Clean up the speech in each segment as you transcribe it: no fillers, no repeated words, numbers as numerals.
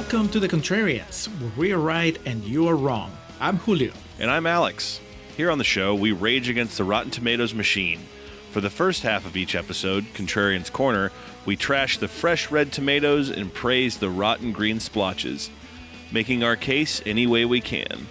Welcome to the Contrarians, where we are right and you are wrong. I'm Julio. And I'm Alex. Here on the show, we rage against the Rotten Tomatoes machine. For the first half of each episode, Contrarians Corner, we trash the fresh red tomatoes and praise the rotten green splotches, making our case any way we can.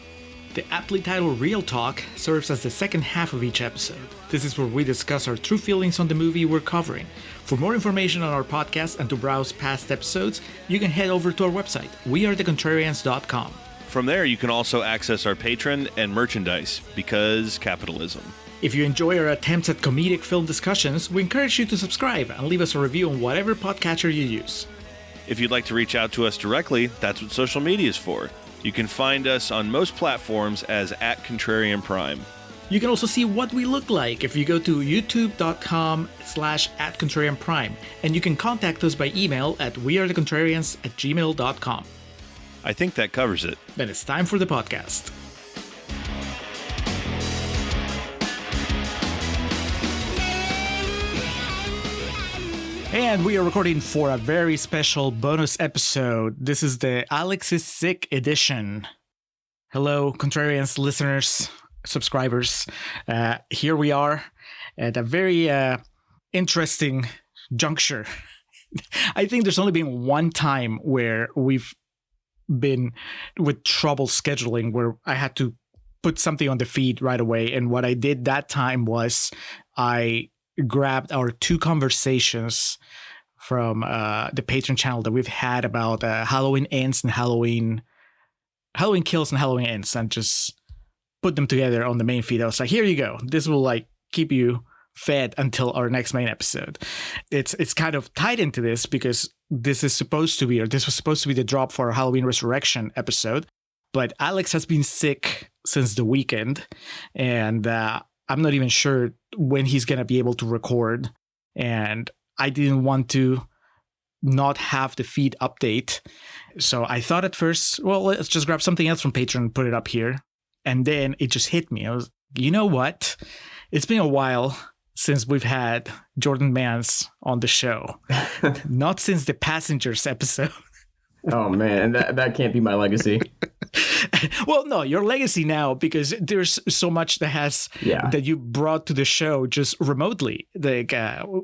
The aptly titled Real Talk serves as the second half of each episode. This is where we discuss our true feelings on the movie we're covering. For more information on our podcast and to browse past episodes, you can head over to our website, wearethecontrarians.com. From there, you can also access our Patreon and merchandise, because capitalism. If you enjoy our attempts at comedic film discussions, we encourage you to subscribe and leave us a review on whatever podcatcher you use. If you'd like to reach out to us directly, that's what social media is for. You can find us on most platforms as @ContrarianPrime. You can also see what we look like if you go to youtube.com/@ContrarianPrime, and you can contact us by email at wearethecontrarians@gmail.com. I think that covers it. Then it's time for the podcast. And we are recording for a very special bonus episode. This is the Alex is Sick edition. Hello, Contrarians listeners, subscribers. Here we are at a very interesting juncture. I think there's only been one time where we've been with trouble scheduling, where I had to put something on the feed right away. And what I did that time was I grabbed our two conversations from the Patreon channel that we've had about Halloween Ends and Halloween Kills and Halloween Ends, and just put them together on the main feed. I was like, here you go. This will keep you fed until our next main episode. It's kind of tied into this because this was supposed to be the drop for our Halloween Resurrection episode. But Alex has been sick since the weekend, and I'm not even sure when he's going to be able to record. And I didn't want to not have the feed update. So I thought at first, well, let's just grab something else from Patreon and put it up here. And then it just hit me. I was, you know what? It's been a while since we've had Jordan Manse on the show. Not since the Passengers episode. Oh man, that can't be my legacy. Well, no, your legacy now, because there's so much that you brought to the show just remotely.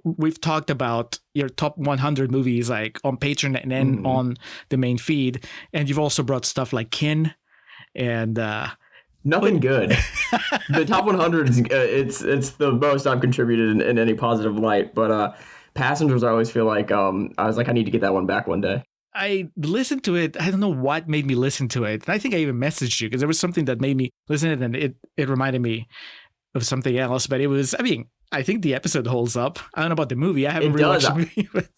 We've talked about your top 100 movies on Patreon and then on the main feed, and you've also brought stuff like Kin and nothing good. The top 100 is it's the most I've contributed in any positive light. But Passengers, I always feel like I was like, I need to get that one back one day. I listened to it. I don't know what made me listen to it. I think I even messaged you because there was something that made me listen to it, and it reminded me of something else. But it was, I think the episode holds up. I don't know about the movie. I haven't rewatched the movie. But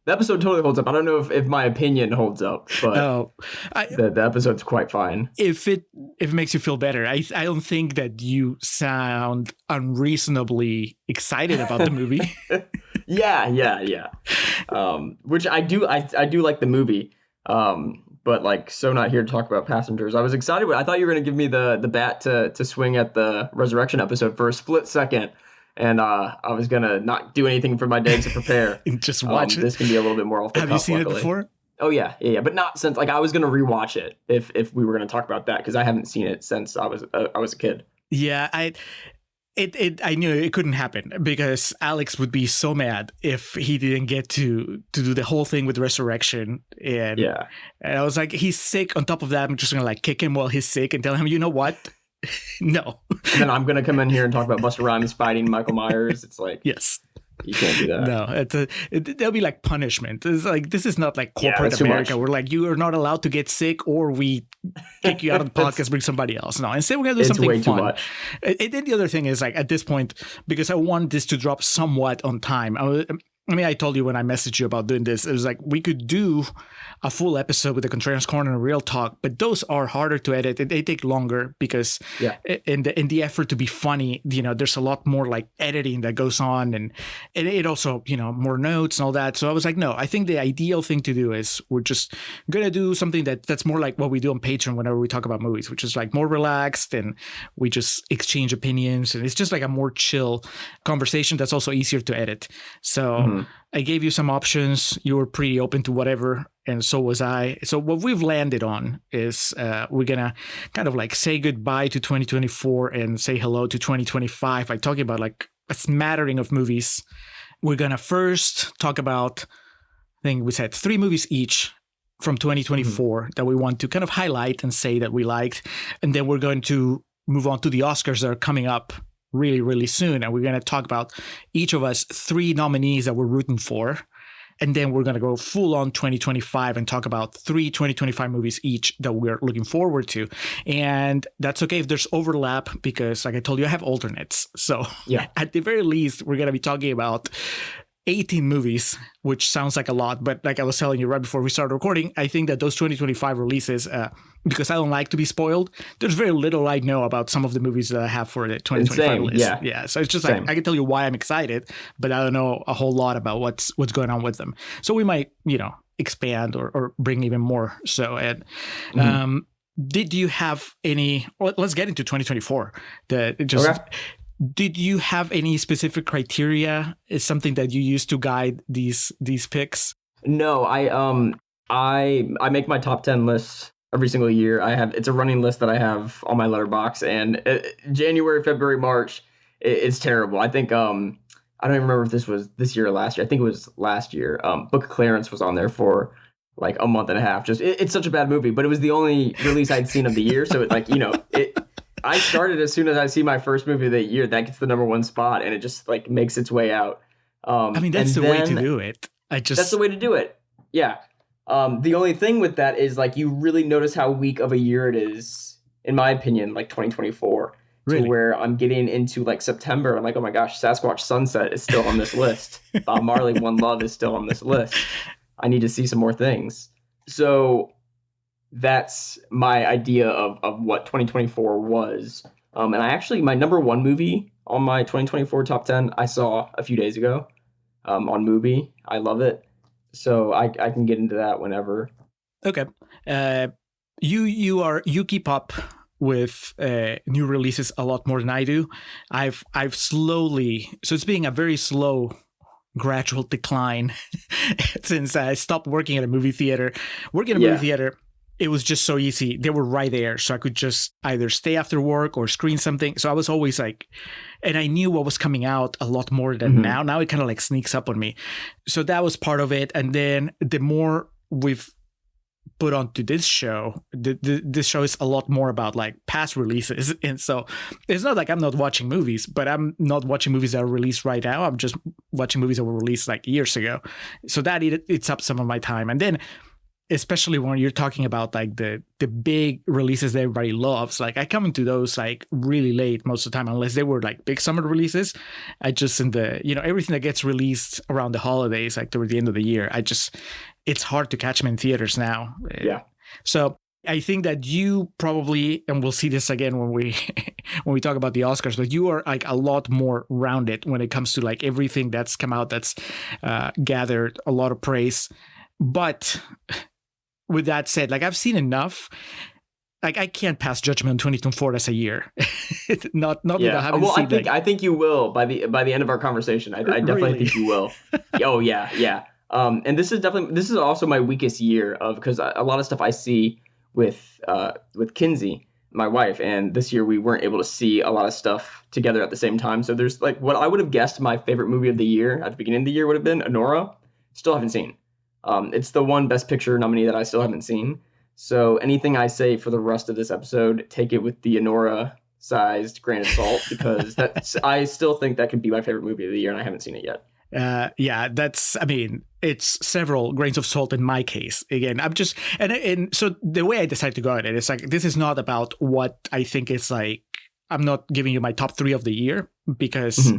the episode totally holds up. I don't know if my opinion holds up, but the episode's quite fine. If it makes you feel better, I don't think that you sound unreasonably excited about the movie. Yeah. Which I do like the movie. But so not here to talk about Passengers. I was excited. I thought you were going to give me the bat to swing at the Resurrection episode for a split second. And I was going to not do anything for my day to prepare. Just watch it. This can be a little bit more off the cuff. Have you seen luckily. it before? Oh, yeah. But not since, I was going to rewatch it if we were going to talk about that, because I haven't seen it since I was a kid. Yeah, I knew it couldn't happen because Alex would be so mad if he didn't get to do the whole thing with Resurrection. And I was like, he's sick. On top of that, I'm just going to kick him while he's sick and tell him, you know what? No. And then I'm going to come in here and talk about Busta Rhymes fighting Michael Myers. It's like, yes. You can't do that. No, that'll be like punishment. It's this is not like corporate America. We're you are not allowed to get sick, or we kick you out of the podcast, bring somebody else. No, instead we're gonna do something way fun. Too much. And then the other thing is at this point, because I want this to drop somewhat on time. I told you when I messaged you about doing this, it was we could do a full episode with the Contrarians Corner and Real Talk, but those are harder to edit. They take longer because in the effort to be funny, there's a lot more editing that goes on, and it also, more notes and all that. So I was like, no, I think the ideal thing to do is we're just going to do something that's more like what we do on Patreon whenever we talk about movies, which is more relaxed, and we just exchange opinions, and it's just a more chill conversation that's also easier to edit. So I gave you some options. You were pretty open to whatever, and so was I. So what we've landed on is we're going to kind of like say goodbye to 2024 and say hello to 2025 by talking about like a smattering of movies. We're going to first talk about, I think we said 3 movies each from 2024 that we want to kind of highlight and say that we liked. And then we're going to move on to the Oscars that are coming up really, really soon. And we're going to talk about each of us 3 nominees that we're rooting for. And then we're going to go full on 2025 and talk about 3 2025 movies each that we're looking forward to. And that's okay if there's overlap because, like I told you, I have alternates. So at the very least, we're going to be talking about 18 movies, which sounds like a lot. But like I was telling you right before we started recording, I think that those 2025 releases, because I don't like to be spoiled, there's very little I know about some of the movies that I have for the 2025 list. Yeah. So it's just like, I can tell you why I'm excited, but I don't know a whole lot about what's going on with them. So we might, expand or bring even more. So, and did you have any, well, let's get into 2024. Did you have any specific criteria? Is something that you use to guide these picks? No, I make my top 10 lists every single year. It's a running list that I have on my letterbox, and January, February, March, it's terrible. I think I don't even remember if this was this year or last year. I think it was last year. Book of Clarence was on there for like a month and a half. Just it's such a bad movie, but it was the only release I'd seen of the year, so I started as soon as I see my first movie of the year. That gets the number 1 spot, and it just like makes its way out. That's the way to do it. That's the way to do it. Yeah. The only thing with that is like you really notice how weak of a year it is, in my opinion, like 2024. Really? To where I'm getting into like September. I'm like, oh my gosh, Sasquatch Sunset is still on this list. Bob Marley, One Love is still on this list. I need to see some more things. So that's my idea of what 2024 was. And I actually, my number 1 movie on my 2024 top 10, I saw a few days ago on Mubi. I love it. So I can get into that whenever. Okay. You keep up with new releases a lot more than I do. I've slowly, so it's being a very slow gradual decline since I stopped working at a movie theater. Working at a movie theater, it was just so easy. They were right there. So I could just either stay after work or screen something. So I was always like, and I knew what was coming out a lot more than now. Now it kind of like sneaks up on me. So that was part of it. And then the more we've put onto this show, this show is a lot more about like past releases. And so it's not like I'm not watching movies, but I'm not watching movies that are released right now. I'm just watching movies that were released like years ago. So that eats up some of my time. And then especially when you're talking about like the big releases that everybody loves, like I come into those like really late most of the time, unless they were like big summer releases. I just in the, everything that gets released around the holidays, like toward the end of the year, it's hard to catch them in theaters now. Yeah. So I think that you probably, and we'll see this again when we talk about the Oscars, but you are like a lot more rounded when it comes to like everything that's come out that's gathered a lot of praise. But with that said, like I've seen enough. Like I can't pass judgment on 2024 as a year. not that I haven't seen. I think you will by the end of our conversation. I definitely think you will. Oh yeah. And this is also my weakest year because a lot of stuff I see with Kinsey, my wife, and this year we weren't able to see a lot of stuff together at the same time. So there's like what I would have guessed my favorite movie of the year at the beginning of the year would have been Anora. Still haven't seen. It's the one Best Picture nominee that I still haven't seen. So anything I say for the rest of this episode, take it with the Anora-sized grain of salt because I still think that could be my favorite movie of the year, and I haven't seen it yet. It's several grains of salt in my case. Again, I'm just, and so the way I decided to go at it is like, this is not about what I think it's like. I'm not giving you my top 3 of the year because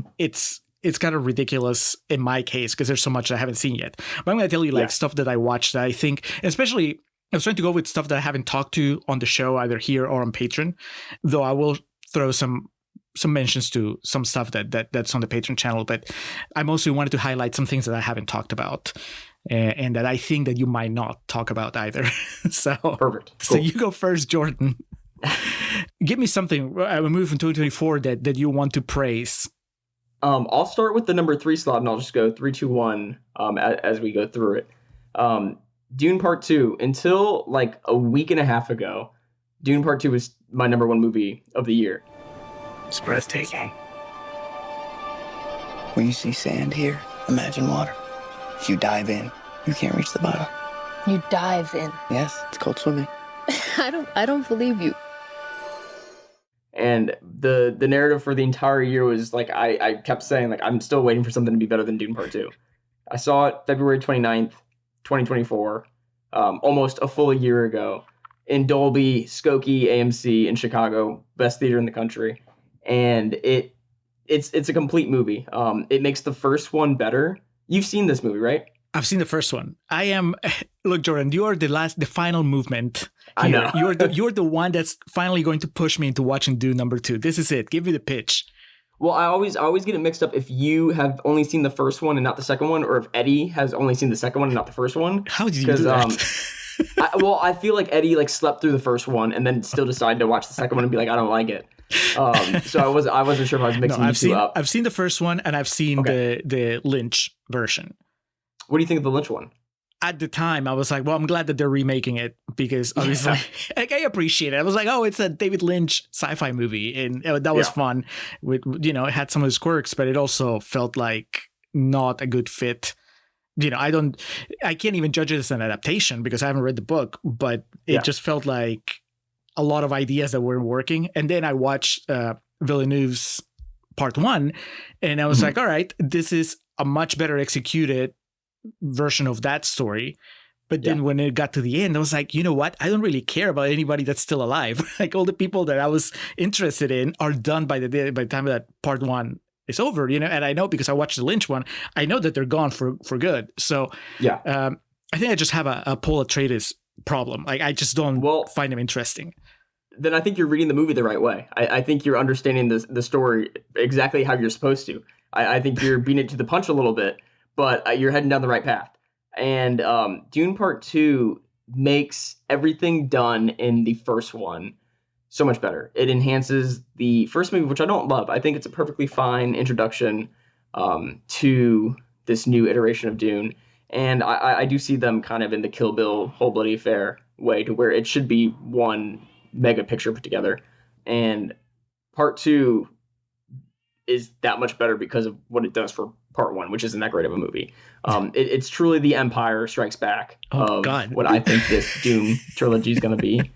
it's kind of ridiculous in my case because there's so much I haven't seen yet. But I'm going to tell you like stuff that I watched that I think, especially I was trying to go with stuff that I haven't talked to on the show, either here or on Patreon, though I will throw some mentions to some stuff that's on the Patreon channel. But I mostly wanted to highlight some things that I haven't talked about and that I think that you might not talk about either. So perfect. Cool. So you go first, Jordan. Give me something, a movie from 2024 that you want to praise. I'll start with the number 3 slot, and I'll just go 3, 2, 1 as we go through it. Dune Part 2. Until like a week and a half ago, Dune Part 2 was my number 1 movie of the year. It's breathtaking. When you see sand here, imagine water. If you dive in, you can't reach the bottom. You dive in. Yes, it's called swimming. I don't believe you. And the narrative for the entire year was like, I kept saying, like, I'm still waiting for something to be better than Dune Part 2. I saw it February 29th, 2024, almost a full year ago, in Dolby, Skokie, AMC in Chicago, best theater in the country. And it's a complete movie. It makes the first one better. You've seen this movie, right? I've seen the first one. Look, Jordan, you are the final movement here. I know. You're the one that's finally going to push me into watching Dune number 2. This is it. Give me the pitch. Well, I always get it mixed up if you have only seen the first one and not the second one, or if Eddie has only seen the second one and not the first one. How did you do that? I feel like Eddie like slept through the first one and then still decided to watch the second one and be like, I don't like it. So I wasn't sure if I was mixing the two up. I've seen the first one and I've seen the Lynch version. What do you think of the Lynch one? At the time, I was like, well, I'm glad that they're remaking it because obviously like, I appreciate it. I was like, oh, it's a David Lynch sci-fi movie. And that was fun. It had some of his quirks, but it also felt like not a good fit. I can't even judge it as an adaptation because I haven't read the book, but it just felt like a lot of ideas that weren't working. And then I watched Villeneuve's Part 1 and I was like, all right, this is a much better executed version of that story. But then when it got to the end, I was like, you know what? I don't really care about anybody that's still alive. Like all the people that I was interested in are done by the time that Part 1 is over, and I know because I watched the Lynch one, I know that they're gone for good. So I think I just have a Paul Atreides problem. Like I just don't find him interesting. Then I think you're reading the movie the right way. I think you're understanding the story exactly how you're supposed to. I think you're beating it to the punch a little bit, but you're heading down the right path. And Dune Part 2 makes everything done in the first one so much better. It enhances the first movie, which I don't love. I think it's a perfectly fine introduction to this new iteration of Dune. And I do see them kind of in the Kill Bill Whole Bloody Affair way to where it should be one mega picture put together. And Part 2 is that much better because of what it does for Part 1, which isn't that great of a movie. It's truly the Empire Strikes Back of what I think this Dune trilogy is going to be.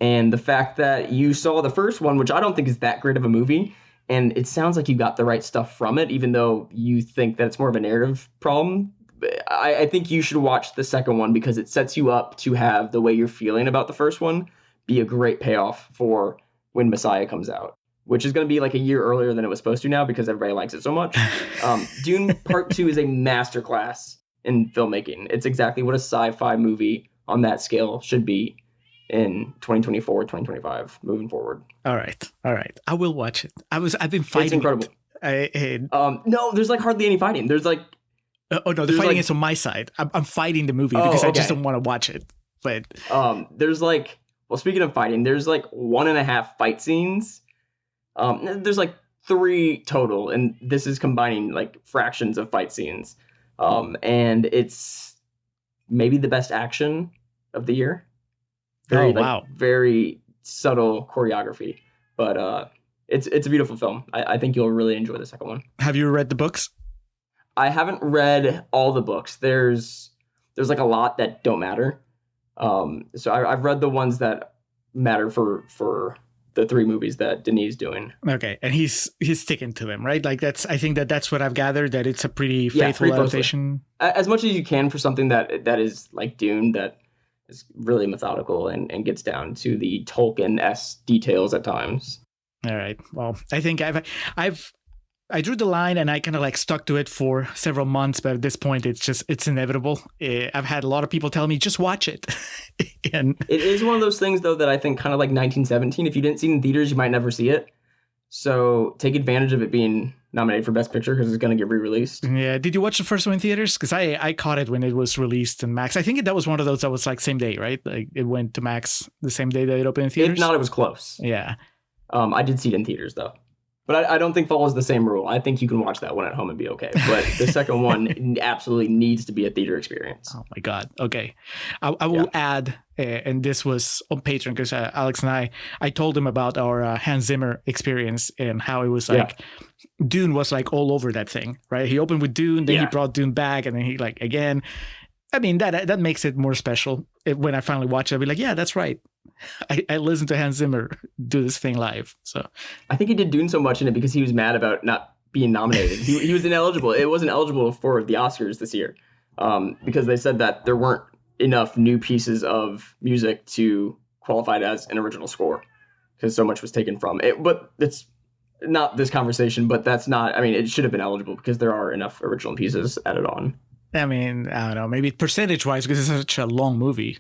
And the fact that you saw the first one, which I don't think is that great of a movie, and it sounds like you got the right stuff from it, even though you think that it's more of a narrative problem. I think you should watch the second one because it sets you up to have the way you're feeling about the first one be a great payoff for when Messiah comes out, which is going to be like a year earlier than it was supposed to now because everybody likes it so much. Dune Part 2 is a masterclass in filmmaking. It's exactly what a sci-fi movie on that scale should be in 2024, 2025, moving forward. All right. I will watch it. I've been fighting. It's incredible. No, there's like hardly any fighting. There's like... oh, no, the fighting is on my side. I'm fighing the movie because I just don't want to watch it. But there's like... Well, speaking of fighting, there's like 1.5 fight scenes. There's like 3 total, and this is combining like fractions of fight scenes. And it's maybe the best action of the year. Very subtle choreography, but it's a beautiful film. I think you'll really enjoy the second one. Have you read the books? I haven't read all the books. There's like a lot that don't matter. So I've read the ones that matter for the 3 movies that Denis is doing. Okay, and he's sticking to them, right? Like I think that's what I've gathered, that it's a pretty faithful adaptation. As much as you can for something that is like Dune, that is really methodical and gets down to the Tolkien-esque details at times. All right. Well, I think I drew the line and I kind of like stuck to it for several months, but at this point it's inevitable. I've had a lot of people tell me, just watch it. And it is one of those things though that I think kind of like 1917, if you didn't see it in theaters, you might never see it. So take advantage of it being nominated for Best Picture because it's going to get re-released. Yeah. Did you watch the first one in theaters? Because I caught it when it was released in Max. I think that was one of those that was like same day, right? Like it went to Max the same day that it opened in theaters. If not, it was close. Yeah. I did see it in theaters though. But I don't think follows the same rule. I think you can watch that one at home and be okay. But the second one absolutely needs to be a theater experience. Oh my God. Okay. I will add, and this was on Patreon because Alex and I told him about our Hans Zimmer experience and how it was like, Dune was like all over that thing, right? He opened with Dune, then he brought Dune back, and then he like again. I mean, that makes it more special. When I finally watch it, I'll be like, yeah, that's right. I listened to Hans Zimmer do this thing live. So I think he did Dune so much in it because he was mad about not being nominated. He was ineligible. It wasn't eligible for the Oscars this year because they said that there weren't enough new pieces of music to qualify it as an original score because so much was taken from it. But it's not this conversation, but that's not, I mean, it should have been eligible because there are enough original pieces added on. I mean, I don't know, maybe percentage-wise, because it's such a long movie.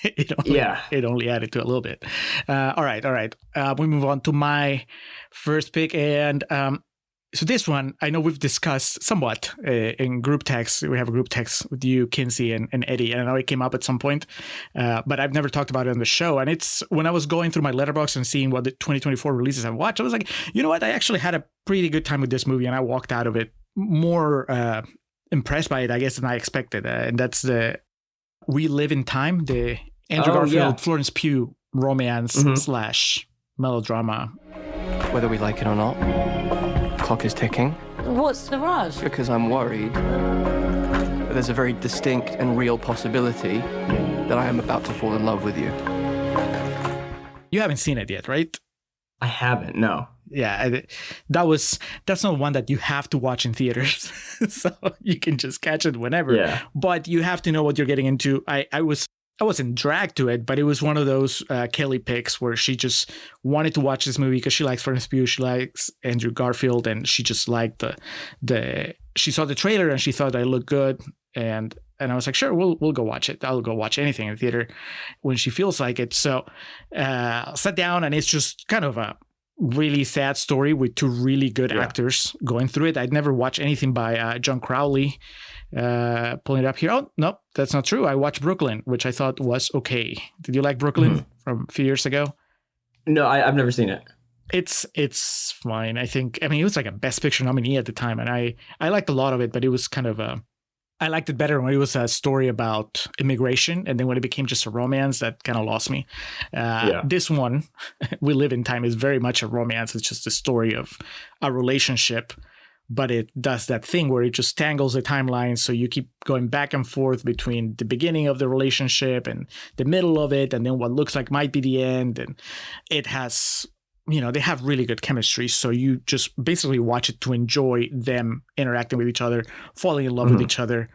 It only added to a little bit. All right. We move on to my first pick. And so this one, I know we've discussed somewhat in group text. We have a group text with you, Kinsey, and Eddie. And I know it came up at some point, but I've never talked about it on the show. And it's when I was going through my letterbox and seeing what the 2024 releases I've watched, I was like, you know what? I actually had a pretty good time with this movie, and I walked out of it more impressed by it, I guess, than I expected. And that's the We Live in Time, the Andrew Garfield, Florence Pugh romance slash melodrama. Whether we like it or not, the clock is ticking. What's the rush? Because I'm worried that there's a very distinct and real possibility that I am about to fall in love with you. You haven't seen it yet, right? I haven't, no. Yeah, that's not one that you have to watch in theaters, so you can just catch it whenever. Yeah. But you have to know what you're getting into. I wasn't dragged to it, but it was one of those Kelly picks where she just wanted to watch this movie because she likes Florence Pugh, she likes Andrew Garfield, and she just liked she saw the trailer and she thought it looked good, and I was like, sure, we'll go watch it. I'll go watch anything in the theater when she feels like it. So sat down, and it's just kind of a really sad story with two really good actors going through it. I'd never watched anything by John Crowley. Pulling it up here. Oh, no, that's not true. I watched Brooklyn, which I thought was okay. Did you like Brooklyn from a few years ago? No, I've never seen it. It's fine. I mean, it was like a Best Picture nominee at the time, and I liked a lot of it, but it was kind of I liked it better when it was a story about immigration, and then when it became just a romance, that kind of lost me. This one, We Live in Time, is very much a romance. It's just a story of a relationship, but it does that thing where it just tangles the timeline, so you keep going back and forth between the beginning of the relationship and the middle of it, and then what looks like might be the end. And it has, they have really good chemistry, so you just basically watch it to enjoy them interacting with each other, falling in love with each other,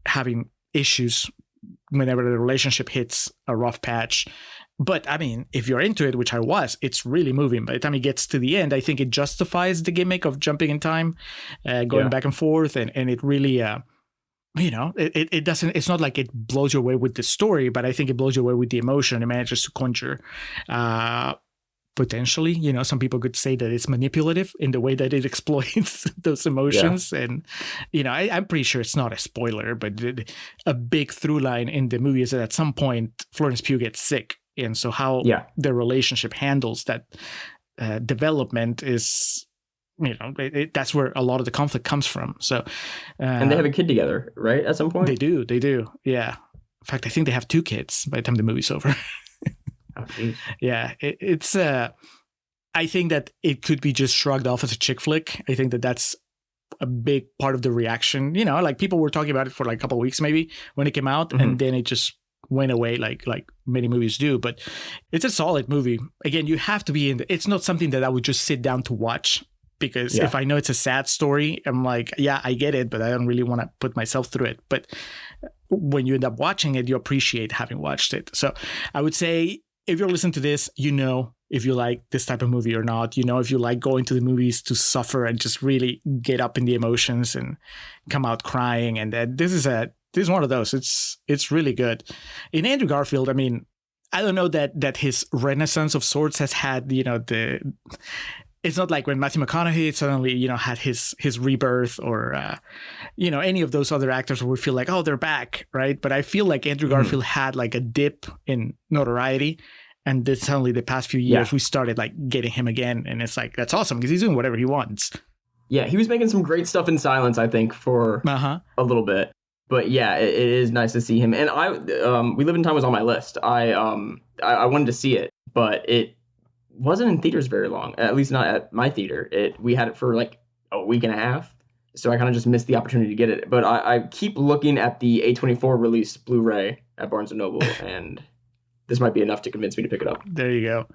having issues whenever the relationship hits a rough patch. But I mean, if you're into it, which I was, it's really moving. By the time it gets to the end, I think it justifies the gimmick of jumping in time, going back and forth, and it really, it doesn't. It's not like it blows you away with the story, but I think it blows you away with the emotion it manages to conjure. Potentially, some people could say that it's manipulative in the way that it exploits those emotions. And, I'm pretty sure it's not a spoiler, but a big through line in the movie is that at some point Florence Pugh gets sick. And so how their relationship handles that development is, that's where a lot of the conflict comes from. So, and they have a kid together, right? At some point? They do. Yeah. In fact, I think they have 2 kids by the time the movie's over. Oh, geez. Yeah. It's, I think that it could be just shrugged off as a chick flick. I think that that's a big part of the reaction. Like people were talking about it for like a couple of weeks, maybe when it came out, and then it just went away like many movies do. But it's a solid movie. Again, you have to be it's not something that I would just sit down to watch, because if I know it's a sad story, I'm like, yeah, I get it, but I don't really want to put myself through it. But when you end up watching it, you appreciate having watched it. So I would say, if you're listening to this, if you like this type of movie or not, if you like going to the movies to suffer and just really get up in the emotions and come out crying. And this is one of those. It's really good. In Andrew Garfield, I mean, I don't know that his renaissance of sorts has had, it's not like when Matthew McConaughey suddenly, had his rebirth, or, any of those other actors where we feel like, oh, they're back, right? But I feel like Andrew Garfield had like a dip in notoriety, And then suddenly the past few years we started like getting him again, and it's like that's awesome because he's doing whatever he wants. Yeah, he was making some great stuff in silence, I think, for a little bit. But yeah, it is nice to see him. And We Live in Time was on my list. I wanted to see it, but it wasn't in theaters very long. At least not at my theater. We had it for like a week and a half, so I kind of just missed the opportunity to get it. But I keep looking at the A24 release Blu-ray at Barnes & Noble, and this might be enough to convince me to pick it up. There you go.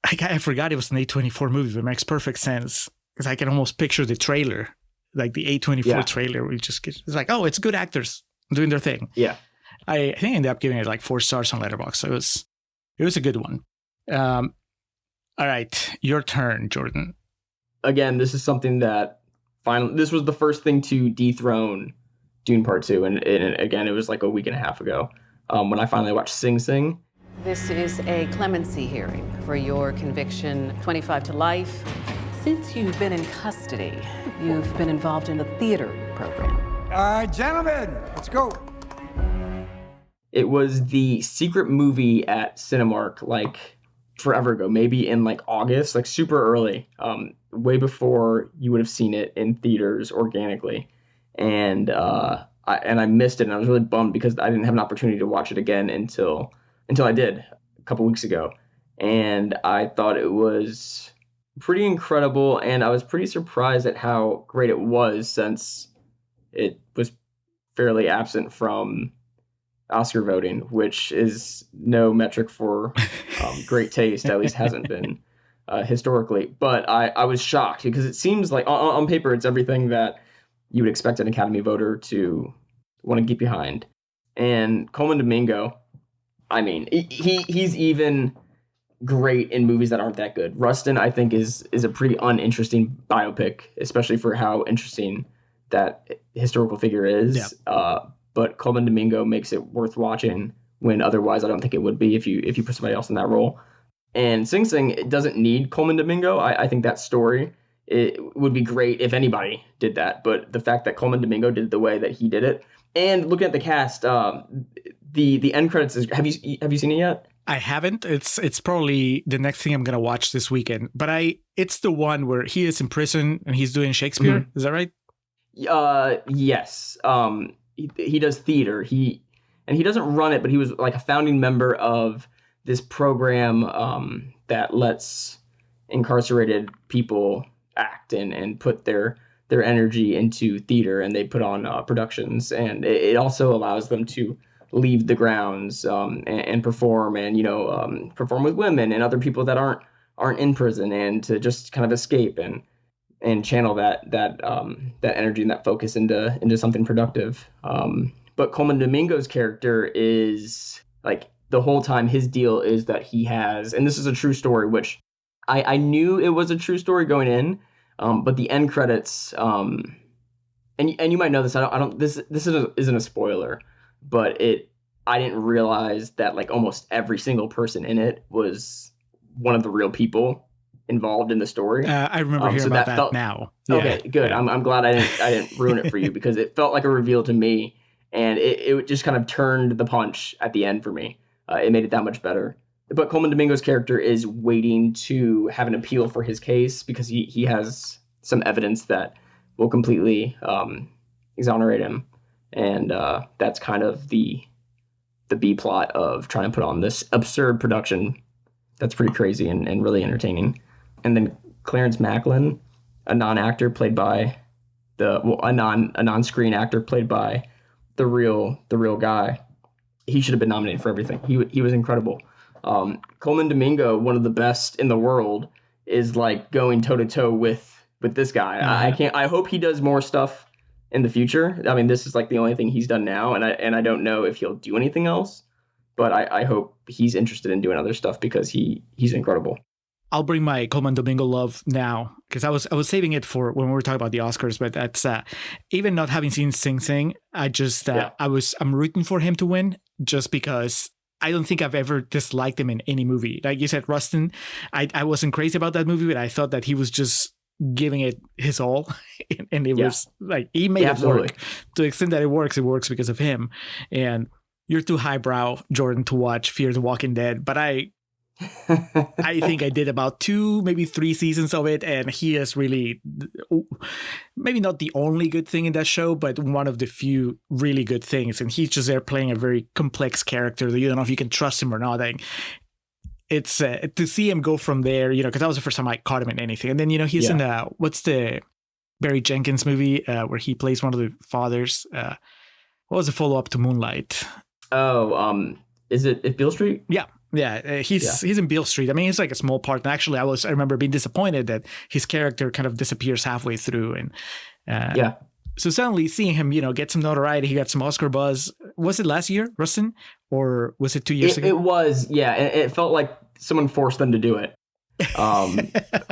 I forgot it was an A24 movie, but it makes perfect sense because I can almost picture the trailer, like the A24 trailer. It's like, oh, it's good actors doing their thing. Yeah. I think I ended up giving it like 4 stars on Letterboxd, so it was a good one. All right, your turn, Jordan. Again, this is something that this was the first thing to dethrone Dune Part 2, and again, it was like a week and a half ago when I finally watched Sing Sing. This is a clemency hearing for your conviction, 25 to life. Since you've been in custody, you've been involved in a theater program. Gentlemen, let's go. It was the secret movie at Cinemark like forever ago, maybe in like August, like super early, way before you would have seen it in theaters organically. And I missed it, and I was really bummed because I didn't have an opportunity to watch it again until I did a couple weeks ago. And I thought it was pretty incredible, and I was pretty surprised at how great it was since it was fairly absent from Oscar voting, which is no metric for great taste, at least hasn't been historically. But I was shocked because it seems like on paper it's everything that you would expect an Academy voter to want to get behind. And Coleman Domingo, I mean, he's even great in movies that aren't that good. Rustin, I think, is a pretty uninteresting biopic, especially for how interesting that historical figure is. Yeah. But Coleman Domingo makes it worth watching when otherwise I don't think it would be if you put somebody else in that role. And Sing Sing, it doesn't need Coleman Domingo. I think that story, it would be great if anybody did that. But the fact that Coleman Domingo did it the way that he did it, and looking at the cast, the end credits is. Have you seen it yet? I haven't. It's probably the next thing I'm gonna watch this weekend. But it's the one where he is in prison and he's doing Shakespeare. Mm-hmm. Is that right? Yes. He does theater. He doesn't run it, but he was like a founding member of this program that lets incarcerated people act and put their energy into theater, and they put on productions, and it also allows them to leave the grounds and perform, and perform with women and other people that aren't in prison, and to just kind of escape and channel that energy and that focus into something productive. But Coleman Domingo's character is like the whole time his deal is that he has, and this is a true story, which I knew it was a true story going in, but the end credits, and you might know this. This isn't a spoiler, but I didn't realize that like almost every single person in it was one of the real people involved in the story. I remember hearing about that now. Yeah. Okay, good. Yeah. I'm glad I didn't ruin it for you because it felt like a reveal to me, and it just kind of turned the punch at the end for me. It made it that much better. But Coleman Domingo's character is waiting to have an appeal for his case because he has some evidence that will completely exonerate him, and that's kind of the B plot of trying to put on this absurd production that's pretty crazy and really entertaining. And then Clarence Macklin, a non-actor played by a non-screen actor played by the real guy. He should have been nominated for everything. He was incredible. Coleman Domingo, one of the best in the world, is like going toe to toe with this guy. Mm-hmm. I hope he does more stuff in the future. I mean, this is like the only thing he's done now, and I don't know if he'll do anything else. But I hope he's interested in doing other stuff because he's incredible. I'll bring my Coleman Domingo love now because I was saving it for when we were talking about the Oscars. But that's even not having seen Sing Sing, I'm rooting for him to win just because I don't think I've ever disliked him in any movie. Like you said, Rustin, I wasn't crazy about that movie, but I thought that he was just giving it his all, and it was like he made it work. To the extent that it works because of him. And you're too highbrow, Jordan, to watch Fear the Walking Dead, but I I think I did about 2, maybe 3 seasons of it, and he is really maybe not the only good thing in that show, but one of the few really good things. And he's just there playing a very complex character that you don't know if you can trust him or not. And it's to see him go from there, because that was the first time I caught him in anything. And then he's in what's the Barry Jenkins movie where he plays one of the fathers? What was the follow up to Moonlight? Oh, is it Beale Street? Yeah, he's in Beale Street. I mean, it's like a small part. And actually, I remember being disappointed that his character kind of disappears halfway through. And so suddenly seeing him, get some notoriety, he got some Oscar buzz. Was it last year, Rustin, or was it 2 years ago? It was, yeah. It felt like someone forced them to do it,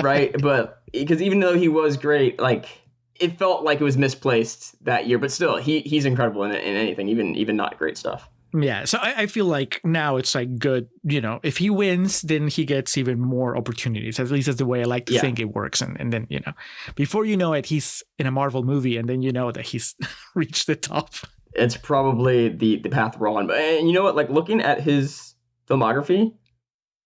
right? But because even though he was great, like it felt like it was misplaced that year. But still, he's incredible in anything, even not great stuff. Yeah, so I feel like now it's like good, if he wins, then he gets even more opportunities. At least that's the way I like to think it works. And then, before you know it, he's in a Marvel movie, and then you know that he's reached the top. It's probably the path we're on. And you know what? Like looking at his filmography,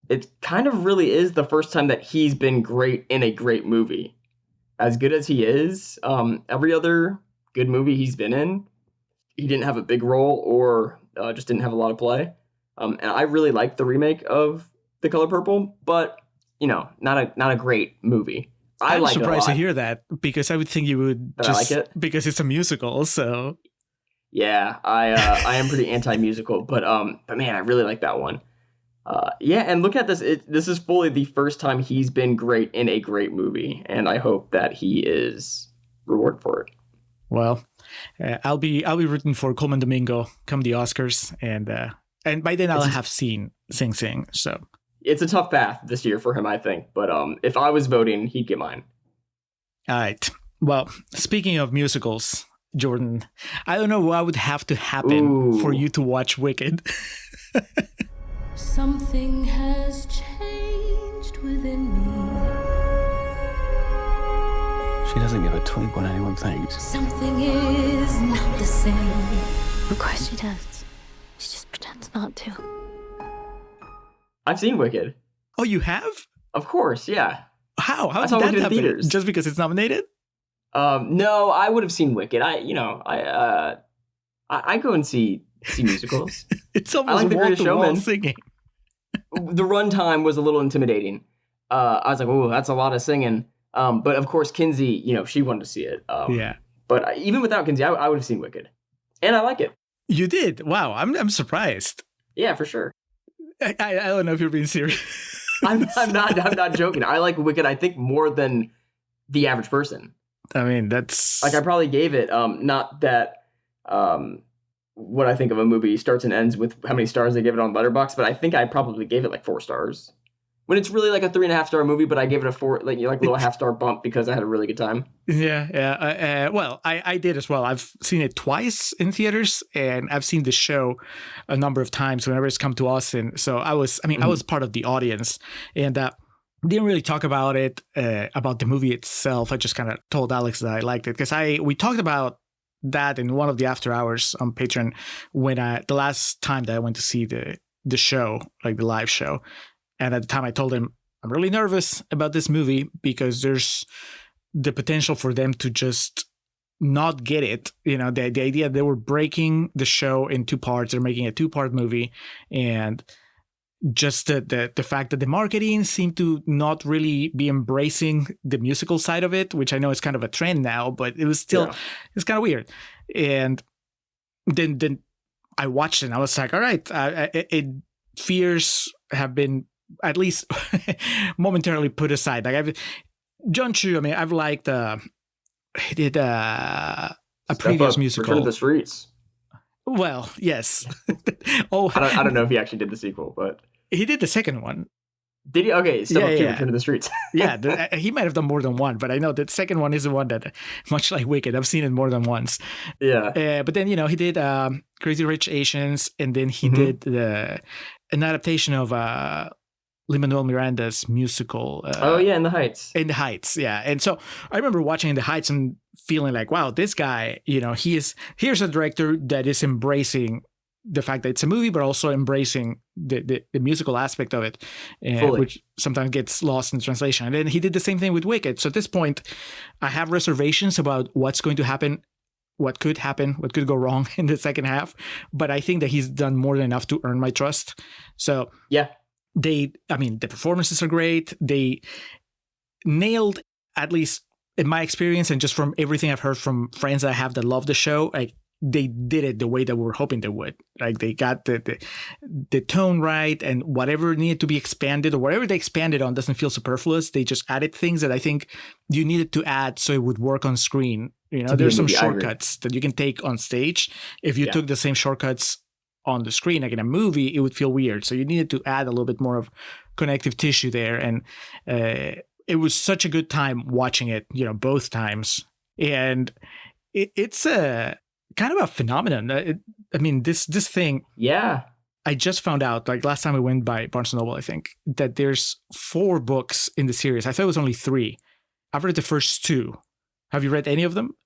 it kind of really is the first time that he's been great in a great movie. As good as he is, every other good movie he's been in, he didn't have a big role or just didn't have a lot of play. And I really liked the remake of The Color Purple, but not a great movie. I'm surprised to hear that, because I would think you would just like it because it's a musical. So yeah, I am pretty anti-musical, but man, I really like that one. And look at this. This is fully the first time he's been great in a great movie, and I hope that he is rewarded for it. Well, I'll be rooting for Coleman Domingo come the Oscars, and by then I'll have seen Sing Sing. So it's a tough path this year for him, I think. But if I was voting, he'd get mine. All right. Well, speaking of musicals, Jordan, I don't know what would have to happen for you to watch Wicked. Something has changed within me. She doesn't give a twig when anyone thinks. Something is not the same. Of course she does. She just pretends not to. I've seen Wicked. Oh, you have? Of course, yeah. How did that happen? Theaters. Just because it's nominated? No, I would have seen Wicked. I go and see musicals. It's almost like wall-to-wall singing. The runtime was a little intimidating. I was like, "Oh, that's a lot of singing." But of course, Kinsey, she wanted to see it. But even without Kinsey, I would have seen Wicked, and I like it. You did? Wow, I'm surprised. Yeah, for sure. I don't know if you're being serious. I'm not joking. I like Wicked, I think, more than the average person. I mean, that's like I probably gave it not that what I think of a movie starts and ends with how many stars they give it on Letterboxd, but I think I probably gave it like 4 stars. When it's really like a 3.5 star movie, but I gave it a 4, like a little half-star bump because I had a really good time. Yeah. Well, I did as well. I've seen it twice in theaters, and I've seen the show a number of times whenever it's come to Austin. So I was part of the audience, and didn't really talk about it, about the movie itself. I just kind of told Alex that I liked it because we talked about that in one of the after hours on Patreon when the last time that I went to see the show, like the live show. And at the time I told him, I'm really nervous about this movie because there's the potential for them to just not get it. The idea they were breaking the show in 2 parts. They're making a 2-part movie. And just the fact that the marketing seemed to not really be embracing the musical side of it, which I know is kind of a trend now, but it was still, it's kind of weird. And then I watched it and I was like, all right, fears have been at least momentarily put aside. Like John Chu, I've liked he did a previous musical, Return to the Streets. Well, yes. I don't know if he actually did the sequel, but he did the second one. Did he? Okay, Return to the Streets. Yeah, he might have done more than one, but I know the second one is the one that, much like Wicked, I've seen it more than once. Yeah. But then he did Crazy Rich Asians, and then he did an adaptation of Lin-Manuel Miranda's musical. In the Heights. In the Heights, yeah. And so I remember watching In the Heights and feeling like, wow, this guy, here's a director that is embracing the fact that it's a movie, but also embracing the musical aspect of it, Fully. which sometimes gets lost in translation. And then he did the same thing with Wicked. So at this point, I have reservations about what's going to happen, what could happen, what could go wrong in the second half. But I think that he's done more than enough to earn my trust. So Yeah. the performances are great. They nailed, at least in my experience and just from everything I've heard from friends that I have that love the show, like they did it the way that we were hoping they would. Like they got the tone right, and whatever needed to be expanded or whatever they expanded on doesn't feel superfluous. They just added things that I think you needed to add so it would work on screen. You know, there's some shortcuts that you can take on stage. If you took the same shortcuts on the screen, like in a movie, it would feel weird. So you needed to add a little bit more of connective tissue there. And it was such a good time watching it, you know, both times. And it's a kind of a phenomenon. I mean, this thing. Yeah. I just found out, like last time I went by Barnes & Noble, I think, that there's 4 books in the series. I thought it was only 3. I've read the first 2. Have you read any of them?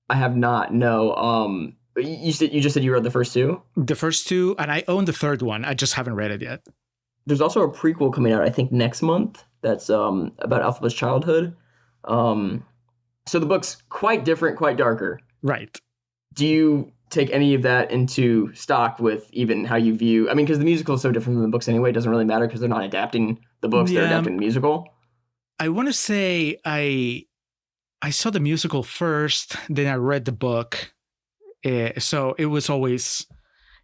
I have not, no. You just said you read the first 2? The first 2, and I own the third one. I just haven't read it yet. There's also a prequel coming out, I think, next month. That's about Alphaba's childhood. So the book's quite different, quite darker. Right. Do you take any of that into stock with even how you view? I mean, because the musical is so different from the books anyway. It doesn't really matter because they're not adapting the books; they're adapting the musical. I want to say I saw the musical first, then I read the book. So it was always,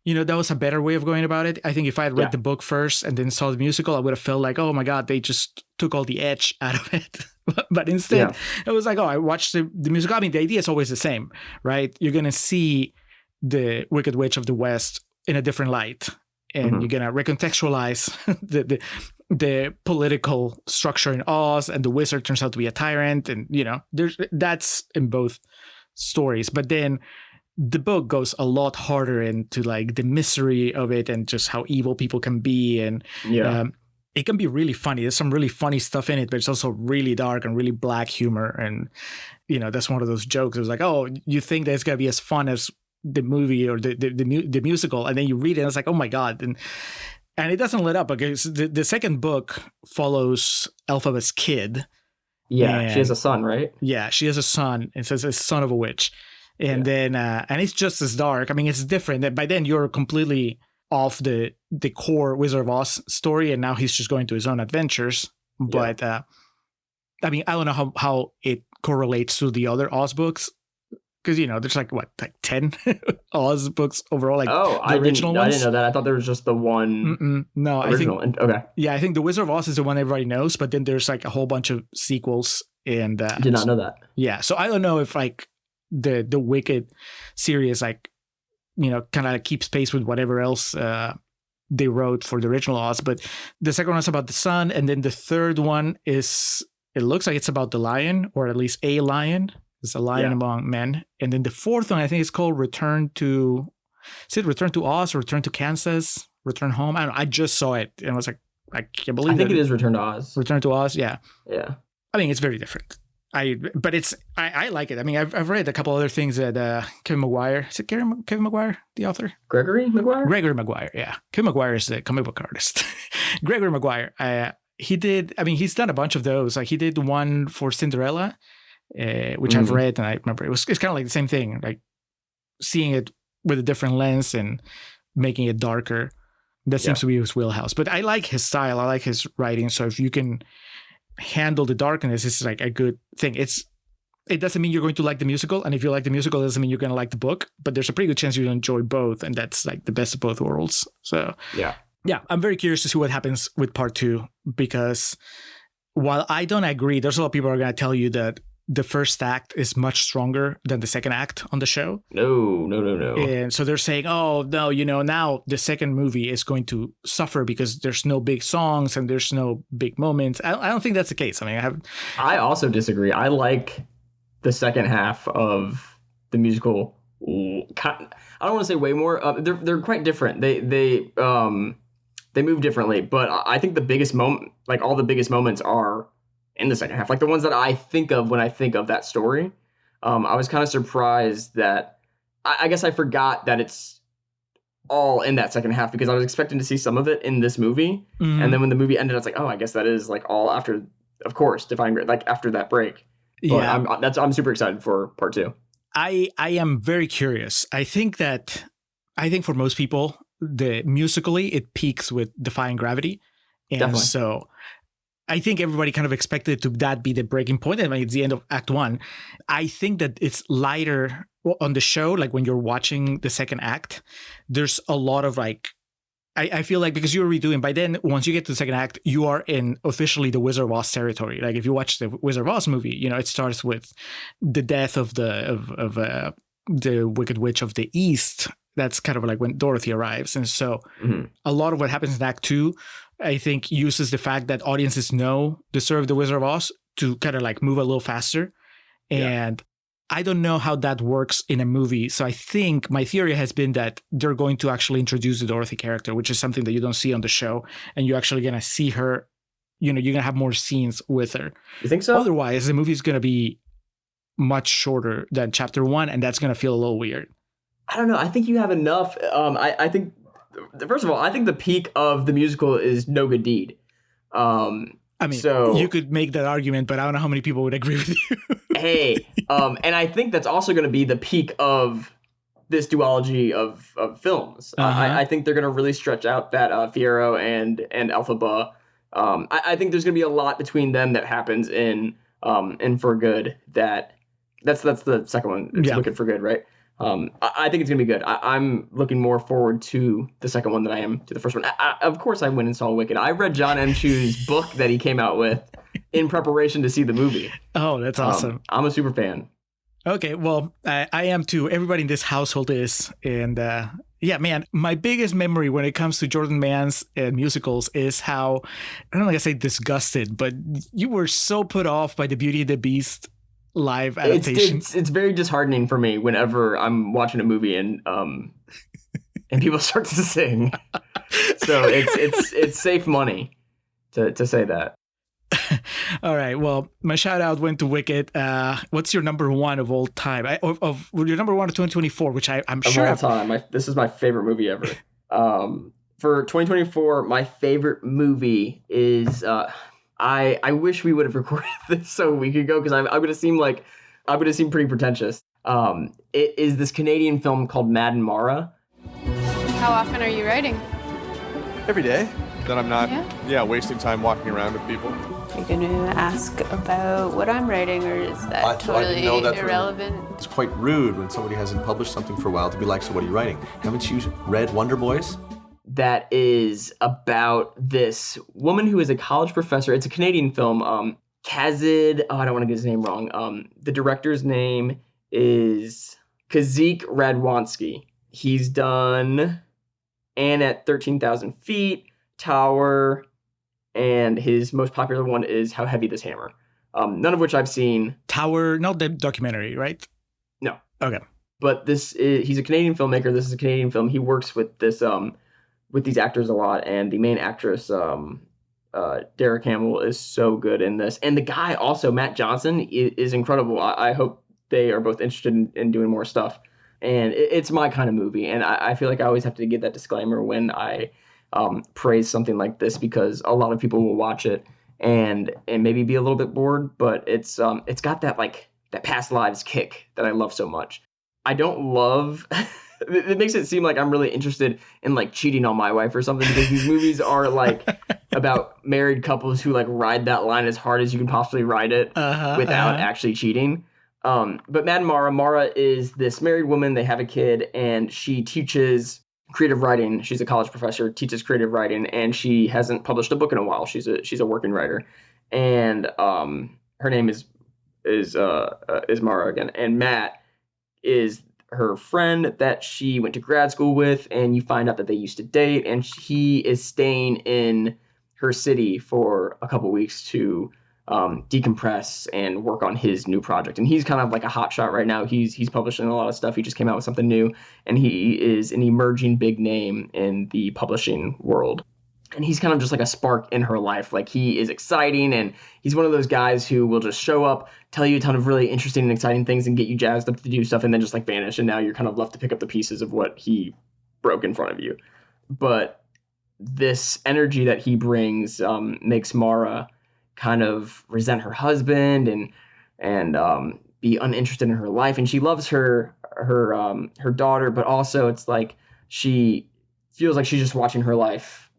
you know, that was a better way of going about it. I think if I had read the book first and then saw the musical, I would have felt like, oh my God, they just took all the edge out of it. But instead, it was like, oh, I watched the musical. I mean, the idea is always the same, right? You're going to see the Wicked Witch of the West in a different light. And you're going to recontextualize the political structure in Oz, and the wizard turns out to be a tyrant. And, you know, that's in both stories. But then the book goes a lot harder into like the misery of it and just how evil people can be. And it can be really funny. There's some really funny stuff in it, but it's also really dark and really black humor. And, you know, that's one of those jokes. It was like, oh, you think that it's going to be as fun as the movie or the musical, and then you read it and it's like, oh my God. And it doesn't let up, because the second book follows Elphaba's kid. Yeah, she has a son, right? Yeah, she has a son. It says a son of a witch. And then and it's just as dark. I mean, it's different. By then you're completely off the core Wizard of Oz story, and now he's just going to his own adventures. But I mean, I don't know how it correlates to the other Oz books, because, you know, there's like 10 Oz books overall, like the original ones. I didn't know that. I thought there was just the one. No, original. I think the Wizard of Oz is the one everybody knows, but then there's like a whole bunch of sequels. And I did not know that. Yeah, so I don't know if like the Wicked series, like, you know, kind of keeps pace with whatever else they wrote for the original Oz. But the second one is about the son, and then the third one is, it looks like it's about the lion, or at least a lion. It's a lion among men. And then the fourth one, I think, is called Return to Oz, or Return to Kansas, Return Home? I don't know. I just saw it and I was like, I can't believe it. I think it is Return to Oz. Return to Oz, yeah. Yeah. I mean, it's very different. I like it. I mean, I've read a couple other things that Kevin Maguire, is it Kevin Maguire, the author? Gregory Maguire, yeah. Kevin Maguire is the comic book artist. Gregory Maguire, he's done a bunch of those. Like he did one for Cinderella, which I've read, and I remember it's kind of like the same thing, like seeing it with a different lens and making it darker. That seems to be his wheelhouse. But I like his style. I like his writing. So if you can handle the darkness, it's like a good thing. It doesn't mean you're going to like the musical, and if you like the musical, it doesn't mean you're going to like the book. But there's a pretty good chance you'll enjoy both, and that's like the best of both worlds. So yeah, I'm very curious to see what happens with part 2, because while I don't agree, there's a lot of people who are going to tell you that the first act is much stronger than the second act on the show. No. And so they're saying, oh, no, you know, now the second movie is going to suffer because there's no big songs and there's no big moments. I don't think that's the case. I mean, I also disagree. I like the second half of the musical. I don't want to say way more. They're quite different. They move differently, but I think the biggest moment, like all the biggest moments, are in the second half, like the ones that I think of when I think of that story. I was kind of surprised that I guess I forgot that it's all in that second half because I was expecting to see some of it in this movie. Mhm. And then when the movie ended, I was like, oh, I guess that is like all after, of course, Defying Gravity, like after that break. But Yeah. I'm super excited for part 2. I am very curious. I think for most people, musically it peaks with Defying Gravity, and Definitely. so I think everybody kind of expected that be the breaking point. I mean, it's the end of Act 1. I think that it's lighter on the show. Like when you're watching the second act, there's a lot of like, I feel like because you're redoing, by then, once you get to the second act, you are in officially the Wizard of Oz territory. Like if you watch the Wizard of Oz movie, it starts with the death of the Wicked Witch of the East. That's kind of like when Dorothy arrives. And so a lot of what happens in Act 2, I think, uses the fact that audiences know the story of the Wizard of Oz to kind of like move a little faster. And I don't know how that works in a movie. So I think my theory has been that they're going to actually introduce the Dorothy character, which is something that you don't see on the show. And you're actually going to see her, you're going to have more scenes with her. You think so? Otherwise, the movie is going to be much shorter than Chapter 1, and that's going to feel a little weird. I don't know. I think you have enough. I think, first of all, I think the peak of the musical is No Good Deed. I mean, so, you could make that argument, but I don't know how many people would agree with you. Hey, and I think that's also going to be the peak of this duology of films. I think they're going to really stretch out that Fiyero and Elphaba. I think there's going to be a lot between them that happens in For Good. That's the second one. It's Looking for Good, right? I think it's going to be good. I'm looking more forward to the second one than I am to the first one. Of course, I went and saw Wicked. I read John M. Chu's book that he came out with in preparation to see the movie. Oh, that's awesome. I'm a super fan. Okay, well, I am too. Everybody in this household is. And yeah, man, my biggest memory when it comes to Jordan Manse and musicals is how, I don't like to say disgusted, but you were so put off by the Beauty and the Beast live adaptation. It's very disheartening for me whenever I'm watching a movie and people start to sing. So it's safe money to say that. All right. Well, my shout out went to Wicked. What's your number one of all time? Your number one of 2024, which I'm sure of all time. This is my favorite movie ever. For 2024, my favorite movie is. I wish we would have recorded this so a week ago because I'm going to seem pretty pretentious. It is this Canadian film called Mad and Mara. How often are you writing? Every day. That I'm not wasting time walking around with people. Are you going to ask about what I'm writing, or is that totally irrelevant? It's quite rude when somebody hasn't published something for a while to be like, so what are you writing? Haven't you read Wonder Boys? That is about this woman who is a college professor. It's a Canadian film. Kazid, I don't want to get his name wrong. The director's name is Kazik Radwanski. He's done Anne at 13,000 Feet, Tower, and his most popular one is How Heavy This Hammer. None of which I've seen. Tower, not the documentary, right? No. Okay. But he's a Canadian filmmaker. This is a Canadian film. He works with with these actors a lot, and the main actress, Derek Hamill, is so good in this. And the guy also, Matt Johnson, is incredible. I hope they are both interested in doing more stuff. And it's my kind of movie, and I feel like I always have to give that disclaimer when I praise something like this, because a lot of people will watch it and maybe be a little bit bored, but it's got that past lives kick that I love so much. I don't love it makes it seem like I'm really interested in like cheating on my wife or something, because these movies are like about married couples who like ride that line as hard as you can possibly ride it without actually cheating. But Mad Mara is this married woman. They have a kid, and she teaches creative writing. She's a college professor, teaches creative writing, and she hasn't published a book in a while. She's a working writer, and her name is Mara again, and Matt is her friend that she went to grad school with, and you find out that they used to date, and he is staying in her city for a couple weeks to decompress and work on his new project. And he's kind of like a hotshot right now. He's publishing a lot of stuff. He just came out with something new, and he is an emerging big name in the publishing world. And he's kind of just like a spark in her life. Like, he is exciting, and he's one of those guys who will just show up, tell you a ton of really interesting and exciting things and get you jazzed up to do stuff, and then just like vanish. And now you're kind of left to pick up the pieces of what he broke in front of you. But this energy that he brings makes Mara kind of resent her husband and be uninterested in her life. And she loves her daughter, but also it's like she feels like she's just watching her life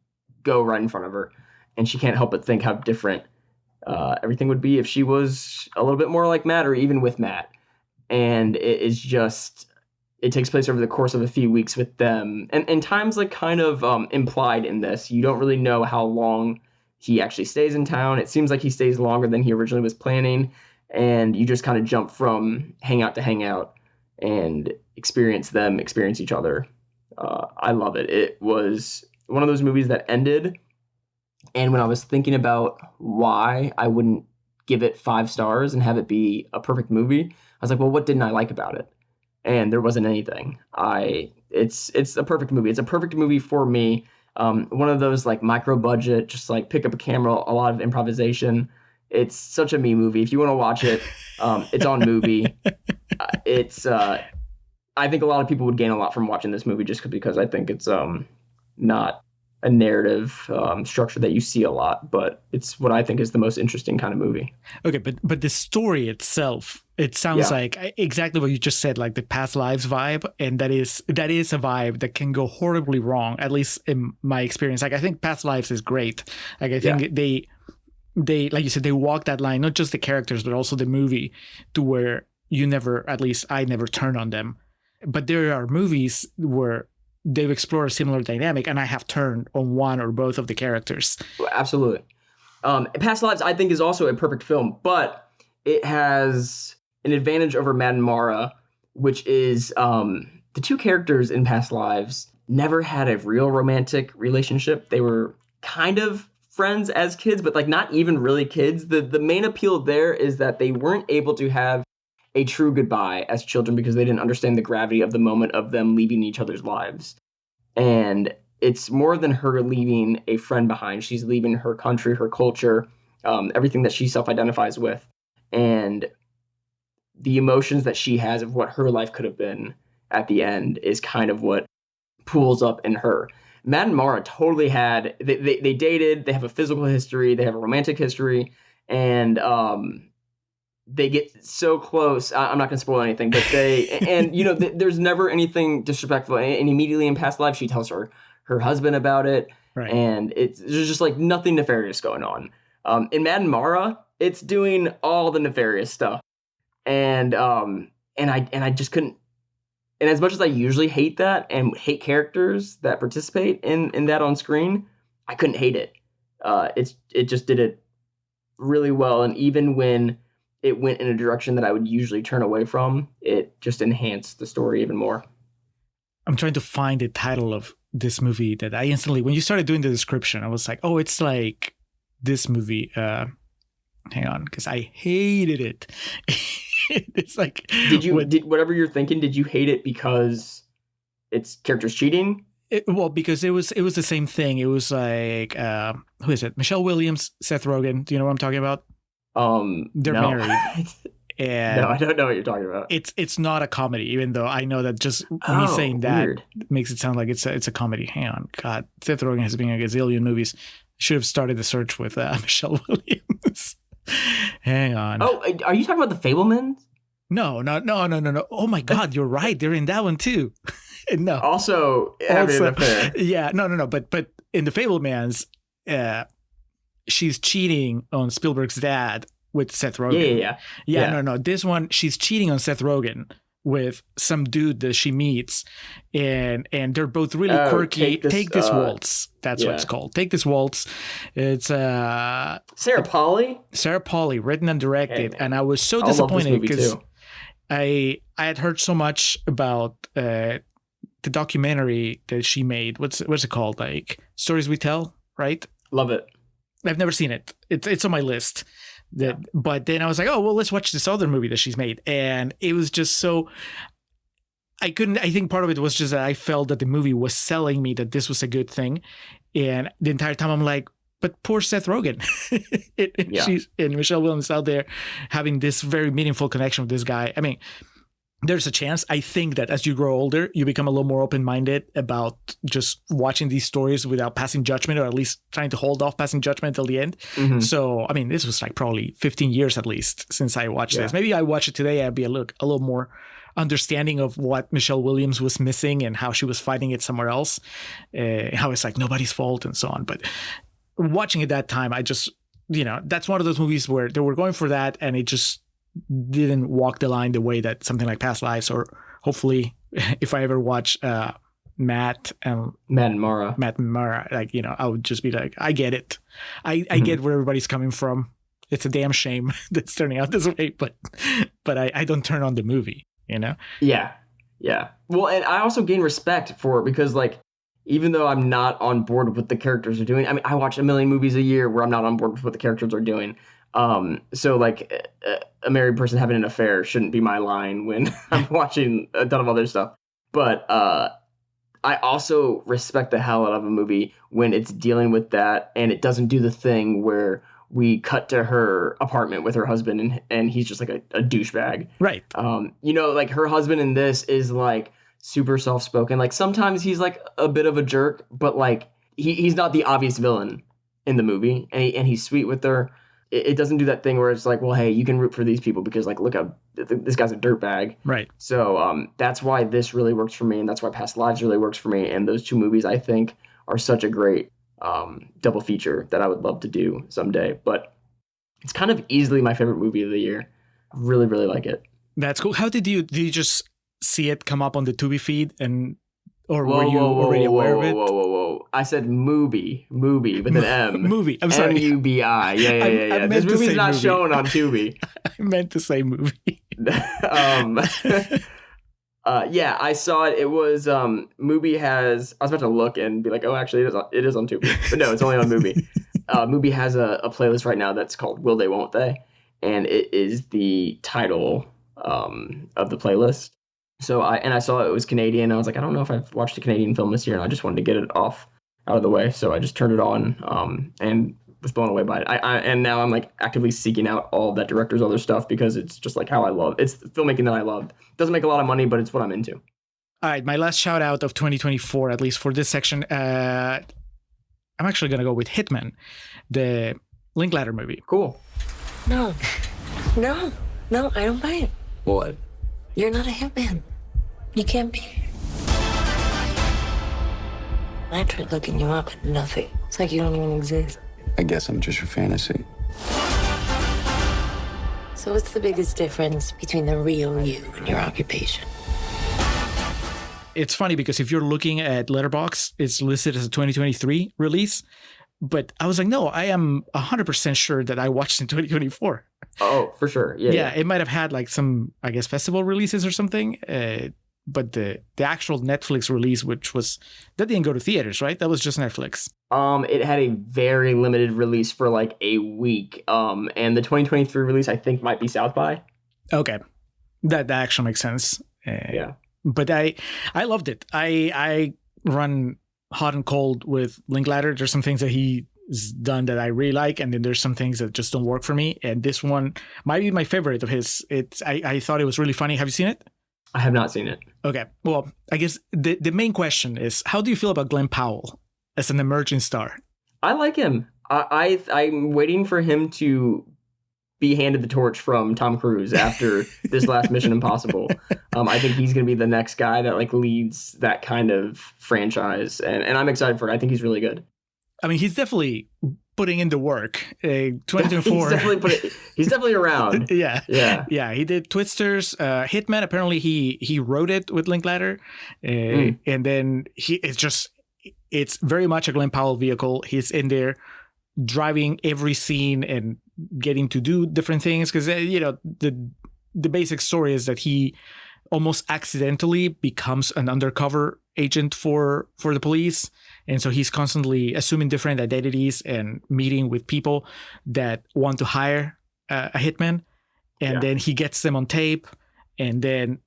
go right in front of her, and she can't help but think how different everything would be if she was a little bit more like Matt, or even with Matt. And it takes place over the course of a few weeks with them, and time's like kind of implied in this. You don't really know how long he actually stays in town. It seems like he stays longer than he originally was planning, and you just kind of jump from hangout to hangout and experience each other. I love it. It was one of those movies that ended, and when I was thinking about why I wouldn't give it 5 stars and have it be a perfect movie, I was like, well, what didn't I like about it? And there wasn't anything. It's a perfect movie. It's a perfect movie for me. One of those like micro budget, just like pick up a camera, a lot of improvisation. It's such a me movie. If you want to watch it, it's on Mubi. I think a lot of people would gain a lot from watching this movie just because I think it's not a narrative structure that you see a lot, but it's what I think is the most interesting kind of movie. Okay, but the story itself, it sounds like exactly what you just said, like the past lives vibe, and that is a vibe that can go horribly wrong, at least in my experience. Like I think Past Lives is great. Like I think they like you said, they walk that line, not just the characters but also the movie, to where at least I never turn on them. But there are movies where they've explored a similar dynamic, and I have turned on one or both of the characters. Absolutely. Past Lives, I think, is also a perfect film, but it has an advantage over Matt and Mara, which is the two characters in Past Lives never had a real romantic relationship. They were kind of friends as kids, but like not even really kids. The main appeal there is that they weren't able to have a true goodbye as children because they didn't understand the gravity of the moment of them leaving each other's lives. And it's more than her leaving a friend behind. She's leaving her country, her culture, everything that she self-identifies with. And the emotions that she has of what her life could have been at the end is kind of what pools up in her. Matt and Mara totally had, they dated, they have a physical history, they have a romantic history, and they get so close. I'm not going to spoil anything, but there's never anything disrespectful. And immediately in Past Lives, she tells her husband about it. Right. And there's just like nothing nefarious going on. In Matt and Mara, it's doing all the nefarious stuff. And I just couldn't. And as much as I usually hate that and hate characters that participate in that on screen, I couldn't hate it. It just did it really well. And even when it went in a direction that I would usually turn away from, it just enhanced the story even more. I'm trying to find the title of this movie that I instantly, when you started doing the description, I was like, oh, it's like this movie. Hang on, because I hated it. It's like, whatever you're thinking, did you hate it because it's characters cheating? Because it was the same thing. It was like, who is it? Michelle Williams, Seth Rogen. Do you know what I'm talking about? They're married. And no, I don't know what you're talking about. It's not a comedy, even though I know that just me saying that makes it sound like it's a comedy. Hang on, God, Seth Rogen has been in a gazillion movies. Should have started the search with Michelle Williams. Hang on. Oh, are you talking about The Fabelmans? No. Oh my God, you're right. They're in that one too. No. Also, having an affair. Yeah, no. But in The Fabelmans, she's cheating on Spielberg's dad with Seth Rogen. Yeah. No. This one, she's cheating on Seth Rogen with some dude that she meets, and they're both really quirky. Take this waltz. That's what it's called. Take This Waltz. It's Sarah Polley, written and directed, and I was so disappointed because I had heard so much about the documentary that she made. What's it called? Like Stories We Tell, right? Love it. I've never seen it. It's on my list. But then I was like, oh, well, let's watch this other movie that she's made. And it was just so, I think part of it was just that I felt that the movie was selling me that this was a good thing. And the entire time I'm like, but poor Seth Rogen. She's and Michelle Williams out there having this very meaningful connection with this guy. I mean, there's a chance. I think that as you grow older, you become a little more open-minded about just watching these stories without passing judgment, or at least trying to hold off passing judgment till the end. Mm-hmm. So, I mean, this was like probably 15 years at least since I watched this. Maybe I watch it today, I'd be a little more understanding of what Michelle Williams was missing and how she was fighting it somewhere else. How it's like nobody's fault and so on. But watching it that time, I just, that's one of those movies where they were going for that and it just didn't walk the line the way that something like Past Lives, or hopefully if I ever watch Matt and Mara, like, I would just be like, I get it. I get where everybody's coming from. It's a damn shame that's turning out this way, but I don't turn on the movie, Yeah. Well, and I also gain respect for it because, like, even though I'm not on board with what the characters are doing, I mean, I watch a million movies a year where I'm not on board with what the characters are doing. So like a married person having an affair shouldn't be my line when I'm watching a ton of other stuff. But I also respect the hell out of a movie when it's dealing with that and it doesn't do the thing where we cut to her apartment with her husband and he's just like a douchebag. Right. Like her husband in this is like super soft-spoken. Like sometimes he's like a bit of a jerk, but like he's not the obvious villain in the movie, and he's sweet with her. It doesn't do that thing where it's like, well, hey, you can root for these people because, like, look how this guy's a dirtbag. Right. So that's why this really works for me, and that's why Past Lives really works for me. And those two movies, I think, are such a great double feature that I would love to do someday. But it's kind of easily my favorite movie of the year. Really, really like it. That's cool. How did you just see it come up on the Tubi feed, were you already aware of it? Whoa. I said movie with an M. Movie. I'm sorry. M-U-B-I. Yeah. This movie's not movie. shown on Tubi. I meant to say movie. Yeah, I saw it. It was Mubi has. I was about to look and be like, oh, actually, it is on Tubi, but no, it's only on Mubi. Mubi has a playlist right now that's called "Will They, Won't They," and it is the title of the playlist. So I saw it was Canadian. I was like, I don't know if I've watched a Canadian film this year, and I just wanted to get it out of the way. So I just turned it on and was blown away by it. And now I'm like actively seeking out all that director's other stuff because it's just like how I love. It's filmmaking that I love. It doesn't make a lot of money, but it's what I'm into. All right, my last shout out of 2024, at least for this section. I'm actually gonna go with Hitman, the Linklater movie. Cool. No, I don't buy it. What? You're not a hitman. You can't be. I tried looking you up, and nothing. It's like you don't even exist. I guess I'm just your fantasy. So what's the biggest difference between the real you and your occupation? It's funny because if you're looking at Letterboxd, it's listed as a 2023 release. But I was like, no, I am 100% sure that I watched in 2024. Oh, for sure. Yeah. It might have had like some, I guess, festival releases or something. But the actual Netflix release, that didn't go to theaters, right? That was just Netflix. It had a very limited release for like a week. And the 2023 release, I think, might be South by. Okay. That actually makes sense. Yeah. But I loved it. I run hot and cold with Linklater. There's some things that he's done that I really like, and then there's some things that just don't work for me. And this one might be my favorite of his. I thought it was really funny. Have you seen it? I have not seen it. Okay. Well, I guess the main question is, how do you feel about Glenn Powell as an emerging star? I like him. I'm waiting for him to be handed the torch from Tom Cruise after this last Mission Impossible. I think he's going to be the next guy that like leads that kind of franchise, and I'm excited for it. I think he's really good. I mean, he's definitely putting in the work. 2024. He's definitely around. Yeah. He did Twisters, Hitman. Apparently, he wrote it with Linklater, and then it's very much a Glenn Powell vehicle. He's in there driving every scene and getting to do different things because the basic story is that he almost accidentally becomes an undercover agent for the police, and so he's constantly assuming different identities and meeting with people that want to hire a hitman, and then he gets them on tape, and then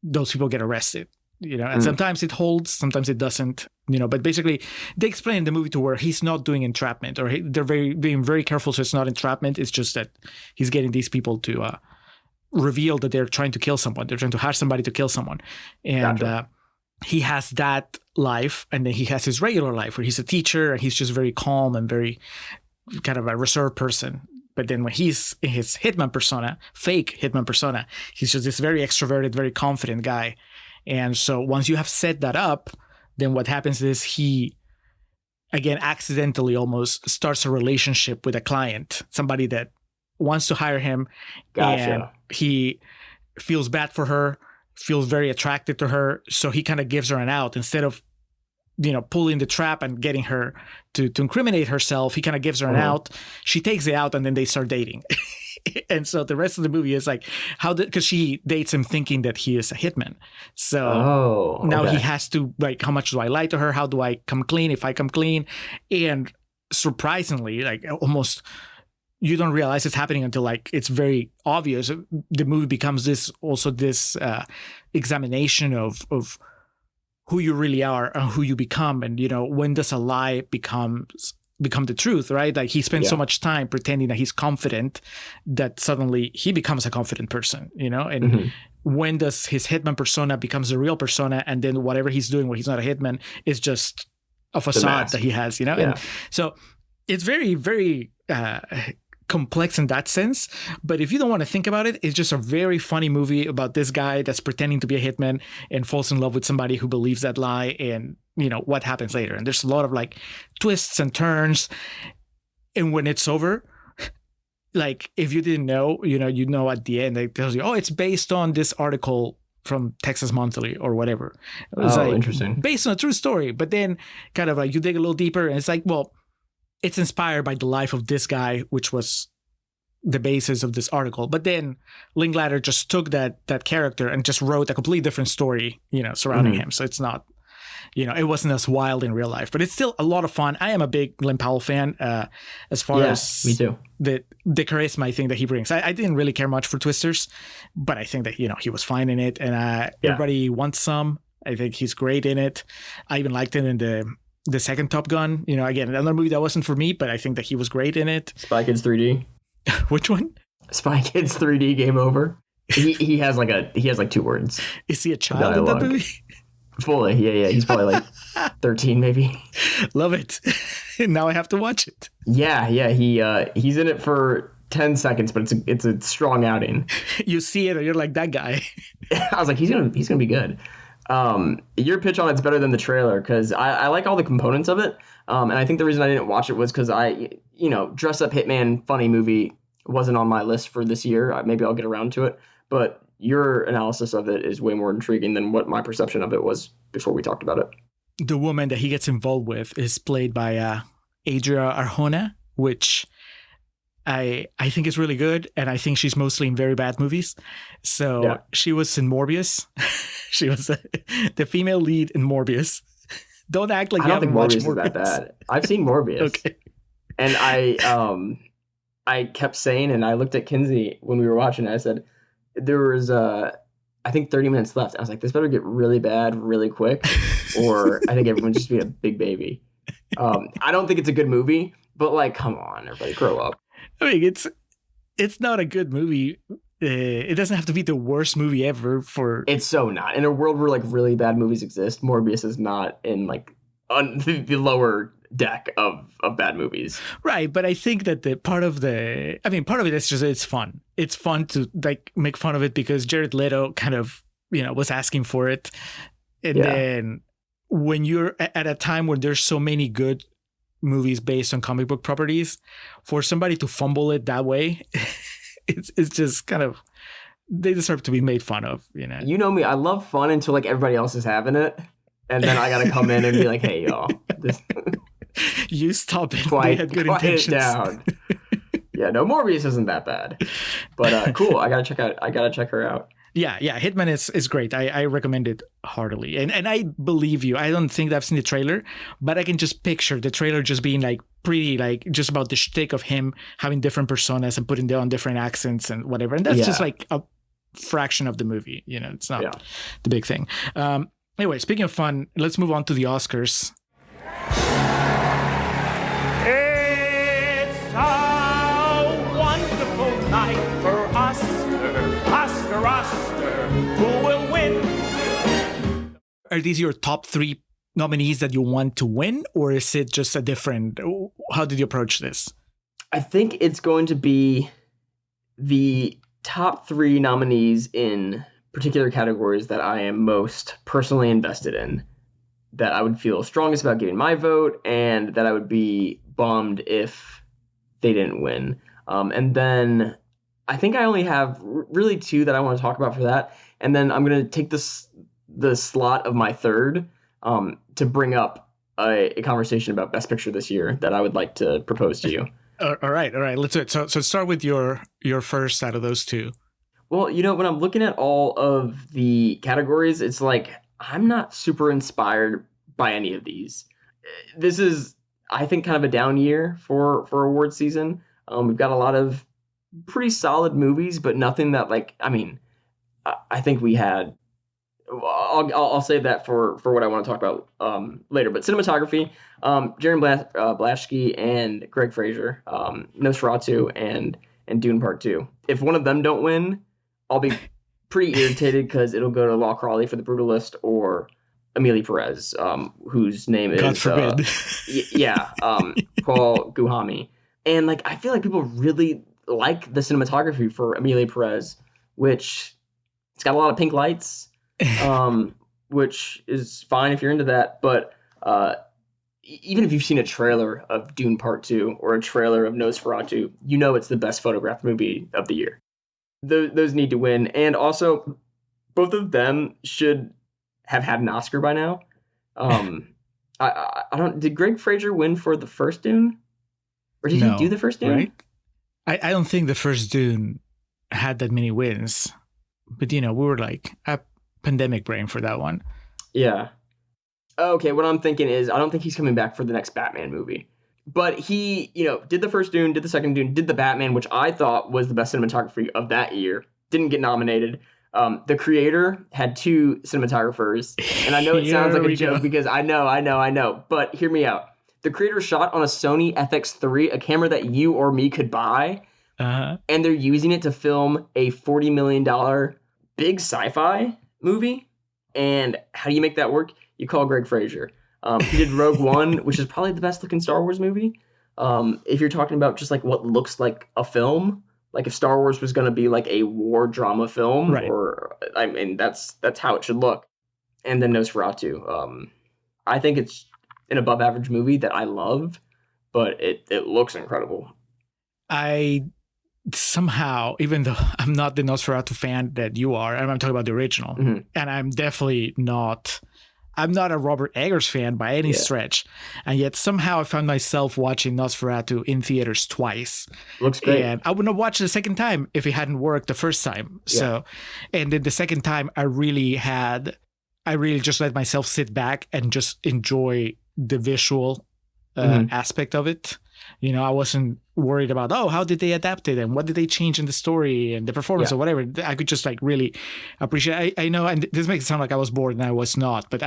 those people get arrested. And sometimes it holds, sometimes it doesn't, but basically they explain the movie to where he's not doing entrapment, or they're being very careful. So it's not entrapment. It's just that he's getting these people to reveal that they're trying to kill someone. They're trying to hire somebody to kill someone. And he has that life, and then he has his regular life where he's a teacher and he's just very calm and very kind of a reserved person. But then when he's in his hitman persona, fake hitman persona, he's just this very extroverted, very confident guy. And so once you have set that up, then what happens is he, again, accidentally almost starts a relationship with a client, somebody that wants to hire him. And he feels bad for her, feels very attracted to her. So he kind of gives her an out instead of, pulling the trap and getting her to incriminate herself. He kind of gives her an out. She takes it out, and then they start dating. And so the rest of the movie is like, because she dates him thinking that he is a hitman. So now he has to, like, how much do I lie to her? How do I come clean if I come clean? And surprisingly, like, almost you don't realize it's happening until, like, it's very obvious. The movie becomes this examination of who you really are and who you become. And, when does a lie become the truth, right? Like, he spends so much time pretending that he's confident that suddenly he becomes a confident person, and when does his hitman persona becomes the real persona, and then whatever he's doing where he's not a hitman is just a facade that he has, and so it's very, very complex in that sense. But if you don't want to think about it, it's just a very funny movie about this guy that's pretending to be a hitman and falls in love with somebody who believes that lie, and what happens later. And there's a lot of, like, twists and turns. And when it's over, like, if you didn't know, at the end, it tells you, it's based on this article from Texas Monthly or whatever. It was interesting. Based on a true story. But then kind of like you dig a little deeper, and it's like, well, it's inspired by the life of this guy, which was the basis of this article. But then Linklater just took that character and just wrote a completely different story, surrounding him. So it's not, it wasn't as wild in real life, but it's still a lot of fun. I am a big Glen Powell fan, as far as me too. The charisma I think that he brings. I didn't really care much for Twisters, but I think that, he was fine in it, and everybody wants some. I think he's great in it. I even liked him in the second Top Gun. Again, another movie that wasn't for me, but I think that he was great in it. Spy Kids 3D. Which one? Spy Kids 3D Game Over. He has like 2 words. Is he a child in that movie? Fully, yeah. He's probably like 13, maybe. Love it. Now I have to watch it. Yeah. He's in it for 10 seconds, but it's a strong outing. You see it, and you're like, that guy. I was like, he's gonna be good. Your pitch on it's better than the trailer, because I like all the components of it. And I think the reason I didn't watch it was because dress up hitman funny movie wasn't on my list for this year. Maybe I'll get around to it. But your analysis of it is way more intriguing than what my perception of it was before we talked about it. The woman that he gets involved with is played by Adria Arjona, which I think is really good, and I think she's mostly in very bad movies. So she was in Morbius. She was the female lead in Morbius. Don't act like you haven't watched Morbius. I don't think Morbius is that bad. I've seen Morbius. Okay. And I kept saying, and I looked at Kinsey when we were watching it, I said, there was, I think 30 minutes left. I was like, this better get really bad really quick, or I think everyone's just be a big baby. I don't think it's a good movie, but, like, come on, everybody, grow up. I mean, it's not a good movie. It doesn't have to be the worst movie ever for... It's so not. In a world where, like, really bad movies exist, Morbius is not in, like, on the lower deck of bad movies. Right, but I think that part of it is just, it's fun. It's fun to, like, make fun of it because Jared Leto kind of, was asking for it. And then when you're at a time when there's so many good movies based on comic book properties, for somebody to fumble it that way, it's just kind of, they deserve to be made fun of, You know me, I love fun until, like, everybody else is having it, and then I gotta come in and be like, hey, y'all, this... You stop it. They had good intentions. It down. Yeah, no, Morbius isn't that bad, but cool. I gotta check her out. Yeah, Hitman is great. I recommend it heartily. And I believe you. I don't think I've seen the trailer, but I can just picture the trailer just being like pretty, like just about the shtick of him having different personas and putting them on different accents and whatever. And that's just like a fraction of the movie. It's not the big thing. Anyway, speaking of fun, let's move on to the Oscars. It's a wonderful night for us. are these your top 3 nominees that you want to win, or is it just a different? How did you approach this? I think it's going to be the top 3 nominees in particular categories that I am most personally invested in, that I would feel strongest about giving my vote, and that I would be bummed if they didn't win. And then I think I only have really 2 that I want to talk about for that. And then I'm going to take the slot of my third to bring up a conversation about Best Picture this year that I would like to propose to you. All right. Let's do it. So start with your first out of those 2. Well, when I'm looking at all of the categories, it's like I'm not super inspired by any of these. This is, I think, kind of a down year for award season. We've got a lot of pretty solid movies, but nothing that I think we had. I'll save that for what I want to talk about later. But cinematography, Jaron Blaschke and Greg Fraser, Nosferatu and Dune Part 2. If one of them don't win, I'll be pretty irritated because it'll go to Law Crawley for The Brutalist or Amelie Perez, whose name is God forbid. Paul Guhami. And I feel like people really like the cinematography for Amelie Perez, which it's got a lot of pink lights, which is fine if you're into that. But even if you've seen a trailer of Dune Part 2 or a trailer of Nosferatu, it's the best photographed movie of the year. Those need to win. And also, both of them should have had an Oscar by now. I don't. Did Greg Fraser win for the first Dune, or did he do the first Dune? Right? I don't think the first Dune had that many wins, but we were like a pandemic brain for that one. Yeah. Okay. What I'm thinking is, I don't think he's coming back for the next Batman movie. But he, did the first Dune, did the second Dune, did the Batman, which I thought was the best cinematography of that year. Didn't get nominated. The creator had 2 cinematographers, and I know it sounds like a joke because I know. But hear me out. The creator shot on a Sony FX3, a camera that you or me could buy, and they're using it to film a $40 million big sci-fi movie. And how do you make that work? You call Greg Fraser. He did Rogue One, which is probably the best looking Star Wars movie. If you're talking about just what looks like a film, if Star Wars was going to be a war drama film, right. Or that's how it should look. And then Nosferatu. I think it's an above average movie that I love, but it looks incredible. I somehow, even though I'm not the Nosferatu fan that you are, and I'm talking about the original, and I'm definitely not. I'm not a Robert Eggers fan by any stretch, and yet somehow I found myself watching Nosferatu in theaters twice. Looks great. And I wouldn't have watched it the second time if it hadn't worked the first time. Yeah. So, and then the second time, I really just let myself sit back and just enjoy the visual aspect of it. I wasn't worried about, how did they adapt it and what did they change in the story and the performance or whatever. I could just really appreciate. I know, and this makes it sound like I was bored, and I was not, but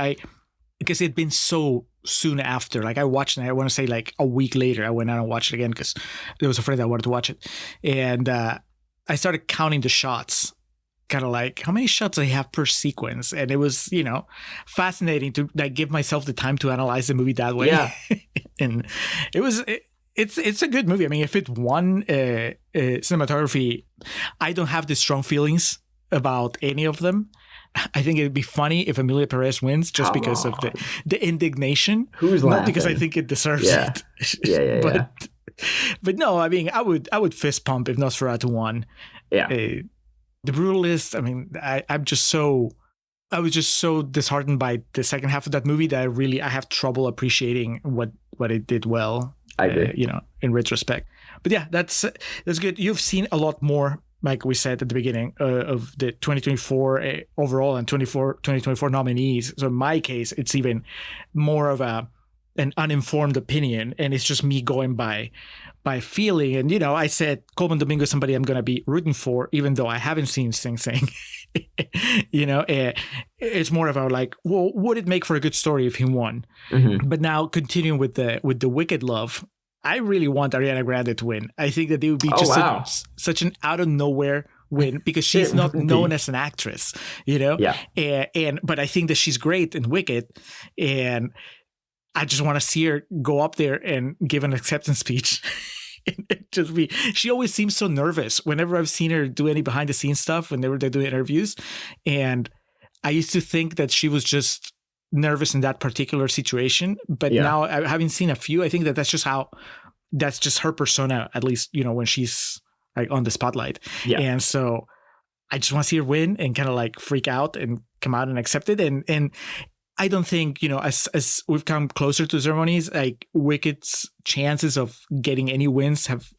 because it had been so soon after. I watched it, I want to say a week later, I went out and watched it again because there was a friend that wanted to watch it, and I started counting the shots. Kind of how many shots I have per sequence, and it was fascinating to give myself the time to analyze the movie that way. Yeah, and it's a good movie. I mean, if it won cinematography, I don't have the strong feelings about any of them. I think it'd be funny if Amelia Perez wins just because of the indignation. Who's not laughing? Because I think it deserves it. Yeah. But no, I mean, I would fist pump if Nosferatu won. Yeah. The Brutalist, I mean, I was just so disheartened by the second half of that movie that I have trouble appreciating what it did well. I agree. In retrospect. But yeah, that's good. You've seen a lot more, like we said at the beginning, of the 2024 overall and 2024 nominees. So in my case, it's even more of an uninformed opinion, and it's just me going by feeling. And I said Coleman Domingo is somebody I'm going to be rooting for, even though I haven't seen Sing Sing. It's more about well, would it make for a good story if he won? Mm-hmm. But now continuing with the Wicked Love, I really want Ariana Grande to win. I think that it would be just such an out of nowhere win because she's not known as an actress, you know? Yeah. But I think that she's great in Wicked, and I just want to see her go up there and give an acceptance speech. She always seems so nervous whenever I've seen her do any behind the scenes stuff, whenever they're doing interviews. And I used to think that she was just nervous in that particular situation. But now, having seen a few, I think that that's just her persona, at least, you know, when she's like on the spotlight. Yeah. And so I just want to see her win and kind of like freak out and come out and accept it. And I don't think, you know, as we've come closer to ceremonies, like Wicked's chances of getting any wins have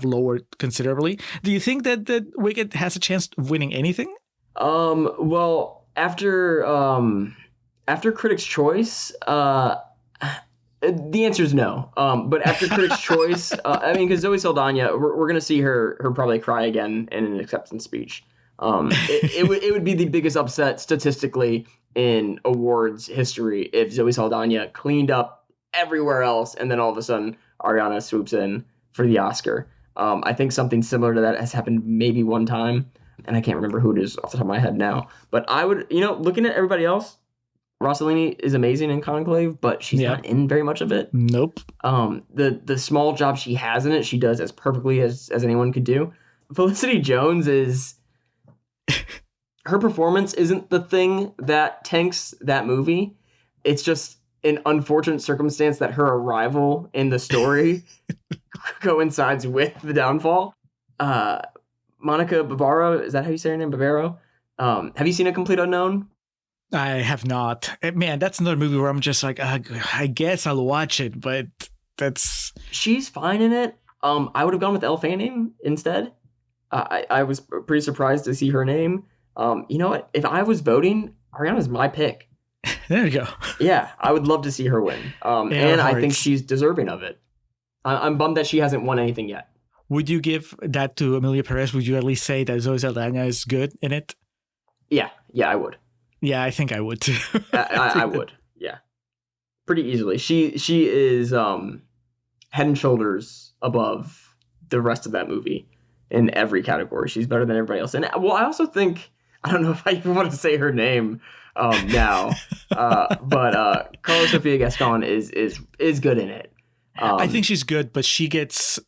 lowered considerably. Do you think that Wicked has a chance of winning anything? Well, after Critics' Choice, the answer is no. But after Critics' Choice, I mean, because Zoe Saldana, we're gonna see her probably cry again in an acceptance speech. It would be the biggest upset statistically in awards history if Zoe Saldana cleaned up everywhere else and then all of a sudden Ariana swoops in for the Oscar. I think something similar to that has happened maybe one time, and I can't remember who it is off the top of my head now. But I would, you know, looking at everybody else, Rossellini is amazing in Conclave, but she's not in very much of it. Nope. The small job she has in it, she does as perfectly as anyone could do. Felicity Jones is... her performance isn't the thing that tanks that movie. It's just an unfortunate circumstance that her arrival in the story coincides with the downfall. Monica Barbaro, is that how you say her name? Barbaro? Have you seen A Complete Unknown? I have not. Man, that's another movie where I'm just like, I guess I'll watch it, but that's... She's fine in it. I would have gone with Elle Fanning instead. I was pretty surprised to see her name. You know what? If I was voting, Ariana's my pick. There you go. Yeah, I would love to see her win. And I think she's deserving of it. I'm bummed that she hasn't won anything yet. Would you give that to Emilia Perez? Would you at least say that Zoe Saldana is good in it? Yeah, I would. Yeah, I think I would too. I would. Yeah, pretty easily. She is head and shoulders above the rest of that movie in every category. She's better than everybody else. And well, I also think, I don't know if I even want to say her name now, but Carla Sofia Gascon is good in it. I think she's good, but she gets...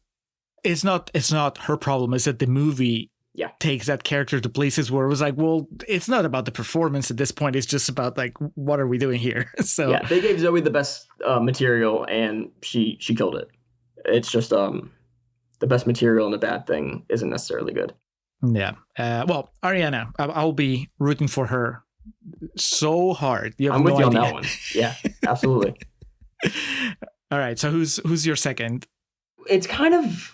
It's not her problem. It's that the movie takes that character to places where it was like, well, it's not about the performance at this point. It's just about like, what are we doing here? So yeah, they gave Zoe the best material, and she killed it. It's just the best material and the bad thing isn't necessarily good. Yeah. Well, Ariana, I'll be rooting for her so hard. I'm with you on that one. Yeah, absolutely. All right. So who's your second? It's kind of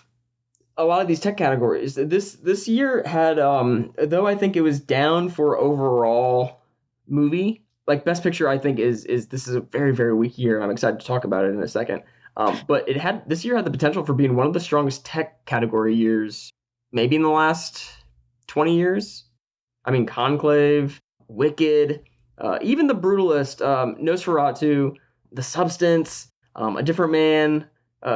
a lot of these tech categories. This year had, though I think it was down for overall movie, like Best Picture, I think this is a very, very weak year, and I'm excited to talk about it in a second. But this year had the potential for being one of the strongest tech category years, maybe in the last 20 years. I mean, Conclave, Wicked, even The Brutalist, Nosferatu, The Substance, A Different Man.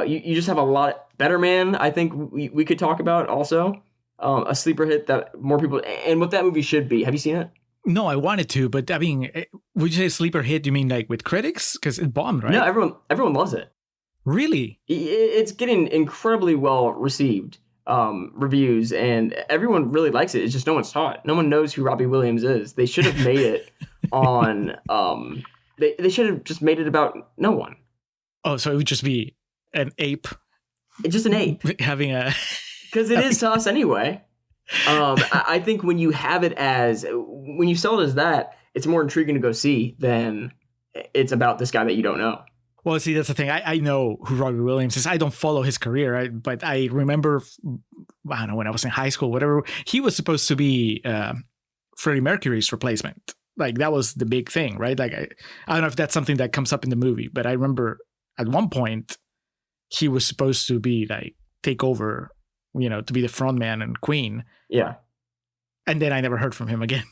You just have a lot. Better Man, I think we could talk about also. A sleeper hit that more people, and what that movie should be. Have you seen it? No, I wanted to, but I mean, would you say sleeper hit? You mean like with critics? Because it bombed, right? No, everyone loves it. Really? It's getting incredibly well received reviews, and everyone really likes it. It's just no one's saw it. No one knows who Robbie Williams is. They should have made it on. They should have just made it about no one. Oh, so it would just be an ape. It's just an ape having a. Because it is to us anyway. I think when you have it when you sell it as that, it's more intriguing to go see than it's about this guy that you don't know. Well, see, that's the thing. I know who Robbie Williams is. I don't follow his career, but I remember, I don't know, when I was in high school, whatever, he was supposed to be Freddie Mercury's replacement. Like, that was the big thing, right? Like, I don't know if that's something that comes up in the movie, but I remember at one point, he was supposed to be like, take over, to be the front man and Queen. Yeah. And then I never heard from him again.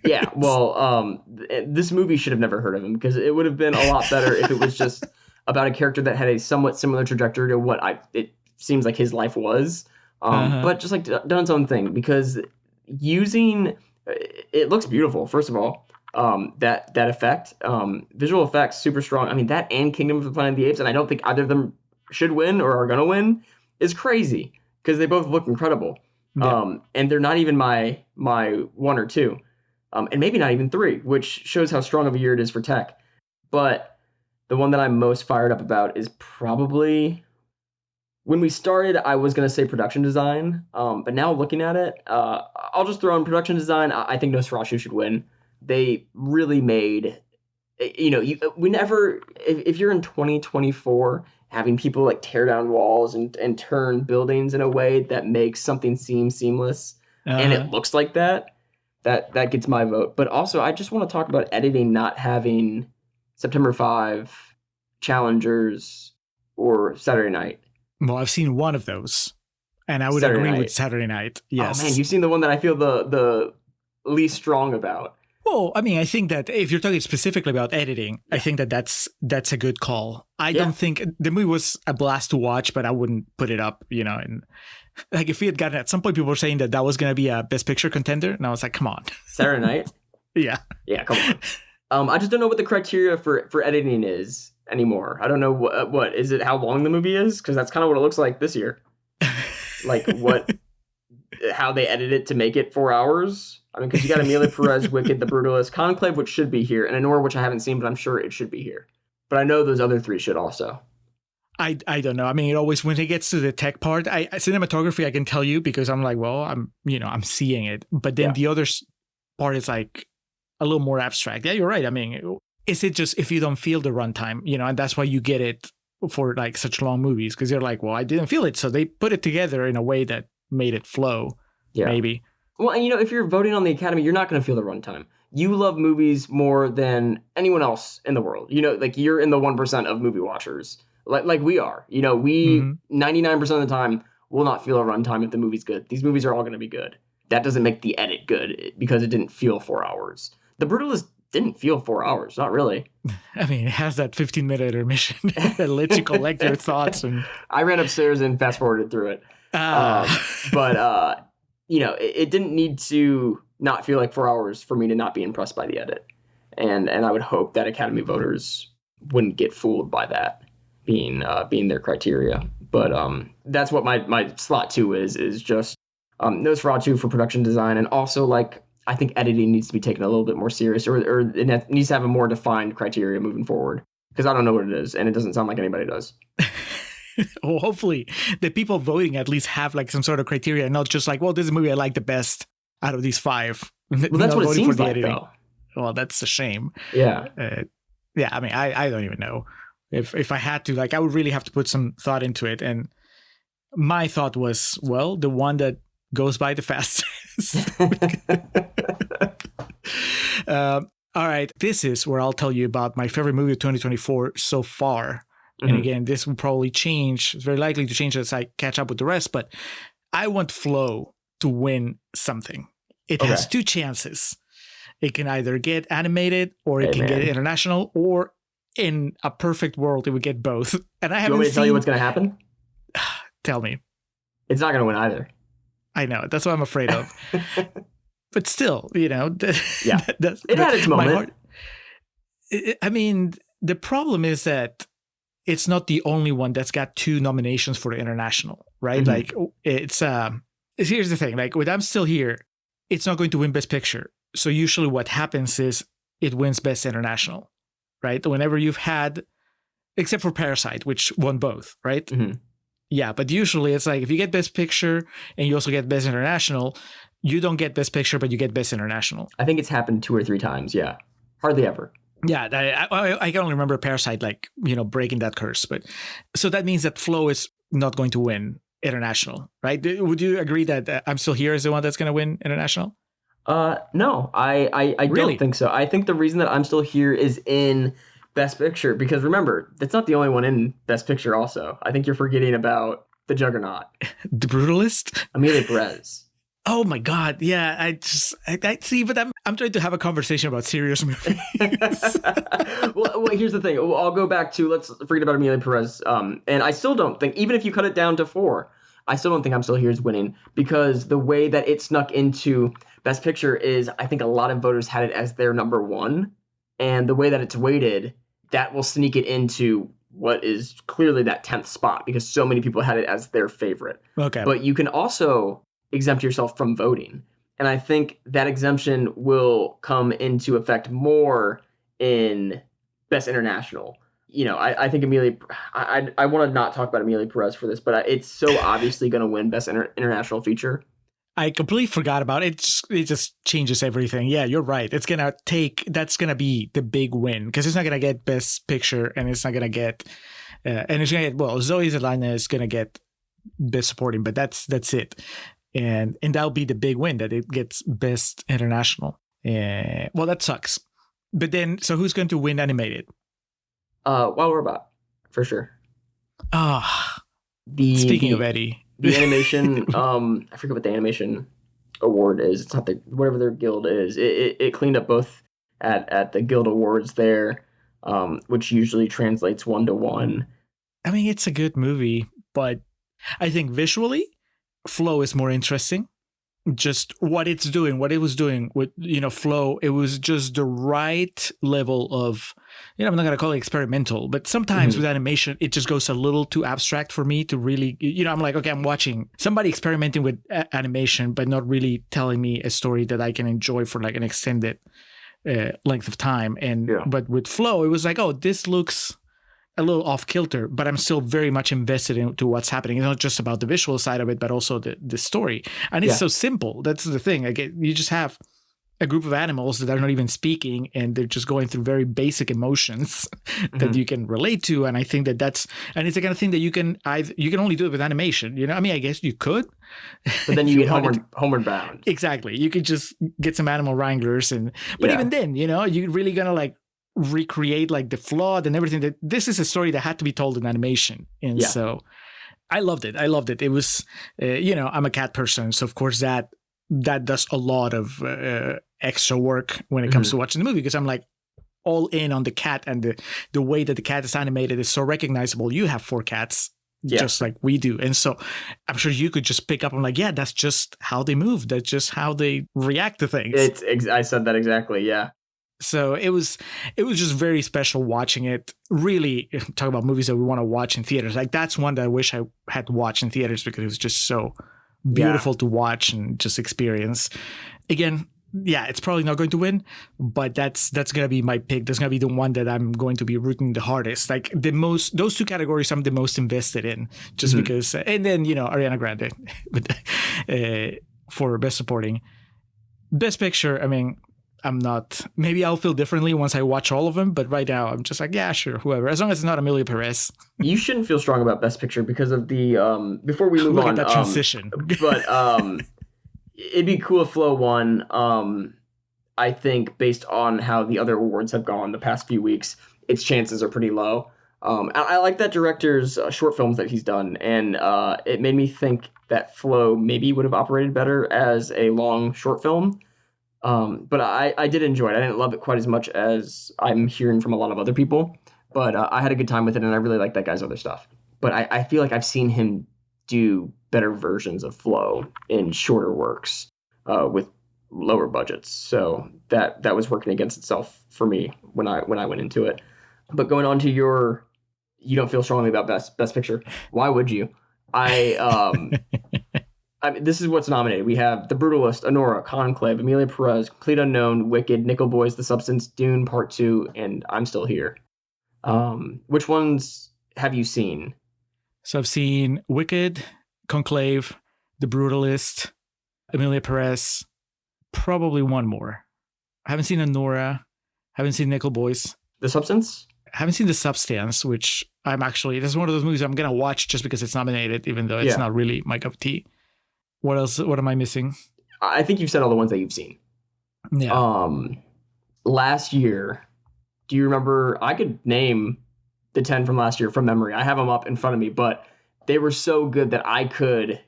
Yeah, well, this movie should have never heard of him, because it would have been a lot better if it was just about a character that had a somewhat similar trajectory to what it seems like his life was. but just like done its own thing, because it looks beautiful, first of all. That effect, visual effects, super strong. I mean, that and Kingdom of the Planet of the Apes, and I don't think either of them should win or are gonna win, is crazy because they both look incredible. Yeah. And they're not even my 1 or 2, and maybe not even 3, which shows how strong of a year it is for tech. But the one that I'm most fired up about is probably, when we started, I was going to say production design, but now looking at it, I'll just throw in production design. I think Nosferatu should win. They really made, if you're in 2024, having people like tear down walls and turn buildings in a way that makes something seem seamless, and it looks like that gets my vote. But also, I just want to talk about editing not having September 5, Challengers, or Saturday Night. Well, I've seen one of those, and I would agree with Saturday Night. Yes. Oh man, you've seen the one that I feel the least strong about. Well, I mean, I think that if you're talking specifically about editing, I think that's a good call. I don't think the movie was a blast to watch, but I wouldn't put it up, and like if we had gotten, at some point people were saying that was going to be a Best Picture contender, and I was like, come on. Saturday Night? Yeah, come on. I just don't know what the criteria for editing is anymore. I don't know what is it, how long the movie is, because that's kind of what it looks like this year. Like how they edit it to make it 4 hours. I mean, because you got Emilia Perez, Wicked, The Brutalist, Conclave, which should be here, and Anora, which I haven't seen, but I'm sure it should be here. But I know those other 3 should also. I don't know. I mean, it always, when it gets to the tech part, cinematography, I can tell you, because I'm like, well, I'm seeing it. But then the other part is like a little more abstract. Yeah, you're right. I mean, is it just if you don't feel the runtime, and that's why you get it for like such long movies, because you're like, well, I didn't feel it. So they put it together in a way that made it flow, maybe. Well, and if you're voting on the Academy, you're not going to feel the runtime. You love movies more than anyone else in the world. Like you're in the 1% of movie watchers, like we are. We 99% of the time will not feel a runtime if the movie's good. These movies are all going to be good. That doesn't make the edit good because it didn't feel 4 hours. The Brutalist didn't feel 4 hours, not really. I mean, it has that 15-minute intermission that lets you collect your thoughts. And I ran upstairs and fast forwarded through it. But it didn't need to not feel like 4 hours for me to not be impressed by the edit. And I would hope that Academy voters wouldn't get fooled by that being their criteria. But that's what my slot 2 is just Nosferatu for production design. And also, like, I think editing needs to be taken a little bit more serious, or it needs to have a more defined criteria moving forward. Because I don't know what it is, and it doesn't sound like anybody does. Well, hopefully the people voting at least have like some sort of criteria, not just like, well, this is a movie I like the best out of these 5. Well, that's what it seems like, though. Well, that's a shame. Yeah. I mean, I don't even know. If I had to, like, I would really have to put some thought into it. And my thought was, well, the one that goes by the fastest. All right. This is where I'll tell you about my favorite movie of 2024 so far. And again, this will probably change. It's very likely to change as I catch up with the rest. But I want Flow to win something. It has 2 chances. It can either get animated, or it can get international, or in a perfect world, it would get both. And I haven't want me to tell you what's going to happen? Tell me. It's not going to win either. I know. That's what I'm afraid of. But still, it had its moment. I mean, the problem is that it's not the only one that's got 2 nominations for the international, right? Like, it's here's the thing. Like, with I'm Still Here, it's not going to win Best Picture. So usually what happens is it wins Best International, right? Whenever you've had, except for Parasite, which won both, right? Yeah, but usually it's like if you get Best Picture and you also get Best International, you don't get Best Picture, but you get Best International. I think it's happened 2 or 3 times. Yeah, hardly ever. Yeah, I can only remember Parasite, like, breaking that curse. But so that means that Flow is not going to win international, right? Would you agree that I'm Still Here is the one that's going to win international? No, I Really? don't think so. I think the reason that I'm Still Here is in Best Picture, because remember, that's not the only one in Best Picture also. I think you're forgetting about The Juggernaut. The Brutalist? Amelia Perez. Oh my God. Yeah, I see, but I'm trying to have a conversation about serious movies. well, here's the thing. I'll go back to, let's forget about Amelia Perez. And I still don't think, even if you cut it down to 4, I still don't think I'm Still Here is winning, because the way that it snuck into Best Picture is, I think a lot of voters had it as their number one. And the way that it's weighted, that will sneak it into what is clearly that 10th spot, because so many people had it as their favorite. Okay. But you can also exempt yourself from voting. And I think that exemption will come into effect more in Best International. You know, I think I want to not talk about Emilia Perez for this, but it's so obviously going to win Best International Feature. I completely forgot about it. It just changes everything. Yeah, you're right. That's going to be the big win, because it's not going to get Best Picture, and it's not going to get, and it's going to get, well, Zoe Saldana is going to get Best Supporting, but that's it. And that'll be the big win, that it gets Best International. Well, that sucks. But then, so who's going to win animated? Wild Robot, for sure. Speaking of Eddie. The animation, I forget what the animation award is. It's not whatever their guild is. It cleaned up both at the guild awards there, which usually translates 1-to-1. I mean, it's a good movie, but I think visually, Flow is more interesting. Just what it was doing with, Flow, it was just the right level of, I'm not going to call it experimental, but sometimes with animation, it just goes a little too abstract for me to really, I'm like, okay, I'm watching somebody experimenting with animation, but not really telling me a story that I can enjoy for like an extended length of time. But with Flow, it was like, oh, this looks a little off kilter, but I'm still very much invested into what's happening. It's not just about the visual side of it, but also the story. And it's so simple. That's the thing. Like, you just have a group of animals that are not even speaking, and they're just going through very basic emotions that you can relate to. And I think and it's the kind of thing that you can only do it with animation. I mean, I guess you could, but then you get homeward bound. Exactly. You could just get some animal wranglers, but even then, you're really gonna like recreate like the flood and everything. That this is a story that had to be told in animation, and so I loved it. It was I'm a cat person, so of course that does a lot of extra work when it comes to watching the movie, because I'm like all in on the cat, and the way that the cat is animated is so recognizable. You have 4 cats just like we do, and so I'm sure you could just pick up on like, that's just how they move, that's just how they react to things. I said that exactly. So it was just very special watching it. Really, talk about movies that we want to watch in theaters. Like, that's one that I wish I had watched in theaters, because it was just so beautiful to watch and just experience. Again, it's probably not going to win, but that's going to be my pick. That's going to be the one that I'm going to be rooting the hardest. Like, those 2 categories I'm the most invested in, just because. And then, Ariana Grande for Best Supporting. Best Picture, I mean, I'm not, maybe I'll feel differently once I watch all of them, but right now I'm just like, yeah, sure, whoever, as long as it's not Emilia Perez. You shouldn't feel strong about Best Picture because of the, before we move Look on. at that transition. But it'd be cool if Flow won. I think based on how the other awards have gone the past few weeks, its chances are pretty low. I like that director's short films that he's done, and it made me think that Flow maybe would have operated better as a long short film. But I did enjoy it. I didn't love it quite as much as I'm hearing from a lot of other people, but I had a good time with it, and I really like that guy's other stuff. But I feel like I've seen him do better versions of Flow in shorter works with lower budgets. So that was working against itself for me when I went into it. But going on to you don't feel strongly about Best Picture. Why would you? I mean, this is what's nominated. We have The Brutalist, Anora, Conclave, Emilia Perez, Complete Unknown, Wicked, Nickel Boys, The Substance, Dune Part 2, and I'm Still Here. Which ones have you seen? So I've seen Wicked, Conclave, The Brutalist, Emilia Perez, probably one more. I haven't seen Anora, haven't seen Nickel Boys. The Substance? I haven't seen The Substance, which that's one of those movies I'm going to watch just because it's nominated, even though it's not really my cup of tea. What else? What am I missing? I think you've said all the ones that you've seen. Yeah. Last year, do you remember? I could name the 10 from last year from memory. I have them up in front of me, but they were so good that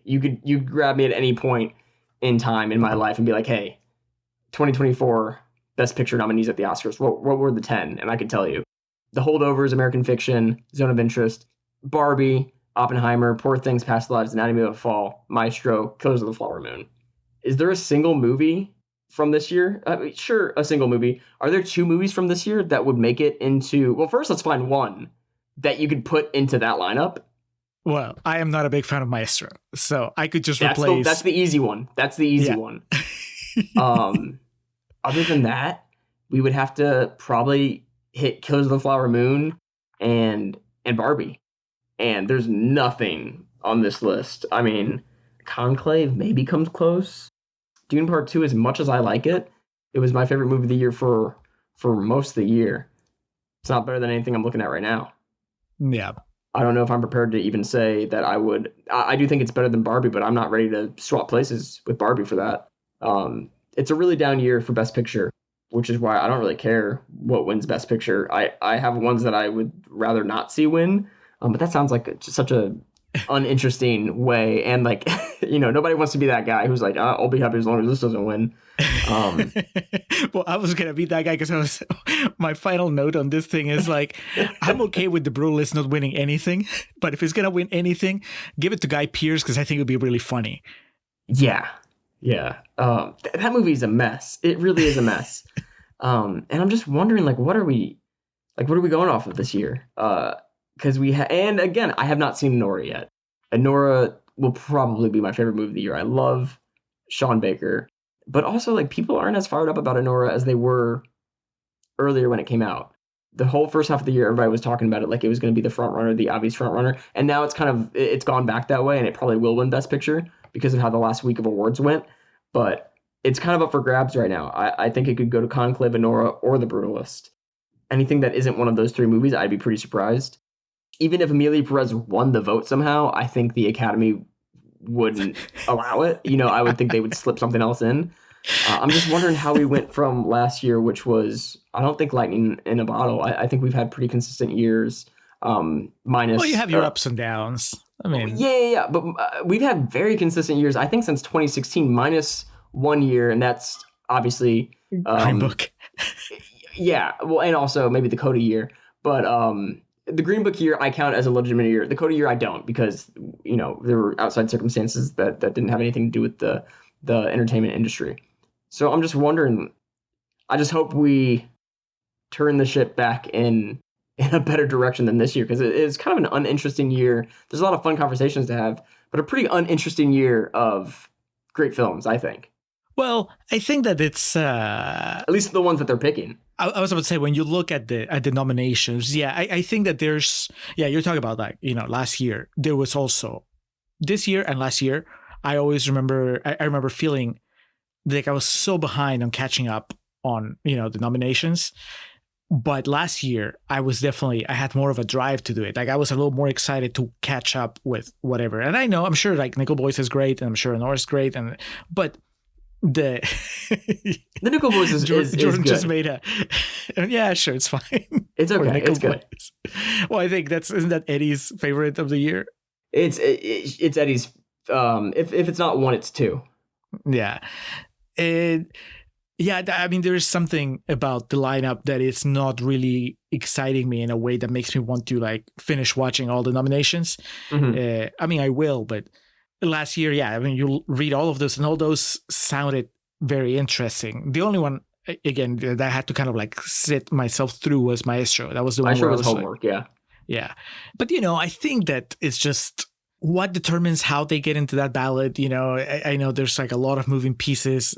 you grab me at any point in time in my life and be like, hey, 2024 Best Picture nominees at the Oscars. What were the 10? And I could tell you. The Holdovers, American Fiction, Zone of Interest, Barbie, Oppenheimer, Poor Things, Past Lives, Anatomy of a Fall, Maestro, Killers of the Flower Moon. Is there a single movie from this year? Sure, a single movie. Are there 2 movies from this year that would make it into... Well, first, let's find one that you could put into that lineup. Well, I am not a big fan of Maestro, so I could just replace... That's the easy one. That's the easy one. Other than that, we would have to probably hit Killers of the Flower Moon and Barbie. And there's nothing on this list. I mean, Conclave maybe comes close. Dune Part 2, as much as I like it, it was my favorite movie of the year for most of the year. It's not better than anything I'm looking at right now. Yeah. I don't know if I'm prepared to even say that I would. I do think it's better than Barbie, but I'm not ready to swap places with Barbie for that. It's a really down year for Best Picture, which is why I don't really care what wins Best Picture. I have ones that I would rather not see win, but that sounds like just such a uninteresting way. And like, nobody wants to be that guy who's like, I'll be happy as long as this doesn't win. Well, I was gonna be that guy because my final note on this thing is like, I'm okay with The Brutalist not winning anything, but if it's gonna win anything, give it to Guy Pearce because I think it would be really funny. Yeah. That movie is a mess. It really is a mess. And I'm just wondering, what are we going off of this year? Because and again, I have not seen Nora yet. And Nora will probably be my favorite movie of the year. I love Sean Baker, but also people aren't as fired up about Nora as they were earlier when it came out. The whole first half of the year, everybody was talking about it like it was going to be the front runner, the obvious front runner, and now it's gone back that way, and it probably will win Best Picture because of how the last week of awards went. But it's kind of up for grabs right now. I think it could go to Conclave, Nora, or The Brutalist. Anything that isn't one of those 3 movies, I'd be pretty surprised. Even if Amelia Perez won the vote somehow, I think the Academy wouldn't allow it. I would think they would slip something else in. I'm just wondering how we went from last year, which was, I don't think lightning in a bottle. I think we've had pretty consistent years. Minus. Well, you have your ups and downs. I mean, yeah. But we've had very consistent years. I think since 2016, minus 1 year, and that's obviously Green Book. Yeah. Well, and also maybe the Coda year, but the Green Book year I count as a legitimate year. The Coda year I don't, because there were outside circumstances that didn't have anything to do with the entertainment industry. So I'm just wondering. I just hope we turn the ship back in a better direction than this year, because it is kind of an uninteresting year. There's a lot of fun conversations to have, but a pretty uninteresting year of great films, I think. Well, I think that it's at least the ones that they're picking. I was about to say, when you look at the nominations, I think that there's you're talking about last year. There was also this year and last year. I always remember. I remember feeling like I was so behind on catching up on the nominations. But last year, I had more of a drive to do it. I was a little more excited to catch up with whatever. And I'm sure Nicole Boyce is great, and I'm sure Nora's great, but the Nicole Boyce is Jordan good. Just made sure, it's fine. It's okay. It's good. Boyce. Well, I think isn't that Eddie's favorite of the year? It's Eddie's. If it's not 1, it's 2. Yeah. I mean, there is something about the lineup that is not really exciting me in a way that makes me want to finish watching all the nominations. Mm-hmm. I mean, I will, but last year, you read all of those, and all those sounded very interesting. The only one, again, that I had to kind of sit myself through was Maestro. That was the one where I was homework, yeah. But I think that it's just what determines how they get into that ballot. I know there's a lot of moving pieces.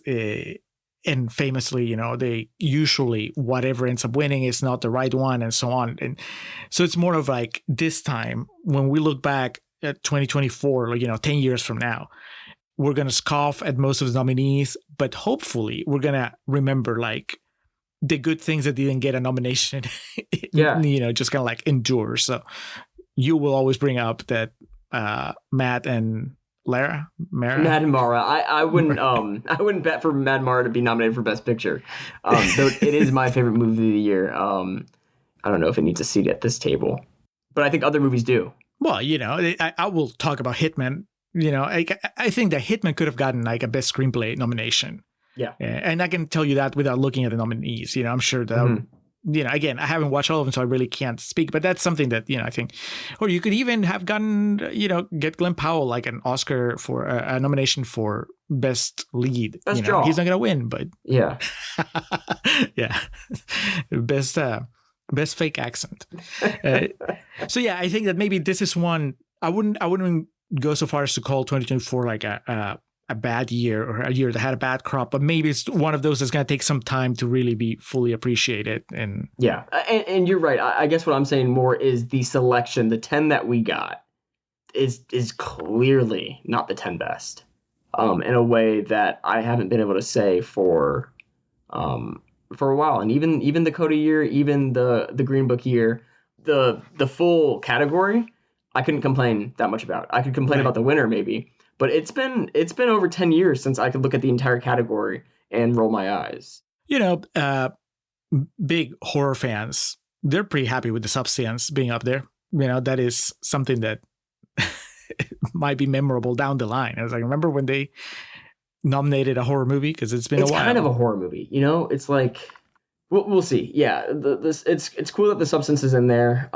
And famously, they usually, whatever ends up winning is not the right one, and so on. And so it's more of this time, when we look back at 2024, 10 years from now, we're going to scoff at most of the nominees, but hopefully we're going to remember the good things that didn't get a nomination, just kind of endure. So you will always bring up that Matt and Mara? Matt and Mara. I wouldn't bet for Matt and Mara to be nominated for Best Picture. Though it is my favorite movie of the year. I don't know if it needs a seat at this table, but I think other movies do. Well, I will talk about Hitman. I think that Hitman could have gotten a Best Screenplay nomination. Yeah. And I can tell you that without looking at the nominees. I'm sure that again, I haven't watched all of them, so I really can't speak. But that's something that, I think, or you could even have gotten, get Glenn Powell like an Oscar for a nomination for Best Lead. Best draw. He's not going to win, but yeah. Yeah. Best fake accent. So yeah, I think that maybe this is one. I wouldn't go so far as to call 2024 like a bad year or a year that had a bad crop, but maybe it's one of those that's going to take some time to really be fully appreciated. And yeah, and you're right. I guess what I'm saying more is the selection. The 10 that we got is clearly not the 10 best. In a way that I haven't been able to say for a while. And even the Coda year, even the Green Book year, the full category, I couldn't complain that much about. I could complain about the winner maybe, but it's been over 10 years since I could look at the entire category and roll my eyes. Big horror fans, they're pretty happy with The Substance being up there. That is something that might be memorable down the line. I was like, remember when they nominated a horror movie? Because it's been a while. It's kind of a horror movie, It's like, we'll see. Yeah, it's cool that The Substance is in there.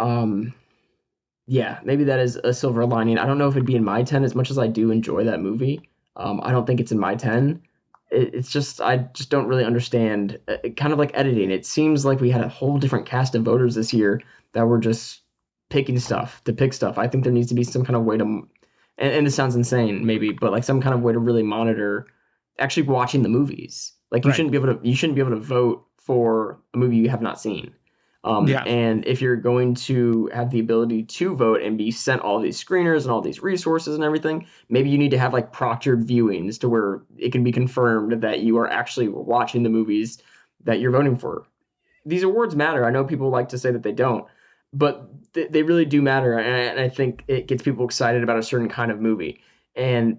Yeah, maybe that is a silver lining. I don't know if it'd be in my 10 as much as I do enjoy that movie. I don't think it's in my 10. It's just, I just don't really understand. Kind of like editing. It seems like we had a whole different cast of voters this year that were just picking stuff to pick stuff. I think there needs to be some kind of way to, and this sounds insane maybe, but like some kind of way to really monitor actually watching the movies. Like you shouldn't be able to vote for a movie you have not seen. And if you're going to have the ability to vote and be sent all these screeners and all these resources and everything, maybe you need to have like proctored viewings to where it can be confirmed that you are actually watching the movies that you're voting for. These awards matter. I know people like to say that they don't, but they really do matter. And I think it gets people excited about a certain kind of movie. And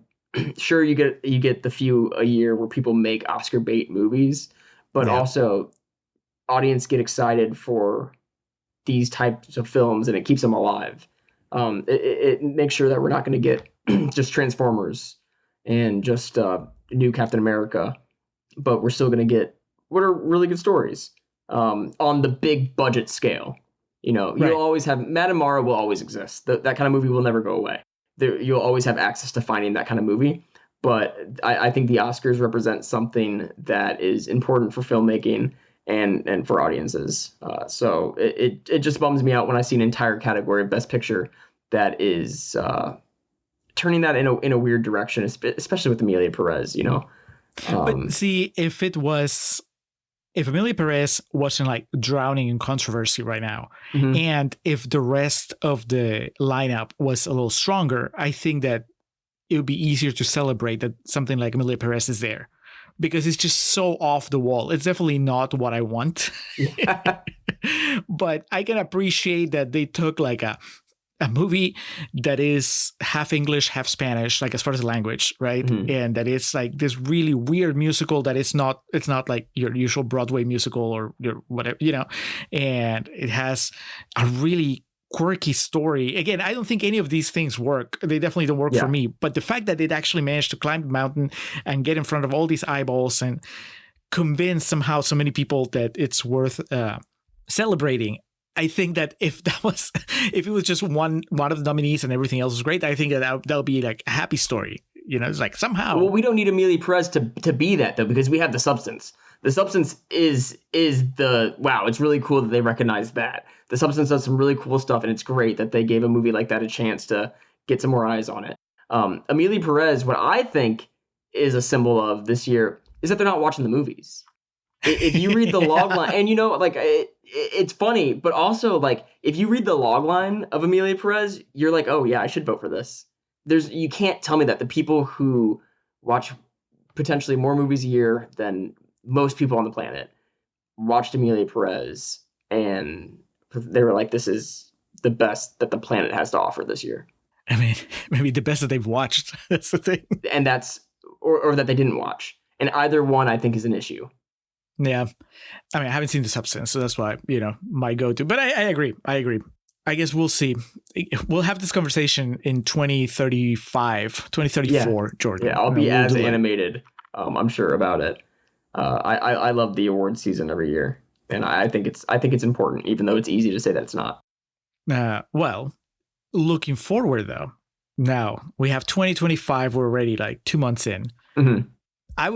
sure, you get the few a year where people make Oscar bait movies, but also audience get excited for these types of films, and it keeps them alive. It makes sure that we're not going to get just Transformers and just new Captain America, but we're still going to get what are really good stories on the big budget scale. You'll always have Matt and Mara will always exist. That kind of movie will never go away. You'll always have access to finding that kind of movie. But I think the Oscars represent something that is important for filmmaking and for audiences. So it just bums me out when I see an entire category of Best Picture that is turning that in a weird direction, especially with Emilia Perez, But see, if Emilia Perez wasn't like drowning in controversy right now, and if the rest of the lineup was a little stronger, I think that it would be easier to celebrate that something like Emilia Perez is there. Because it's just so off the wall. It's definitely not what I want. Yeah. But I can appreciate that they took like a movie that is half English, half Spanish, like as far as the language, right? And that it's like this really weird musical that it's not like your usual Broadway musical or your whatever, and it has a really quirky story. Again, I don't think any of these things work. They definitely don't work for me. But the fact that it actually managed to climb the mountain and get in front of all these eyeballs and convince somehow so many people that it's worth celebrating. I think that if it was just one of the nominees and everything else was great, I think that would be like a happy story. It's like somehow. Well, we don't need Emilia Perez to be that though, because we have The Substance. The Substance is the wow. It's really cool that they recognize that. The Substance does some really cool stuff, and it's great that they gave a movie like that a chance to get some more eyes on it. Emilia Perez, what I think is a symbol of this year is that they're not watching the movies. If you read the log line, and it's funny, but also like if you read the log line of Emilia Perez, you're like, oh yeah, I should vote for this. You can't tell me that the people who watch potentially more movies a year than most people on the planet watched Emilia Perez, and they were like, this is the best that the planet has to offer this year. I mean, maybe the best that they've watched. That's the thing. And that's, or that they didn't watch. And either one, I think, is an issue. Yeah. I mean, I haven't seen The Substance, so that's why, my go-to. But I agree. I guess we'll see. We'll have this conversation in 2034, Jordan. Yeah, I'll be animated, I'm sure, about it. I love the award season every year. And I think it's important, even though it's easy to say that it's not. Well, looking forward though, now we have 2025. We're already like 2 months in. Mm-hmm. I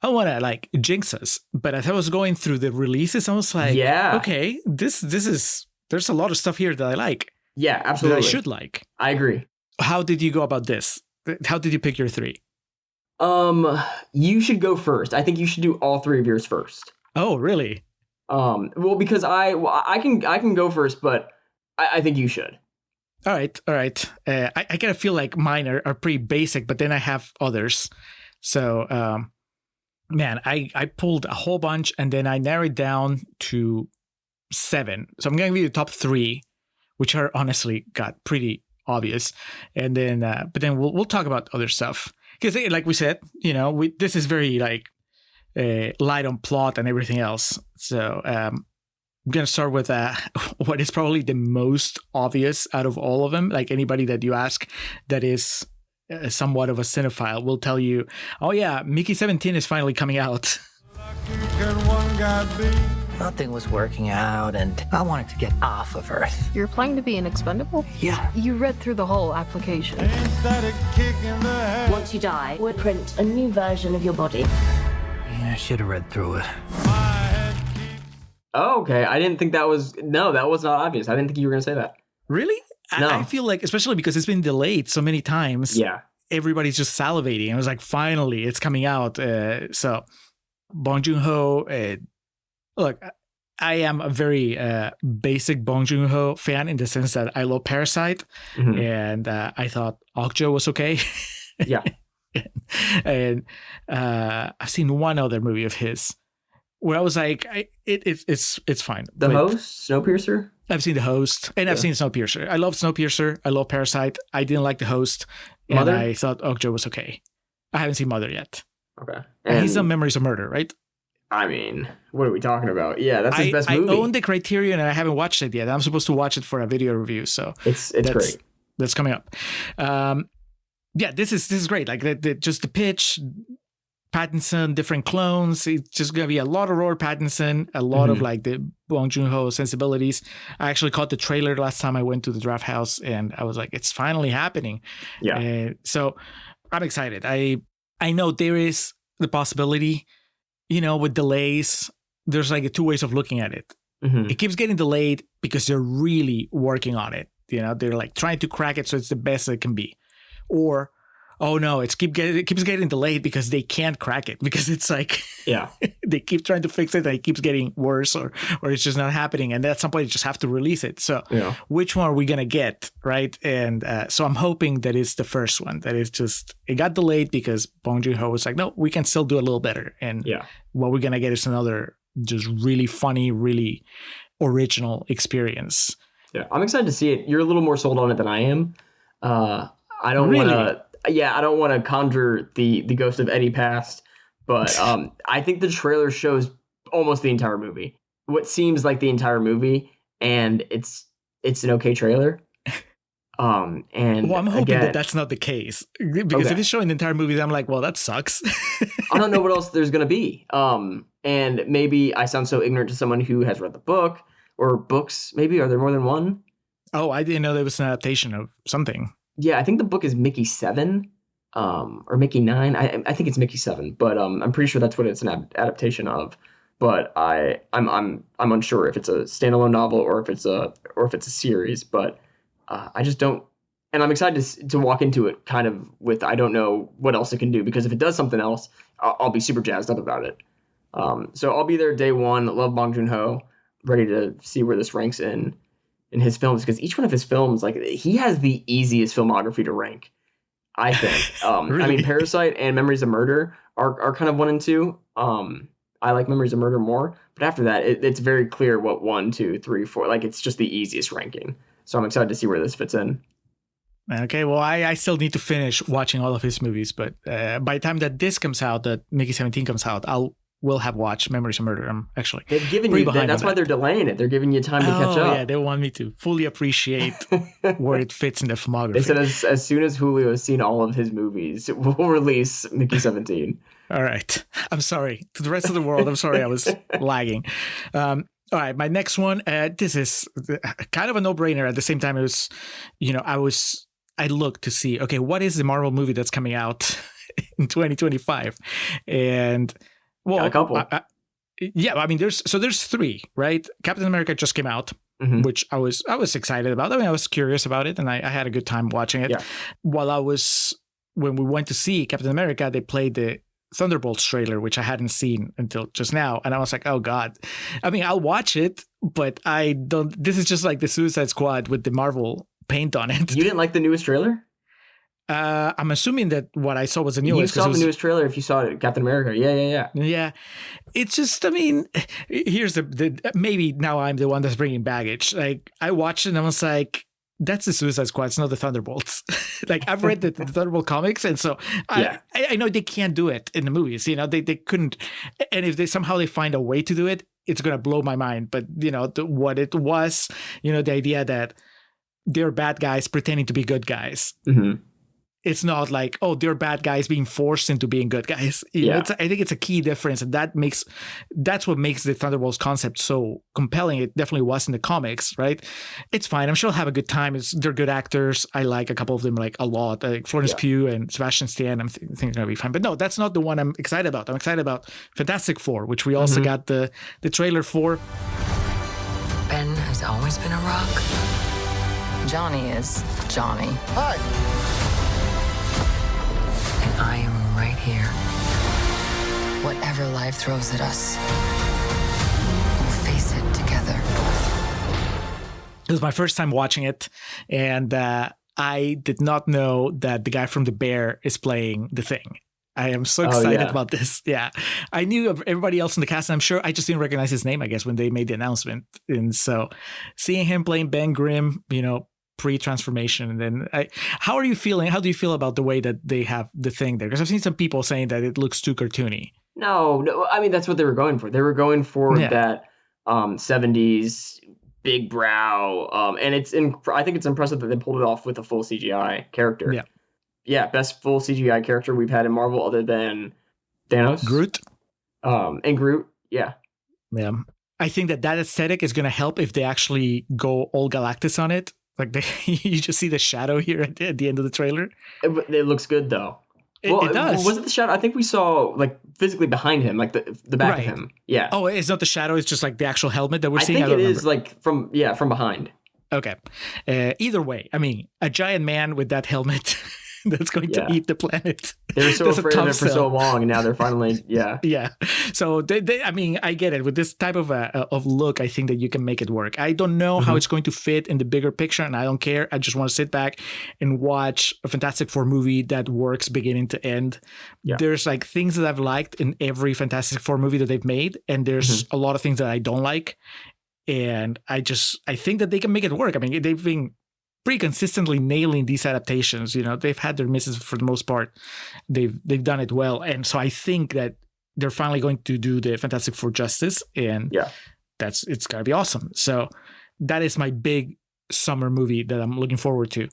don't want to like jinx us, but as I was going through the releases, I was like, okay, this is, there's a lot of stuff here that I like. Yeah, absolutely. That I should like. I agree. How did you go about this? How did you pick your 3? You should go first. I think you should do all 3 of yours first. Oh, really? Well, because I can go first, but I think you should. All right. I kind of feel like mine are pretty basic, but then I have others. So, man, I pulled a whole bunch and then I narrowed down to 7. So I'm going to give you the top 3, which are honestly got pretty obvious. And then, but then we'll talk about other stuff. Because like we said, this is very like light on plot and everything else. So I'm going to start with what is probably the most obvious out of all of them. Like anybody that you ask that is somewhat of a cinephile will tell you, oh yeah, Mickey 17 is finally coming out. Nothing was working out, and I wanted to get off of Earth. You're applying to be an expendable? Yeah. You read through the whole application. Once you die, we'll print a new version of your body. Yeah, I should have read through it. Oh, okay. I didn't think that was not obvious. I didn't think you were going to say that. Really? No. I feel like, especially because it's been delayed so many times. Yeah. Everybody's just salivating. It was like, finally, it's coming out. So Bong Joon-ho, look, I am a very basic Bong Joon-ho fan in the sense that I love Parasite, and I thought Okja was okay. Yeah. And I've seen one other movie of his where I was like, it's fine. The Host, Snowpiercer? I've seen The Host, and I've seen Snowpiercer. I love Snowpiercer. I love Parasite. I didn't like The Host, and Mother? I thought Okja was okay. I haven't seen Mother yet. Okay. And he's done Memories of Murder, right? I mean, what are we talking about? Yeah, that's his best movie. I own the Criterion and I haven't watched it yet. I'm supposed to watch it for a video review, so it's great. That's coming up. Yeah, this is great. Like just the pitch, Pattinson, different clones. It's just gonna be a lot of Robert Pattinson, a lot of like the Bong Joon-ho sensibilities. I actually caught the trailer last time I went to the draft house, and I was like, it's finally happening. Yeah. So I'm excited. I know there is the possibility. With delays, there's like 2 ways of looking at it. It keeps getting delayed because they're really working on it. They're like trying to crack it so it's the best it can be. Or, oh no, it keeps getting delayed because they can't crack it, because it's like, they keep trying to fix it and it keeps getting worse, or it's just not happening. And at some point you just have to release it. So which one are we going to get? Right. And so I'm hoping that it's the first one, that is just, it got delayed because Bong Joon-ho was like, no, we can still do a little better. And what we're going to get is another just really funny, really original experience. Yeah. I'm excited to see it. You're a little more sold on it than I am. I don't want to, I don't want to conjure the ghost of Eddie Past, but I think the trailer shows almost the entire movie. What seems like the entire movie, and it's an okay trailer. And I'm hoping that that's not the case, because if it's showing the entire movie, then I'm like, well, that sucks. I don't know what else there's gonna be. And maybe I sound so ignorant to someone who has read the book or books. Maybe are there more than one? Oh, I didn't know there was an adaptation of something. Yeah, I think the book is Mickey 7, or Mickey 9. I think it's Mickey 7, but I'm pretty sure that's what it's an adaptation of. But I'm unsure if it's a standalone novel or if it's a series. But I just don't, and I'm excited to walk into it kind of with, I don't know what else it can do, because if it does something else, I'll be super jazzed up about it. So I'll be there day one. Love Bong Joon-ho, ready to see where this ranks in his films, because each one of his films, like, he has the easiest filmography to rank, I think. Really? I mean, Parasite and Memories of Murder are kind of 1 and 2. I like Memories of Murder more, but after that, it's very clear what 1, 2, 3, 4, like, it's just the easiest ranking. So I'm excited to see where this fits in. Okay, well, I still need to finish watching all of his movies, but by the time that this comes out, that Mickey 17 comes out, will have watched Memories of Murder. I'm actually they've given you that's why they're delaying it. They're giving you time to catch up. Yeah, they want me to fully appreciate where it fits in the filmography. They said as soon as Julio has seen all of his movies, we'll release Mickey 17. All right. I'm sorry. To the rest of the world, I'm sorry I was lagging. All right. My next one, this is kind of a no-brainer. At the same time, it was, I looked to see, okay, what is the Marvel movie that's coming out in 2025? And, well, got a couple. I mean, there's three, right? Captain America just came out, which I was excited about. I mean, I was curious about it, and I had a good time watching it. Yeah. When we went to see Captain America, they played the Thunderbolts trailer, which I hadn't seen until just now, and I was like, oh God. I mean, I'll watch it, but I don't. This is just like the Suicide Squad with the Marvel paint on it. You didn't like the newest trailer? I'm assuming that what I saw was the newest. You saw the newest trailer if you saw it, Captain America. Yeah. It's just, I mean, here's the maybe now I'm the one that's bringing baggage. Like, I watched it and I was like, that's the Suicide Squad. It's not the Thunderbolts. Like, I've read the Thunderbolt comics, and so I know they can't do it in the movies. They couldn't. And if they somehow find a way to do it, it's gonna blow my mind. But what it was, the idea that they're bad guys pretending to be good guys. Mm-hmm. It's not like, oh, they're bad guys being forced into being good guys. I think it's a key difference, and that's what makes the Thunderbolts concept so compelling. It definitely was in the comics, right? It's fine. I'm sure I'll have a good time. They're good actors. I like a couple of them like a lot. Like Florence Pugh and Sebastian Stan. I'm thinking it'll be fine. But no, that's not the one I'm excited about. I'm excited about Fantastic Four, which we also got the trailer for. Ben has always been a rock. Johnny is Johnny. Hi. I am right here. Whatever life throws at us, we'll face it together. It was my first time watching it, and I did not know that the guy from The Bear is playing the Thing. I am so excited about this. Yeah. I knew of everybody else in the cast, and I'm sure I just didn't recognize his name, I guess, when they made the announcement. And so seeing him playing Ben Grimm, pre-transformation, and then how are you feeling? How do you feel about the way that they have the Thing there? Because I've seen some people saying that it looks too cartoony. No, I mean, that's what they were going for. They were going for that 70s big brow, and I think it's impressive that they pulled it off with a full CGI character. Yeah, best full CGI character we've had in Marvel other than Thanos, Groot, and Groot. Yeah. I think that aesthetic is going to help if they actually go all Galactus on it. Like you just see the shadow here at the end of the trailer. It looks good though. It does. Was it the shadow? I think we saw like physically behind him, like the back of him. Yeah. Oh, it's not the shadow. It's just like the actual helmet that we're seeing. I think it is like from behind. Okay. Either way, I mean, a giant man with that helmet that's going to eat the planet. They were so afraid of it for so long, and now they're finally, Yeah. So I mean, I get it. With this type of look, I think that you can make it work. I don't know how it's going to fit in the bigger picture, and I don't care. I just want to sit back and watch a Fantastic Four movie that works beginning to end. Yeah. There's like things that I've liked in every Fantastic Four movie that they've made, and there's a lot of things that I don't like. And I think that they can make it work. I mean, they've been pretty consistently nailing these adaptations. They've had their misses for the most part. They've done it well. And so I think that they're finally going to do the Fantastic Four justice, and it's going to be awesome. So that is my big summer movie that I'm looking forward to.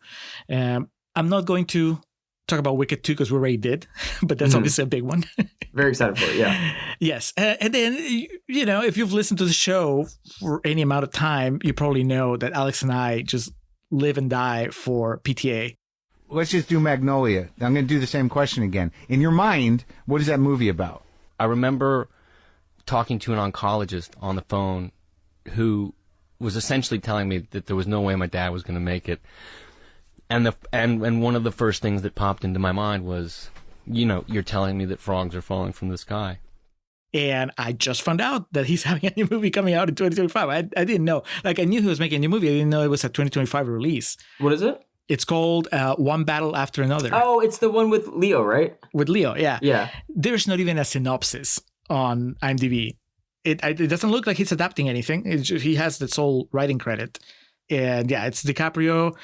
I'm not going to talk about Wicked 2 because we already did, but that's obviously a big one. Very excited for it, yeah. Yes. And then, if you've listened to the show for any amount of time, you probably know that Alex and I just live and die for PTA. Let's just do Magnolia. I'm going to do the same question again. In your mind, what is that movie about? I remember talking to an oncologist on the phone who was essentially telling me that there was no way my dad was going to make it. And one of the first things that popped into my mind was, you're telling me that frogs are falling from the sky. And I just found out that he's having a new movie coming out in 2025. I didn't know. Like, I knew he was making a new movie. I didn't know it was a 2025 release. What is it? It's called One Battle After Another. Oh, it's the one with Leo, right? With Leo, yeah. Yeah. There's not even a synopsis on IMDb. It doesn't look like he's adapting anything. He has the sole writing credit. And yeah, it's DiCaprio.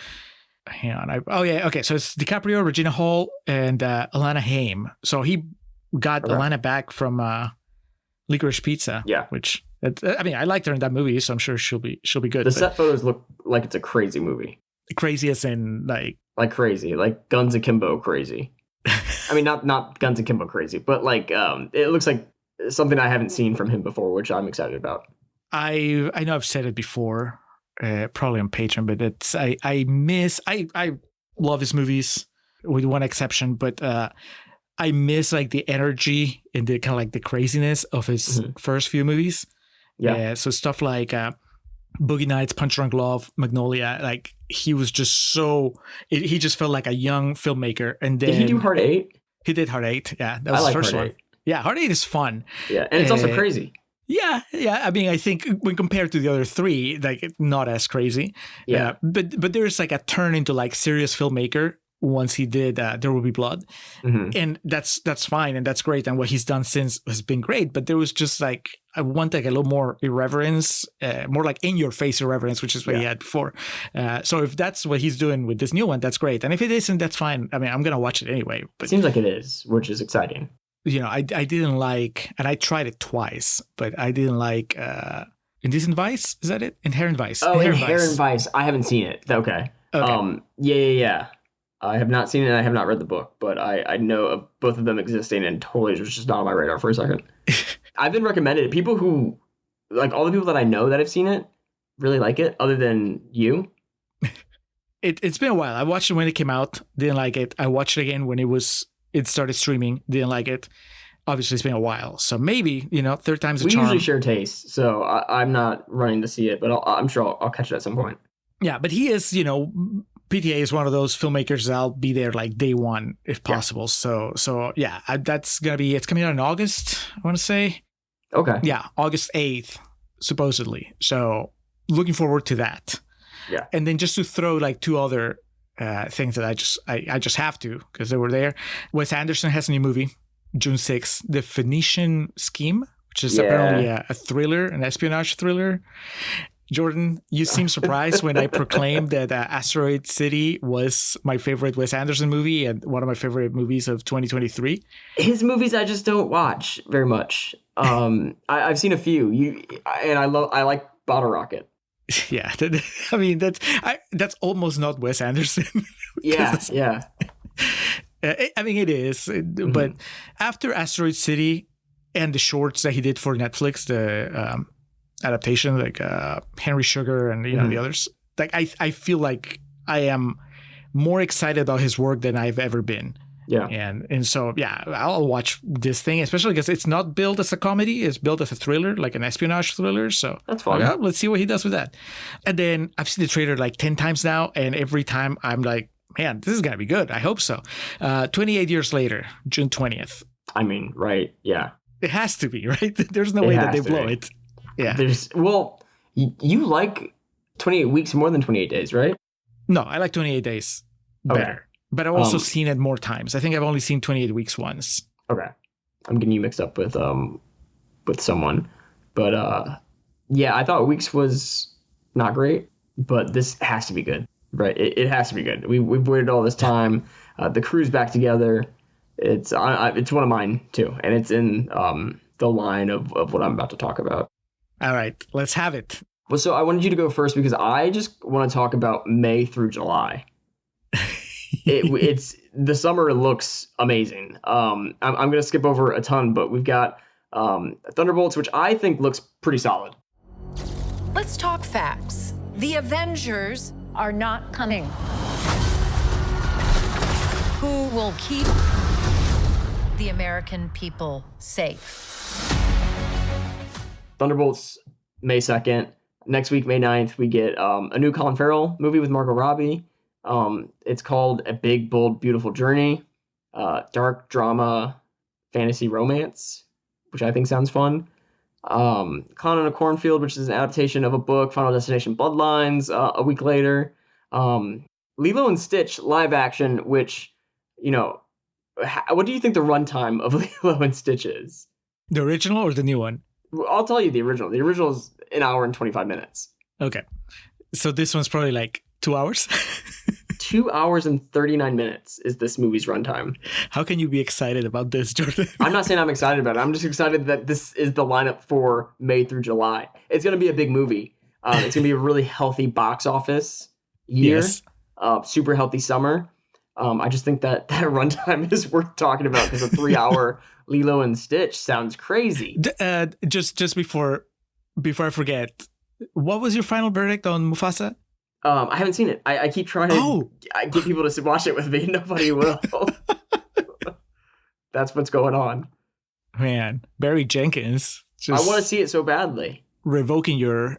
Hang on. Okay. So it's DiCaprio, Regina Hall, and Alana Haim. So he got Alana back from Licorice Pizza. Yeah. Which, I liked her in that movie, so I'm sure she'll be good. The set photos look like it's a crazy movie. Crazy as in like crazy, like Guns Akimbo crazy. I mean, not Guns Akimbo crazy, but like it looks like something I haven't seen from him before, which I'm excited about. I know I've said it before, probably on Patreon, but it's I love his movies with one exception, but I miss like the energy and the kind of like the craziness of his first few movies. Yeah. So stuff like Boogie Nights, Punch Drunk Love, Magnolia, like he was just he just felt like a young filmmaker. And then did he do Hard Eight? He did Hard Eight. Yeah, that was the first one. Yeah, Hard Eight is fun. Yeah, and it's also crazy. Yeah. I mean, I think when compared to the other three, like not as crazy. Yeah. But there's like a turn into like serious filmmaker once he did There Will Be Blood. And that's fine and that's great. And what he's done since has been great. But there was just like, I want like a little more irreverence, more like in your face irreverence, which is what he had before. So if that's what he's doing with this new one, that's great. And if it isn't, that's fine. I mean, I'm going to watch it anyway. But it seems like it is, which is exciting. You know, I didn't like, and I tried it twice, but I didn't like Indecent Vice. Is that it? Inherent Vice. Oh, Inherent Vice. I haven't seen it. Okay. Yeah. I have not seen it and I have not read the book, but I know of both of them existing and totally was just not on my radar for a second. I've been recommended it. People who, like all the people that I know that have seen it, really like it, other than you. It's been a while. I watched it when it came out, didn't like it. I watched it again when it started streaming, didn't like it. Obviously, it's been a while. So maybe, third time's a charm. We usually share tastes, so I'm not running to see it, but I'm sure I'll catch it at some point. Yeah, but he is, PTA is one of those filmmakers that'll be there like day one if possible. Yeah. So yeah, that's going to be, it's coming out in August, I want to say. Okay. Yeah, August 8th, supposedly. So looking forward to that. Yeah. And then just to throw like two other things that I just have to, because they were there. Wes Anderson has a new movie, June 6th, The Phoenician Scheme, which is apparently a thriller, an espionage thriller. Jordan, you seem surprised when I proclaimed that Asteroid City was my favorite Wes Anderson movie and one of my favorite movies of 2023. His movies I just don't watch very much. I've seen a few. I like Bottle Rocket. Yeah, I mean that's almost not Wes Anderson. Yeah. I mean it is, but after Asteroid City and the shorts that he did for Netflix, the adaptation like Henry Sugar and the others, like I feel like I am more excited about his work than I've ever been. Yeah. And so yeah, I'll watch this thing, especially because it's not built as a comedy, it's built as a thriller, like an espionage thriller. So that's fun. Yeah, let's see what he does with that. And then I've seen the trailer like 10 times now, and every time I'm like, man, this is gonna be good. I hope so. 28 years later, June 20th. I mean, right? Yeah. It has to be, right? There's no way that they blow it. Yeah. You like 28 weeks more than 28 days, right? No, I like 28 days better. Okay. But I've also seen it more times. I think I've only seen 28 weeks once. Okay. I'm getting you mixed up with someone. But yeah, I thought Weeks was not great, but this has to be good. Right? It has to be good. We've waited all this time. The crew's back together. It's one of mine too, and it's in the line of what I'm about to talk about. All right, let's have it. Well, so I wanted you to go first because I just want to talk about May through July. It's the summer looks amazing. I'm going to skip over a ton, but we've got Thunderbolts, which I think looks pretty solid. Let's talk facts. The Avengers are not coming. Who will keep the American people safe? Thunderbolts, May 2nd. Next week, May 9th, we get a new Colin Farrell movie with Margot Robbie. It's called A Big, Bold, Beautiful Journey. Dark drama, fantasy romance, which I think sounds fun. Clown in a Cornfield, which is an adaptation of a book, Final Destination Bloodlines, a week later. Lilo and Stitch live action, which, what do you think the runtime of Lilo and Stitch is? The original or the new one? I'll tell you the original. The original is an hour and 25 minutes. Okay. So this one's probably like 2 hours? 2 hours and 39 minutes is this movie's runtime. How can you be excited about this, Jordan? I'm not saying I'm excited about it. I'm just excited that this is the lineup for May through July. It's going to be a big movie. It's going to be a really healthy box office year. Yes. Super healthy summer. I just think that runtime is worth talking about because a 3-hour Lilo and Stitch sounds crazy. Just before I forget, what was your final verdict on Mufasa? I haven't seen it. I keep trying to get people to watch it with me. Nobody will. That's what's going on. Man, Barry Jenkins. I want to see it so badly. Revoking your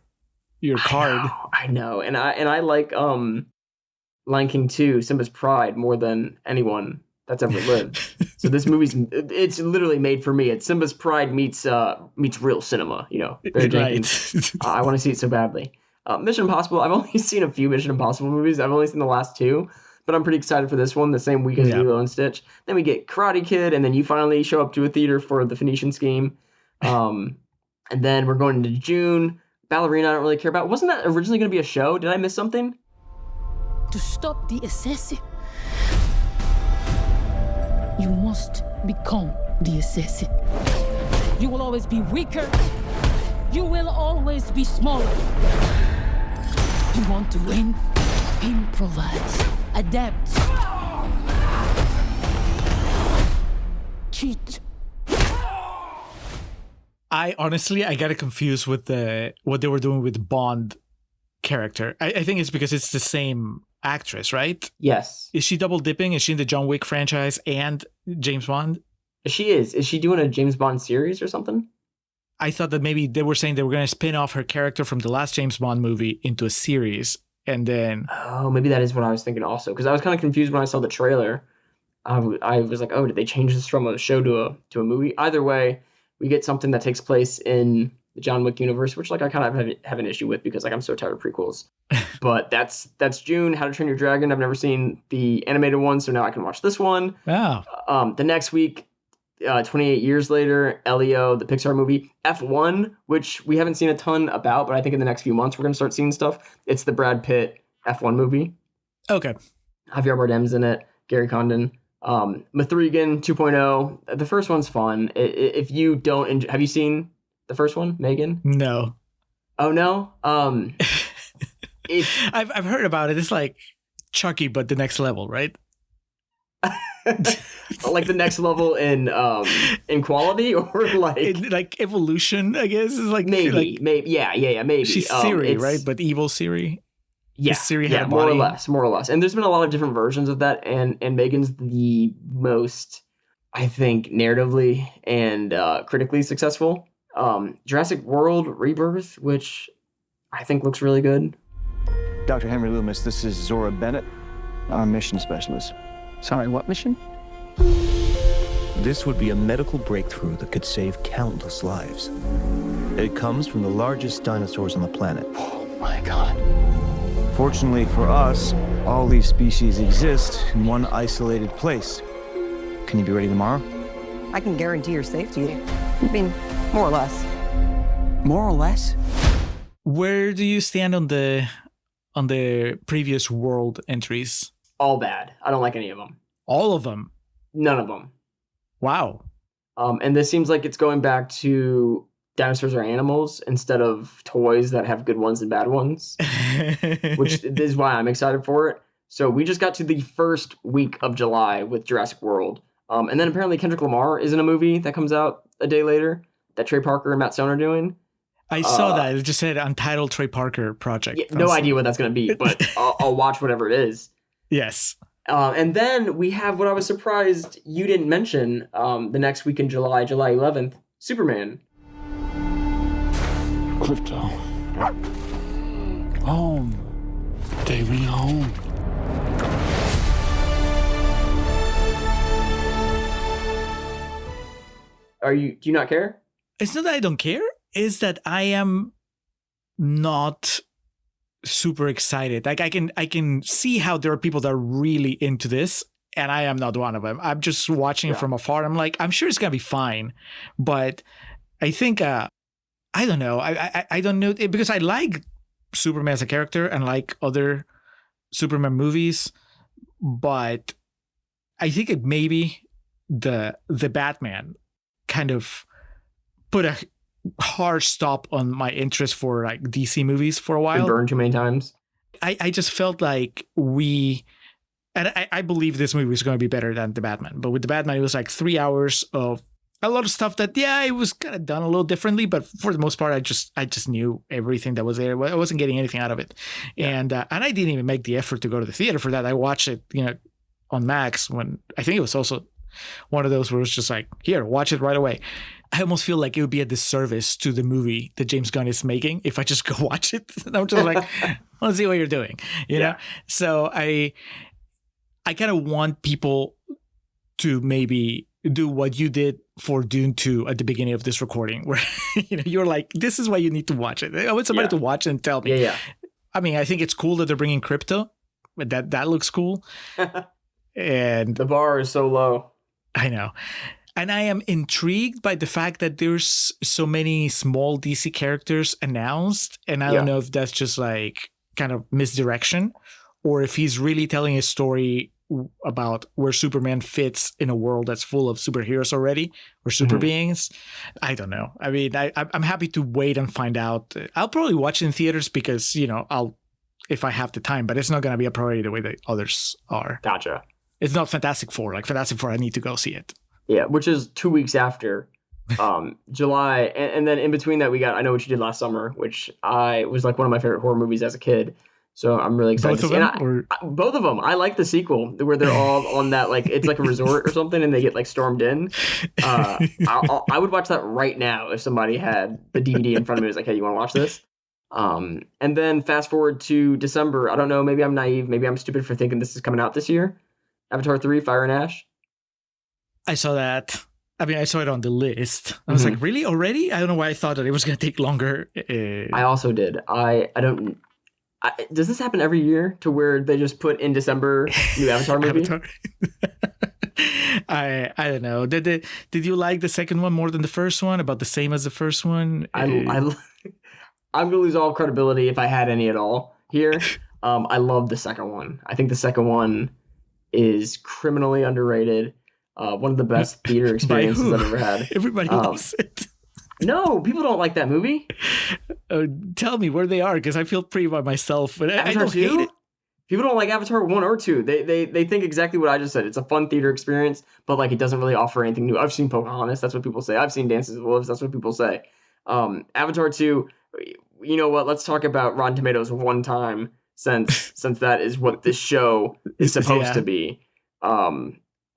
card. I know. And I like Lion King 2, Simba's Pride, more than anyone that's ever lived. So this it's literally made for me. It's Simba's Pride meets real cinema, Barry Jenkins. I want to see it so badly. Mission Impossible, I've only seen a few Mission Impossible movies. I've only seen the last 2, but I'm pretty excited for this one, the same week as Lilo and Stitch. Then we get Karate Kid, and then you finally show up to a theater for The Phoenician Scheme. And then we're going into June. Ballerina I don't really care about. Wasn't that originally going to be a show? Did I miss something? To stop the assassin, you must become the assassin. You will always be weaker. You will always be smaller. You want to win? Improvise. Adapt. Cheat. I got it confused with what they were doing with the Bond character. I think it's because it's the same actress, right? Yes. Is she double dipping? Is she in the John Wick franchise and James Bond? She is. Is she doing a James Bond series or something? I thought that maybe they were saying they were going to spin off her character from the last James Bond movie into a series, and then... Oh, maybe that is what I was thinking also, because I was kind of confused when I saw the trailer. I was like, oh, did they change this from a show to a movie? Either way, we get something that takes place in the John Wick universe, which I kind of have an issue with because I'm so tired of prequels. But that's June. How to Train Your Dragon. I've never seen the animated one, so now I can watch this one. Wow. The next week, 28 years later, Elio, the Pixar movie. F1, which we haven't seen a ton about, but I think in the next few months we're going to start seeing stuff. It's the Brad Pitt F1 movie. Okay. Javier Bardem's in it. Gary Condon. Mithrigan 2.0. The first one's fun. If you don't have you seen the first one, Megan? No. Oh no. I've heard about it. It's like Chucky, but the next level, right? Like the next level in quality, or like evolution, I guess. Is like maybe yeah maybe. She's Siri, right? But evil Siri. Yeah, Siri had a more body. or less. And there's been a lot of different versions of that, and Megan's the most, I think, narratively and critically successful. Jurassic World Rebirth, which I think looks really good. Dr. Henry Loomis, this is Zora Bennett, our mission specialist. Sorry, what mission? This would be a medical breakthrough that could save countless lives. It comes from the largest dinosaurs on the planet. Oh my God. Fortunately for us, all these species exist in one isolated place. Can you be ready tomorrow? I can guarantee your safety. I mean, more or less. More or less? Where do you stand on the previous world entries? All bad. I don't like any of them. All of them? None of them. Wow. And this seems like it's going back to dinosaurs are animals instead of toys that have good ones and bad ones, which is why I'm excited for it. So we just got to the first week of July with Jurassic World. And then apparently Kendrick Lamar is in a movie that comes out a day later that Trey Parker and Matt Stone are doing. I saw that. It just said Untitled Trey Parker project. Yeah, no idea what that's going to be, but I'll watch whatever it is. Yes. And then we have what I was surprised you didn't mention the next week in July 11th, Superman. Crypto. Home. Take me home. Do you not care? It's not that I don't care. It's that I am not super excited. Like I can see how there are people that are really into this, and I am not one of them. I'm just watching it from afar. I'm like, I'm sure it's gonna be fine, but I think I don't know. I don't know because I like Superman as a character and like other Superman movies, but I think it maybe the Batman kind of put a hard stop on my interest for like DC movies for a while. Been burned too many times. I just felt like we And I believe this movie was going to be better than The Batman. But with The Batman, it was like 3 hours of a lot of stuff that, yeah, it was kind of done a little differently. But for the most part, I just knew everything that was there. I wasn't getting anything out of it. Yeah. And I didn't even make the effort to go to the theater for that. I watched it, on Max when I think it was also one of those where it was just like, here, watch it right away. I almost feel like it would be a disservice to the movie that James Gunn is making if I just go watch it. I'm just like, I want to see what you're doing, you know? So I kind of want people to maybe do what you did for Dune 2 at the beginning of this recording, where you're like, this is why you need to watch it. I want somebody to watch it and tell me. Yeah. I mean, I think it's cool that they're bringing crypto, but that looks cool. And the bar is so low. I know. And I am intrigued by the fact that there's so many small DC characters announced. And I don't know if that's just like kind of misdirection or if he's really telling a story about where Superman fits in a world that's full of superheroes already or super beings. I don't know. I mean, I'm happy to wait and find out. I'll probably watch it in theaters because, if I have the time, but it's not going to be a priority the way that others are. Gotcha. It's not Fantastic Four. Like Fantastic Four, I need to go see it. Yeah, which is 2 weeks after July. And then in between that, we got I Know What You Did Last Summer, which was like one of my favorite horror movies as a kid. So I'm really excited. Both of them? Both of them. I like the sequel where they're all on that, like, it's like a resort or something and they get like stormed in. I would watch that right now if somebody had the DVD in front of me. It was like, hey, you want to watch this? And then fast forward to December. I don't know. Maybe I'm naive. Maybe I'm stupid for thinking this is coming out this year. Avatar 3, Fire and Ash. I saw that. I mean, I saw it on the list. I was like, really? Already? I don't know why I thought that it was going to take longer. I also did. I don't... does this happen every year to where they just put in December new Avatar movie? I don't know. Did you like the second one more than the first one? About the same as the first one? I'm going to lose all credibility if I had any at all here. I love the second one. I think the second one is criminally underrated. One of the best theater experiences I've ever had. Everybody loves it. No, people don't like that movie. Tell me where they are, because I feel pretty by myself. But I don't hate it. People don't like Avatar 1 or 2. They think exactly what I just said. It's a fun theater experience, but like it doesn't really offer anything new. I've seen Pocahontas. That's what people say. I've seen Dances with Wolves. That's what people say. Avatar 2, you know what? Let's talk about Rotten Tomatoes one time since that is what this show is supposed to be.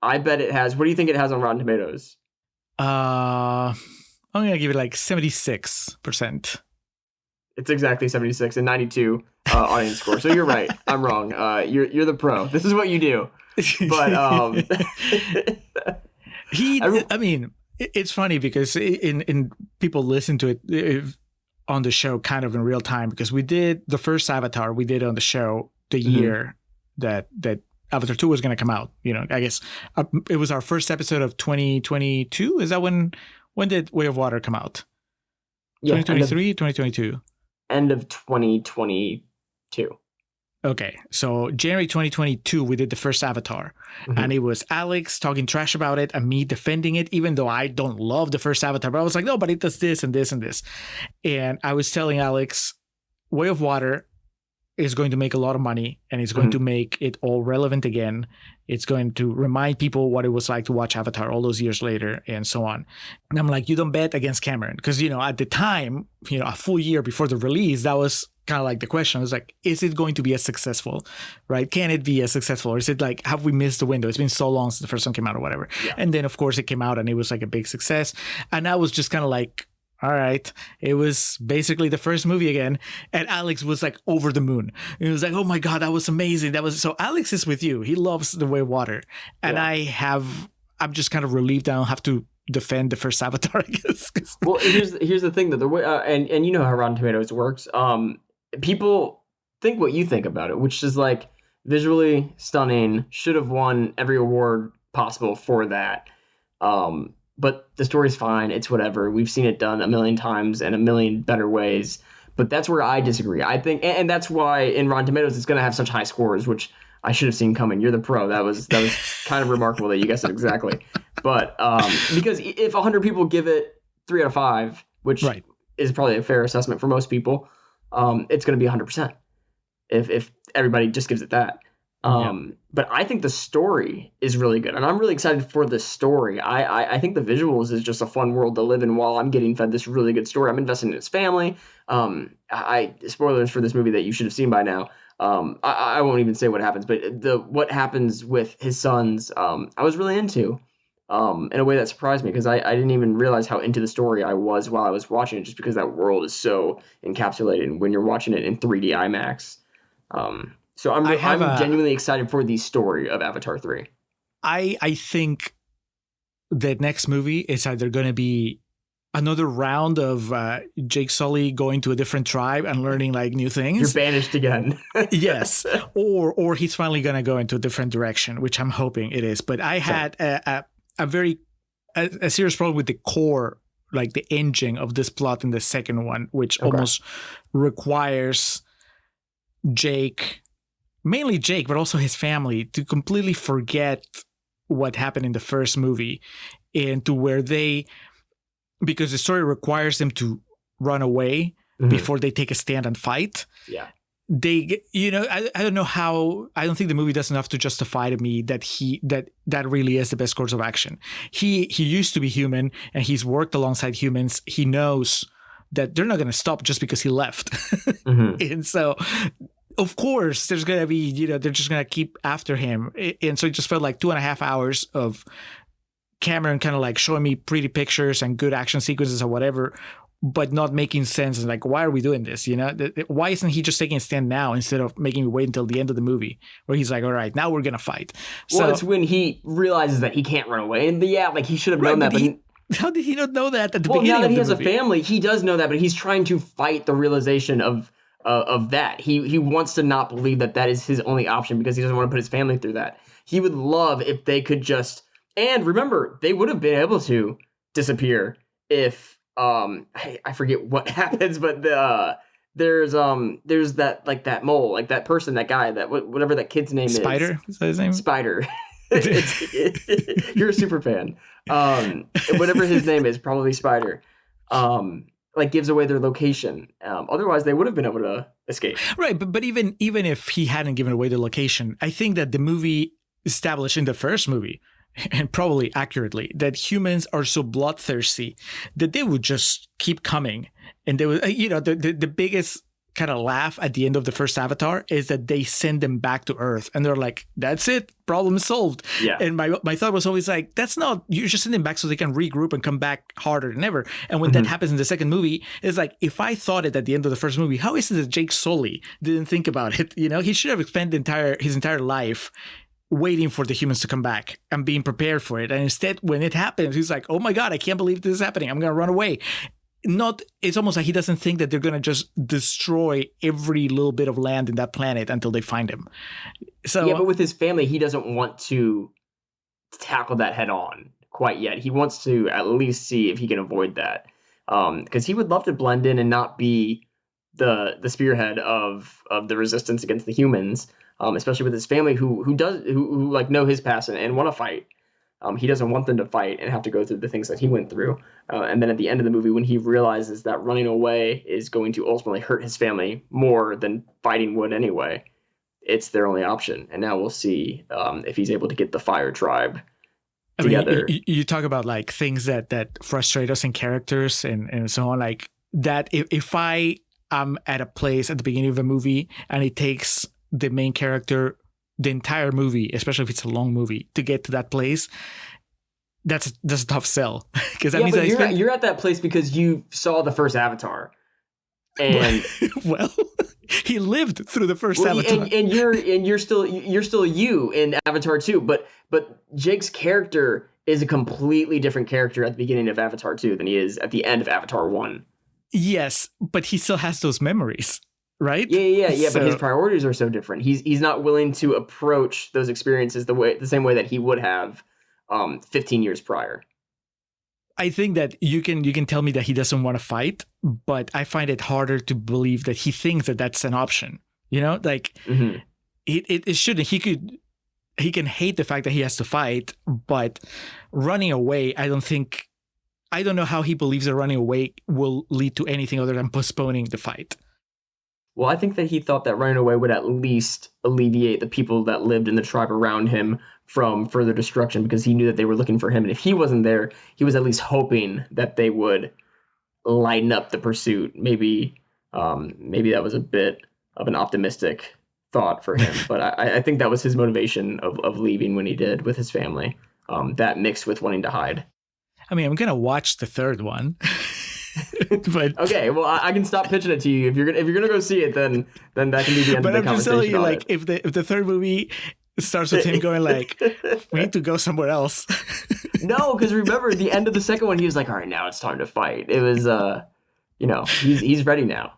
I bet it has. What do you think it has on Rotten Tomatoes? I'm gonna give it like 76%. It's exactly 76 and 92 audience score. So you're right. I'm wrong. You're the pro. This is what you do. But I mean, it's funny because in people listen to it on the show kind of in real time, because we did the first Avatar we did on the show the year that Avatar 2 was going to come out. I guess it was our first episode of 2022. Is that when did Way of Water come out? 2023, 2022? End of 2022. Okay, so January 2022, we did the first Avatar. And it was Alex talking trash about it and me defending it, even though I don't love the first Avatar. But I was like, no, but it does this and this and this. And I was telling Alex, Way of Water is going to make a lot of money and it's going to make it all relevant again. It's going to remind people what it was like to watch Avatar all those years later and so on. And I'm like, you don't bet against Cameron. Because, at the time, a full year before the release, that was kind of like the question. I was like, is it going to be as successful, right? Can it be as successful? Or is it like, have we missed the window? It's been so long since the first one came out or whatever. Yeah. And then, of course, it came out and it was like a big success. And I was just kind of like, all right. It was basically the first movie again. And Alex was like over the moon. He was like, oh my God, that was amazing. So Alex is with you. He loves The Way of Water. And I'm just kind of relieved I don't have to defend the first Avatar, I guess. Well, here's the thing that the way, and you know how Rotten Tomatoes works. People think what you think about it, which is like visually stunning, should have won every award possible for that. But the story's fine. It's whatever. We've seen it done a million times and a million better ways. But that's where I disagree. I think, and that's why in Rotten Tomatoes it's going to have such high scores, which I should have seen coming. You're the pro. That was kind of remarkable that you guessed it exactly. But because if 100 people give it 3 out of 5, which is probably a fair assessment for most people, it's going to be 100%. If everybody just gives it that. But I think the story is really good, and I'm really excited for the story. I think the visuals is just a fun world to live in while I'm getting fed this really good story. I'm invested in his family. Spoilers for this movie that you should have seen by now. I won't even say what happens, but what happens with his sons, I was really into. In a way that surprised me, because I didn't even realize how into the story I was while I was watching it, just because that world is so encapsulated when you're watching it in 3D IMAX. So I'm genuinely excited for the story of Avatar 3. I think the next movie is either going to be another round of Jake Sully going to a different tribe and learning like new things. You're banished again. Yes. Or he's finally going to go into a different direction, which I'm hoping it is. But I had a serious problem with the core, like the engine of this plot in the second one, which almost requires mainly Jake, but also his family, to completely forget what happened in the first movie, and to where because the story requires them to run away before they take a stand and fight. Yeah. I don't know how. I don't think the movie does enough to justify to me that that really is the best course of action. He used to be human, and he's worked alongside humans. He knows that they're not going to stop just because he left. And so, of course, there's going to be, they're just going to keep after him. And so it just felt like 2.5 hours of Cameron kind of like showing me pretty pictures and good action sequences or whatever, but not making sense. And like, why are we doing this? Why isn't he just taking a stand now instead of making me wait until the end of the movie where he's like, all right, now we're going to fight. Well, it's when he realizes that he can't run away. And he should have known that. But how did he not know that at the beginning? Well, now that he has a family, he does know that, but he's trying to fight the realization of that. He wants to not believe that is his only option, because he doesn't want to put his family through that. He would love if they could just, and remember, they would have been able to disappear if I forget what happens, but there's that, like, that mole, like that person, that guy, that whatever that kid's name Spider? Is that his name? Spider. You're a super fan. Whatever his name is, probably Spider. Like, gives away their location. Otherwise, they would have been able to escape. Right, but even if he hadn't given away the location, I think that the movie established in the first movie, and probably accurately, that humans are so bloodthirsty that they would just keep coming. And they would, the biggest kind of laugh at the end of the first Avatar is that they send them back to Earth, and they're like, that's it, problem solved. Yeah. And my thought was always like, that's not, you just send them back so they can regroup and come back harder than ever. And when that happens in the second movie, it's like, if I thought it at the end of the first movie, how is it that Jake Sully didn't think about it? He should have spent his entire life waiting for the humans to come back and being prepared for it. And instead, when it happens, he's like, oh my God, I can't believe this is happening. I'm going to run away. It's almost like he doesn't think that they're going to just destroy every little bit of land in that planet until they find him. So yeah, but with his family, he doesn't want to tackle that head on quite yet. He wants to at least see if he can avoid that. Because he would love to blend in and not be the spearhead of the resistance against the humans. Especially with his family who like know his past and want to fight. He doesn't want them to fight and have to go through the things that he went through. And then at the end of the movie, when he realizes that running away is going to ultimately hurt his family more than fighting would anyway, it's their only option. And now we'll see if he's able to get the Fire Tribe together. I mean, you talk about like things that frustrate us in characters and so on, like that. If I am at a place at the beginning of a movie and it takes the main character the entire movie, especially if it's a long movie, to get to that place, that's a tough sell. Because that means that you're at that place because you saw the first Avatar, and well, he lived through the first Avatar, and you're still you in Avatar 2, but Jake's character is a completely different character at the beginning of Avatar 2 than he is at the end of Avatar 1. Yes, but he still has those memories. Right? Yeah. But his priorities are so different. He's not willing to approach those experiences the same way that he would have 15 years prior. I think that you can tell me that he doesn't want to fight, but I find it harder to believe that he thinks that that's an option. Like it shouldn't. He can hate the fact that he has to fight, but running away, I don't know how he believes that running away will lead to anything other than postponing the fight. Well, I think that he thought that running away would at least alleviate the people that lived in the tribe around him from further destruction, because he knew that they were looking for him. And if he wasn't there, he was at least hoping that they would lighten up the pursuit. Maybe that was a bit of an optimistic thought for him. But I think that was his motivation of leaving when he did with his family. That mixed with wanting to hide. I mean, I'm going to watch the third one. But okay, well, I can stop pitching it to you. If you're gonna go see it, then that can be the end of the conversation. But I'm just telling you, like, if the third movie starts with him going like, we need to go somewhere else. No, because remember, at the end of the second one, he was like, all right, now it's time to fight. It was, he's ready now.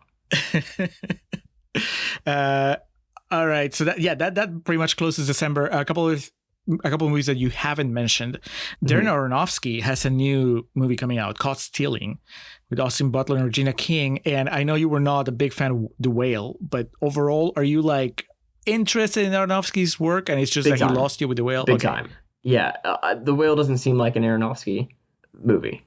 All right, so that pretty much closes December. A couple of movies that you haven't mentioned. Darren Aronofsky has a new movie coming out called Stealing, with Austin Butler and Regina King. And I know you were not a big fan of The Whale, but overall, are you like interested in Aronofsky's work? And it's just he lost you with The Whale? Big time. Yeah, The Whale doesn't seem like an Aronofsky movie.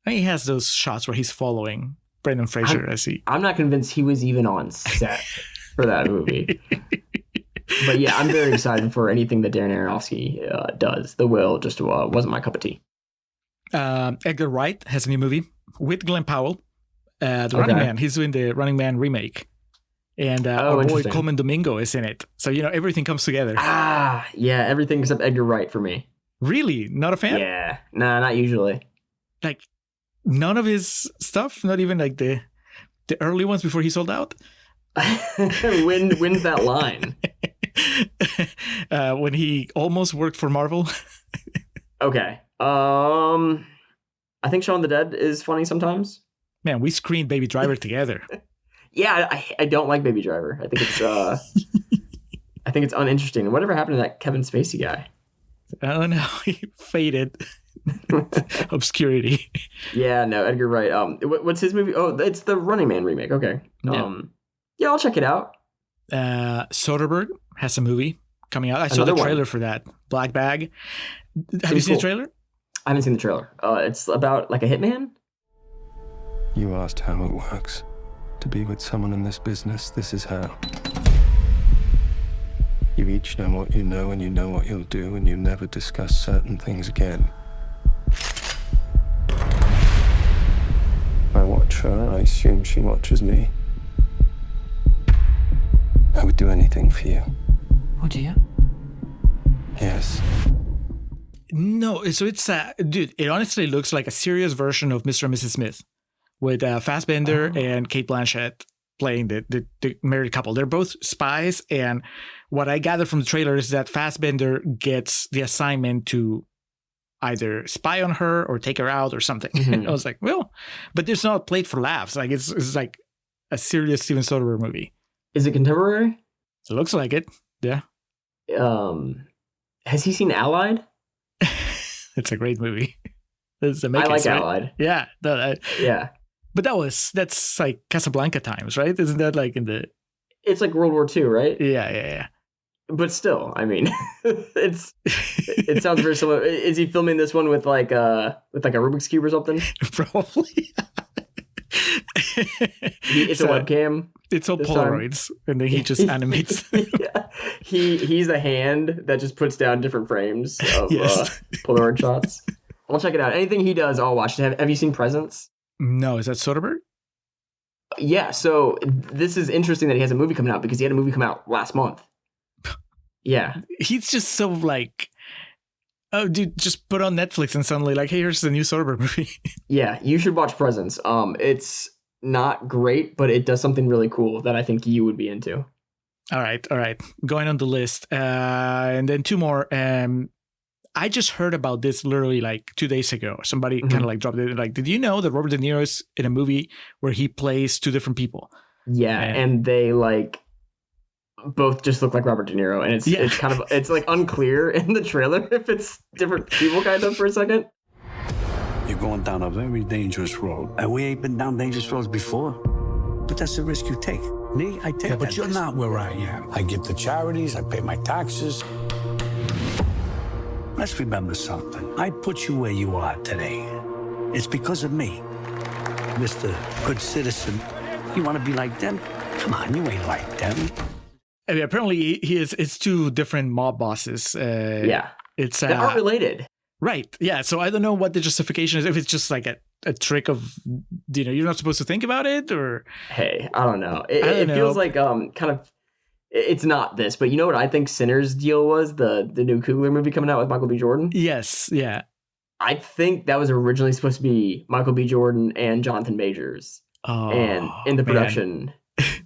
I mean, he has those shots where he's following Brendan Fraser I'm not convinced he was even on set for that movie. But yeah, I'm very excited for anything that Darren Aronofsky does. The Whale just wasn't my cup of tea. Edgar Wright has a new movie with Glenn Powell, The Running Man. He's doing the Running Man remake. And our boy Coleman Domingo is in it. So, everything comes together. Yeah, everything except Edgar Wright for me. Really? Not a fan? Yeah. Nah, not usually. Like, none of his stuff? Not even like the early ones before he sold out? When's that line? When he almost worked for Marvel. Okay. I think Shaun of the Dead is funny sometimes. Man, we screened Baby Driver together. Yeah, I don't like Baby Driver. I think it's uninteresting. Whatever happened to that Kevin Spacey guy? I don't know. He faded. Obscurity. Yeah, no, Edgar Wright. What's his movie? Oh, it's the Running Man remake. Okay. Yeah, I'll check it out. Soderbergh has a movie coming out. I saw the trailer for that. Black Bag. Have you seen the trailer? I haven't seen the trailer. It's about like a hitman? You asked how it works. To be with someone in this business, this is how. You each know what you know, and you know what you'll do, and you never discuss certain things again. I watch her, I assume she watches me. I would do anything for you. Would you? Yes. No, so it's dude, it honestly looks like a serious version of Mr. and Mrs. Smith with Fassbender and Cate Blanchett playing the married couple. They're both spies, and what I gather from the trailer is that Fassbender gets the assignment to either spy on her or take her out or something. I was like, well, but it's not played for laughs. Like it's like a serious Steven Soderbergh movie. Is it contemporary? It looks like it. Yeah. Has he seen Allied? It's a great movie. I like Allied. Yeah. Yeah. But that's like Casablanca times, right? Isn't that like in the... It's like World War II, right? Yeah. But still, I mean, it sounds very similar. Is he filming this one with like a Rubik's Cube or something? Probably. It's a webcam. It's all Polaroids, and then he just animates. Yeah. He's a hand that just puts down different frames of Polaroid shots. I'll check it out. Anything he does, I'll watch it. Have you seen Presence? No, is that Soderbergh? Yeah, so this is interesting that he has a movie coming out because he had a movie come out last month. Yeah. He's just so like, oh, dude, just put on Netflix and suddenly like, hey, here's the new Soderbergh movie. Yeah, you should watch Presence. It's not great, but it does something really cool that I think you would be into. All right. Going on the list. And then two more. I just heard about this literally like 2 days ago. Somebody kind of like dropped it. Like, did you know that Robert De Niro is in a movie where he plays two different people? Yeah, and they like both just look like Robert De Niro, and it's kind of it's like unclear in the trailer if it's different people kind of for a second. You're going down a very dangerous road. And we ain't been down dangerous roads before. But that's the risk you take. Me, I take that but you're risk. not where I am. I give to charities, I pay my taxes. Let's remember something. I put you where you are today. It's because of me. Mr. Good Citizen, you want to be like them? Come on, you ain't like them. I mean, apparently, it's two different mob bosses. Yeah. It's they aren't related. Right. Yeah. So I don't know what the justification is. If it's just like a trick of, you're not supposed to think about it, or. Hey, I don't know. It feels like kind of. It's not this, but you know what I think Sinner's deal was? The new Coogler movie coming out with Michael B. Jordan? Yes. Yeah. I think that was originally supposed to be Michael B. Jordan and Jonathan Majors. Oh, and in the production,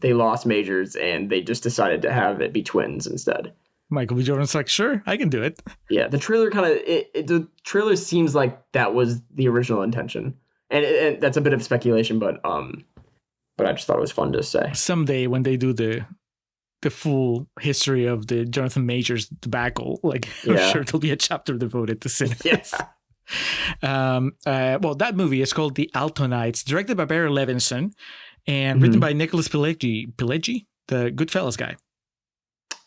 they lost Majors and they just decided to have it be twins instead. Michael B. Jordan's like, sure, I can do it. Yeah, the trailer the trailer seems like that was the original intention, and that's a bit of speculation, but I just thought it was fun to say. Someday when they do the full history of the Jonathan Majors debacle, I'm sure there'll be a chapter devoted to Sinners. Yes. Well, that movie is called The Altonites, directed by Barry Levinson, and written by Nicholas Pileggi, the Goodfellas guy.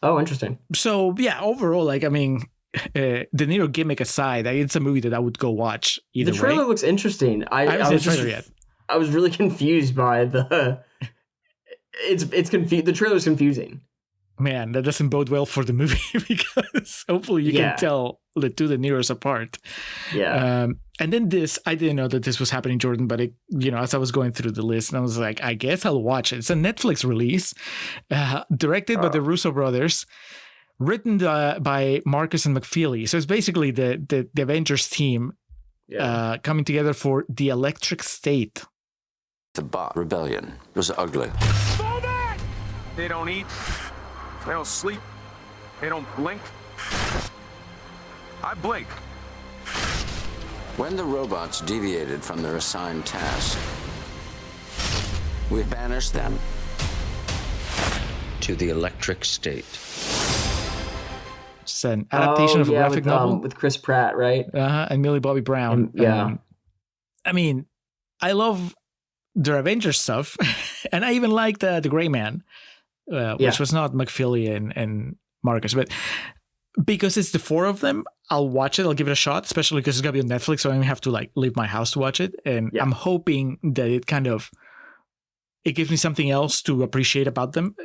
Oh, interesting. So, yeah, overall, De Niro gimmick aside, it's a movie that I would go watch either way. The trailer looks interesting. I haven't seen the trailer yet. I was really confused by it's confused. The trailer's confusing. Man, that doesn't bode well for the movie because hopefully you can tell the two De Niros apart. Yeah. And then I didn't know that this was happening, Jordan, but as I was going through the list, and I was like, I guess I'll watch it. It's a Netflix release, directed by the Russo brothers, written by Marcus and McFeely. So it's basically the Avengers team coming together for The Electric State. The Bot Rebellion was ugly. They don't eat. They don't sleep. They don't blink. I blink. When the robots deviated from their assigned task, we banished them to the Electric State. It's an adaptation of a graphic novel with Chris Pratt, right? And Millie Bobby Brown. I love their Avengers stuff, and I even liked the Gray Man, which was not McFeely and Marcus, but because it's the four of them, I'll watch it. I'll give it a shot, especially because it's gonna be on Netflix, so I don't have to leave my house to watch it. And I'm hoping that it gives me something else to appreciate about them,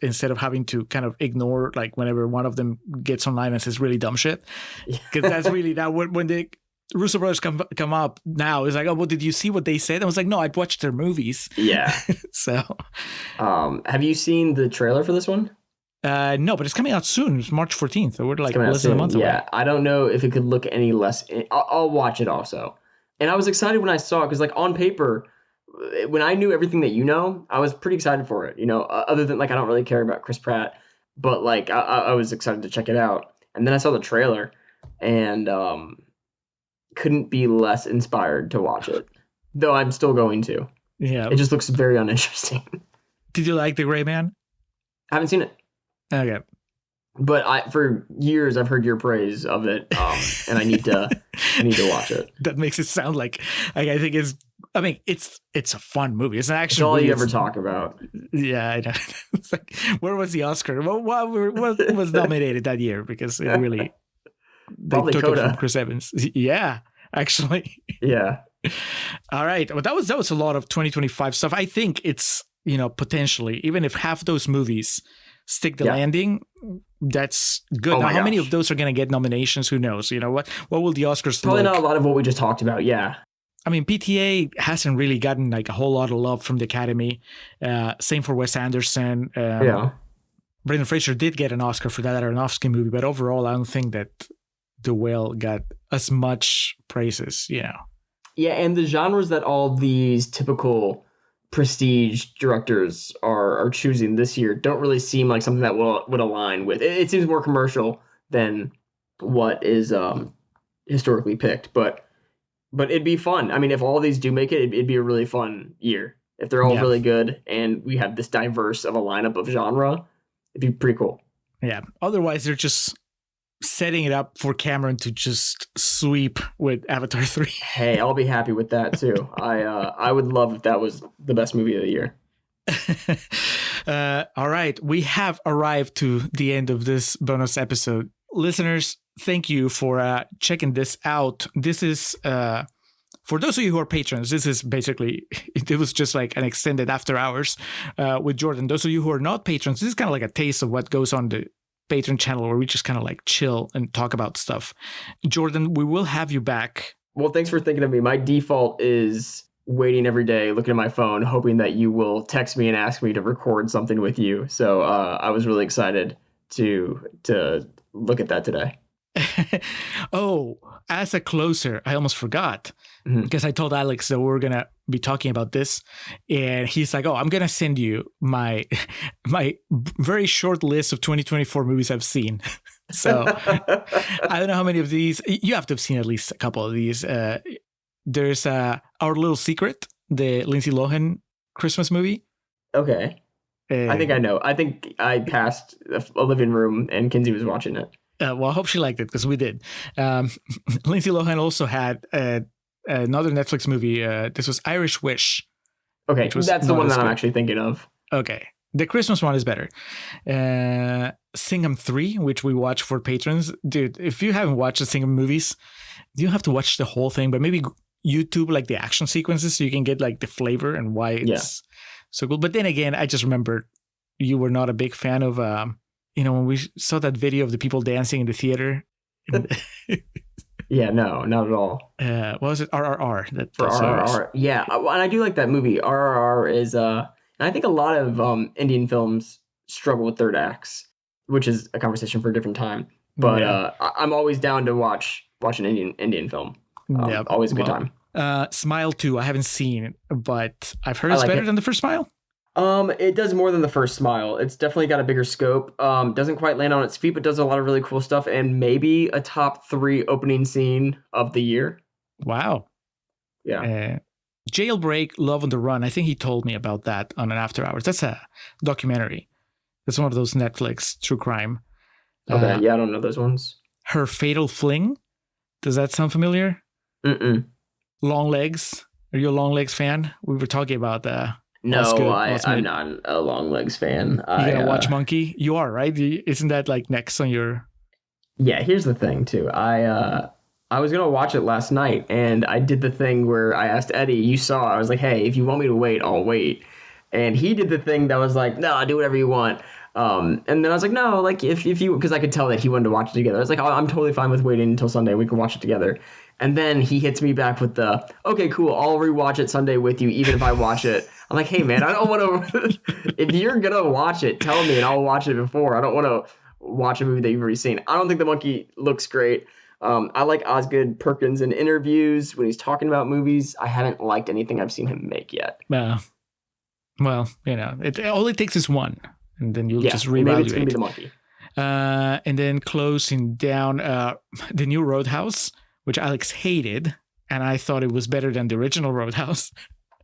instead of having to kind of ignore whenever one of them gets online and says really dumb shit. Because that's really now when the Russo brothers come up now, it's like, oh, well, did you see what they said? I was like, no, I'd watched their movies. Yeah. So, have you seen the trailer for this one? No, but it's coming out soon. It's March 14th. So we're less than a month away. Yeah, I don't know if it could look any less. I'll watch it also. And I was excited when I saw it because, on paper, when I knew everything that I was pretty excited for it. Other than I don't really care about Chris Pratt, but I was excited to check it out. And then I saw the trailer, and couldn't be less inspired to watch it. Though I'm still going to. Yeah, it just looks very uninteresting. Did you like The Gray Man? I haven't seen it. Okay. But for years I've heard your praise of it, and I need to watch it. That makes it sound like I think it's a fun movie. It's an action movie. It's all you ever talk about. Yeah, I know. It's where was the Oscar? What was nominated that year? Because it really probably took Coda. it from Chris Evans. Yeah, actually. Yeah. All right. Well, that was a lot of 2025 stuff. I think it's potentially, even if half those movies stick the landing, that's good. Oh now, how many of those are going to get nominations? Who knows? What will the Oscars probably look? Not a lot of what we just talked about. Yeah. I mean, PTA hasn't really gotten a whole lot of love from the Academy. Same for Wes Anderson. Brendan Fraser did get an Oscar for that Aronofsky movie, but overall, I don't think that The Whale got as much praises. Yeah, and the genres that all these typical prestige directors are choosing this year don't really seem like something that would align with it. It seems more commercial than what is historically picked, but it'd be fun. I mean, if all of these do make it, it'd be a really fun year. If they're all really good and we have this diverse of a lineup of genre, it'd be pretty cool. Yeah. Otherwise, they're just setting it up for Cameron to just sweep with Avatar 3. Hey, I'll be happy with that too. I would love if that was the best movie of the year. All right. We have arrived to the end of this bonus episode. Listeners, thank you for checking this out. This is for those of you who are patrons, this is basically, it was just like an extended after hours with Jordan. Those of you who are not patrons, this is kind of like a taste of what goes on the Patreon channel where we just kind of like chill and talk about stuff. Jordan, we will have you back. Well, thanks for thinking of me. My default is waiting every day, looking at my phone, hoping that you will text me and ask me to record something with you. So I was really excited to look at that today. Oh, as a closer, I almost forgot because I told Alex that we were going to be talking about this. And he's like, oh, I'm going to send you my very short list of 2024 movies I've seen. So I don't know how many of these. You have to have seen at least a couple of these. There's Our Little Secret, the Lindsay Lohan Christmas movie. Okay. I think I know. I think I passed a living room and Kinsey was watching it. Well, I hope she liked it because we did. Lindsay Lohan also had another Netflix movie. This was Irish Wish. Okay, that's the one that I'm actually thinking of. Okay. The Christmas one is better. Singham 3, which we watch for patrons. Dude, if you haven't watched the Singham movies, you have to watch the whole thing, but maybe YouTube like the action sequences so you can get like the flavor and why it's so cool. But then again, I just remember you were not a big fan of, when we saw that video of the people dancing in the theater. Yeah, no, not at all. What was it? RRR. For RRR. Yeah, and I do like that movie. RRR is, and I think a lot of Indian films struggle with third acts, which is a conversation for a different time. But I'm always down to watch an Indian film. Always a good time. Smile 2, I haven't seen, but I've heard it's better than the first Smile. It does more than the first Smile. It's definitely got a bigger scope. Doesn't quite land on its feet, but does a lot of really cool stuff, and maybe a top 3 opening scene of the year. Wow. Yeah. Jailbreak, Love on the Run. I think he told me about that on an After Hours. That's a documentary. It's one of those Netflix true crime. Okay, I don't know those ones. Her Fatal Fling. Does that sound familiar? Mm-mm. Long Legs. Are you a Long Legs fan? We were talking about No, I'm not a Long Legs fan. You gonna watch Monkey? You are, right? Isn't that like next on your... Yeah, here's the thing, too. I was going to watch it last night, and I did the thing where I asked Eddie, you saw, I was like, hey, if you want me to wait, I'll wait. And he did the thing that was like, no, do whatever you want. And then I was like, no, like if you, because I could tell that he wanted to watch it together. I was like, I'm totally fine with waiting until Sunday. We can watch it together. And then he hits me back with the, okay, cool, I'll rewatch it Sunday with you, even if I watch it. I'm like, hey, man, I don't want to, if you're going to watch it, tell me and I'll watch it before. I don't want to watch a movie that you've already seen. I don't think The Monkey looks great. I like Osgood Perkins in interviews when he's talking about movies. I haven't liked anything I've seen him make yet. Well, it only takes is one, and then you'll just reevaluate. Maybe it's going to be The Monkey. And then closing down the new Roadhouse, which Alex hated, and I thought it was better than the original Roadhouse.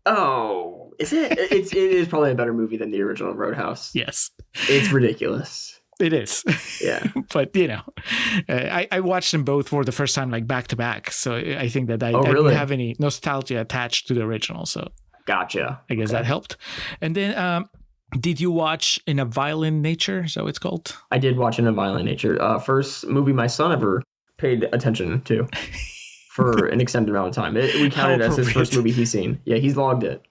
Oh, is it? It is probably a better movie than the original Roadhouse. Yes. It's ridiculous. It is. Yeah. But, I watched them both for the first time, like back to back. So I think that I really? didn't have any nostalgia attached to the original. So gotcha. I guess that helped. And then, did you watch In a Violent Nature? Is that what it's called? I did watch In a Violent Nature. First movie my son ever paid attention to for an extended amount of time. We counted it as his first movie he's seen. Yeah, he's logged it.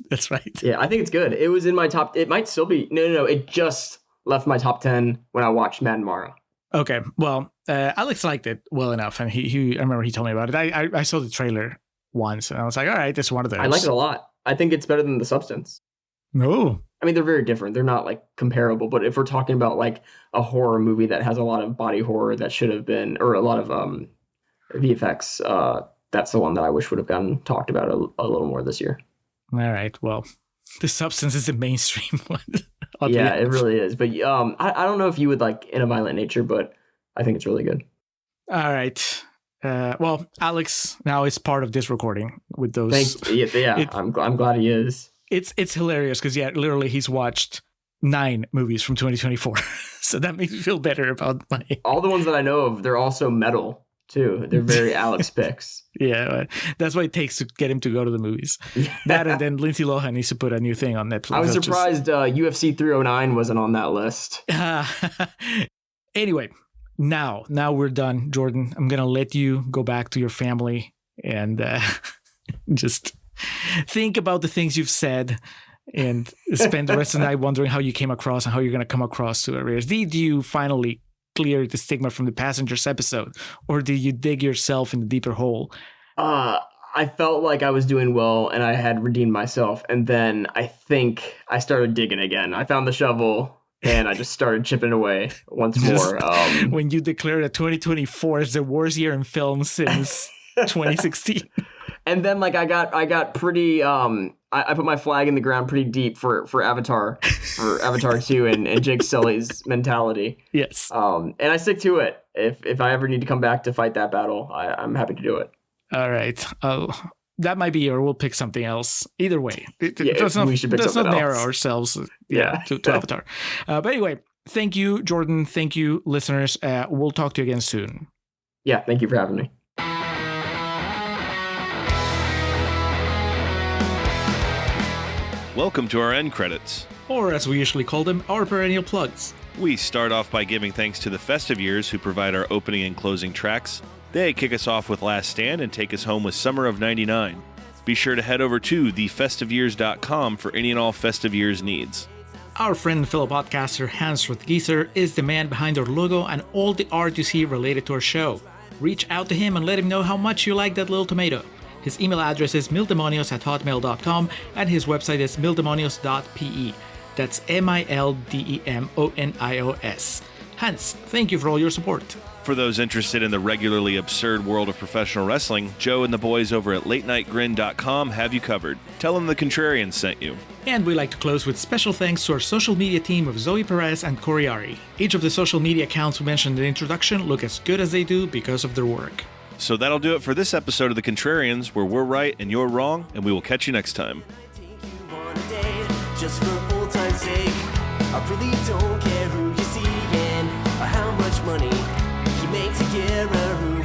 That's right. Yeah, I think it's good. It was in my top. It might still be. No. It just left my top 10 when I watched Mad Mara. Okay, well, Alex liked it well enough, and I remember he told me about it. I saw the trailer once, and I was like, all right, this is one of those. I like it a lot. I think it's better than The Substance. No. I mean, they're very different. They're not like comparable, but if we're talking about like a horror movie that has a lot of body horror that should have been, or a lot of VFX, that's the one that I wish would have gotten talked about a little more this year. All right, well, The Substance is the mainstream one. Yeah, it really is. But I don't know if you would like In a Violent Nature, but I think it's really good. All right. Well, Alex now is part of this recording with those. Thanks. Yeah. I'm glad he is. It's hilarious because literally he's watched 9 movies from 2024, so that makes me feel better about my. All the ones that I know of, they're also metal too. They're very Alex picks. Yeah, that's what it takes to get him to go to the movies. Yeah. That and then Lindsay Lohan needs to put a new thing on Netflix. I was surprised UFC 309 wasn't on that list. Anyway, now we're done, Jordan. I'm gonna let you go back to your family and just think about the things you've said and spend the rest of the night wondering how you came across and how you're going to come across to it. Did you finally clear the stigma from the Passengers episode, or did you dig yourself in the deeper hole? I felt like I was doing well and I had redeemed myself. And then I think I started digging again. I found the shovel and I just started chipping away once more. When you declared that 2024 is the worst year in film since 2016. And then like I got pretty I put my flag in the ground pretty deep for Avatar 2 and Jake Sully's mentality. Yes. And I stick to it. If I ever need to come back to fight that battle, I'm happy to do it. All right. That might be, or we'll pick something else. Either way, let's not narrow ourselves to Avatar. But anyway, thank you, Jordan. Thank you, listeners. We'll talk to you again soon. Yeah, thank you for having me. Welcome to our end credits. Or as we usually call them, our perennial plugs. We start off by giving thanks to the Festive Years who provide our opening and closing tracks. They kick us off with Last Stand and take us home with Summer of 99. Be sure to head over to thefestiveyears.com for any and all Festive Years needs. Our friend and fellow podcaster Hans Rothgieser is the man behind our logo and all the art you see related to our show. Reach out to him and let him know how much you like that little tomato. His email address is mildemonios@hotmail.com and his website is mildemonios.pe. That's MILDEMONIOS. Hans, thank you for all your support. For those interested in the regularly absurd world of professional wrestling, Joe and the boys over at latenightgrin.com have you covered. Tell them the Contrarians sent you. And we like to close with special thanks to our social media team of Zoe Perez and Corey Ari. Each of the social media accounts we mentioned in the introduction look as good as they do because of their work. So that'll do it for this episode of The Contrarians, where we're right and you're wrong, and we will catch you next time. Just for old time's sake, I really don't care who you see and how much money you make to get a room.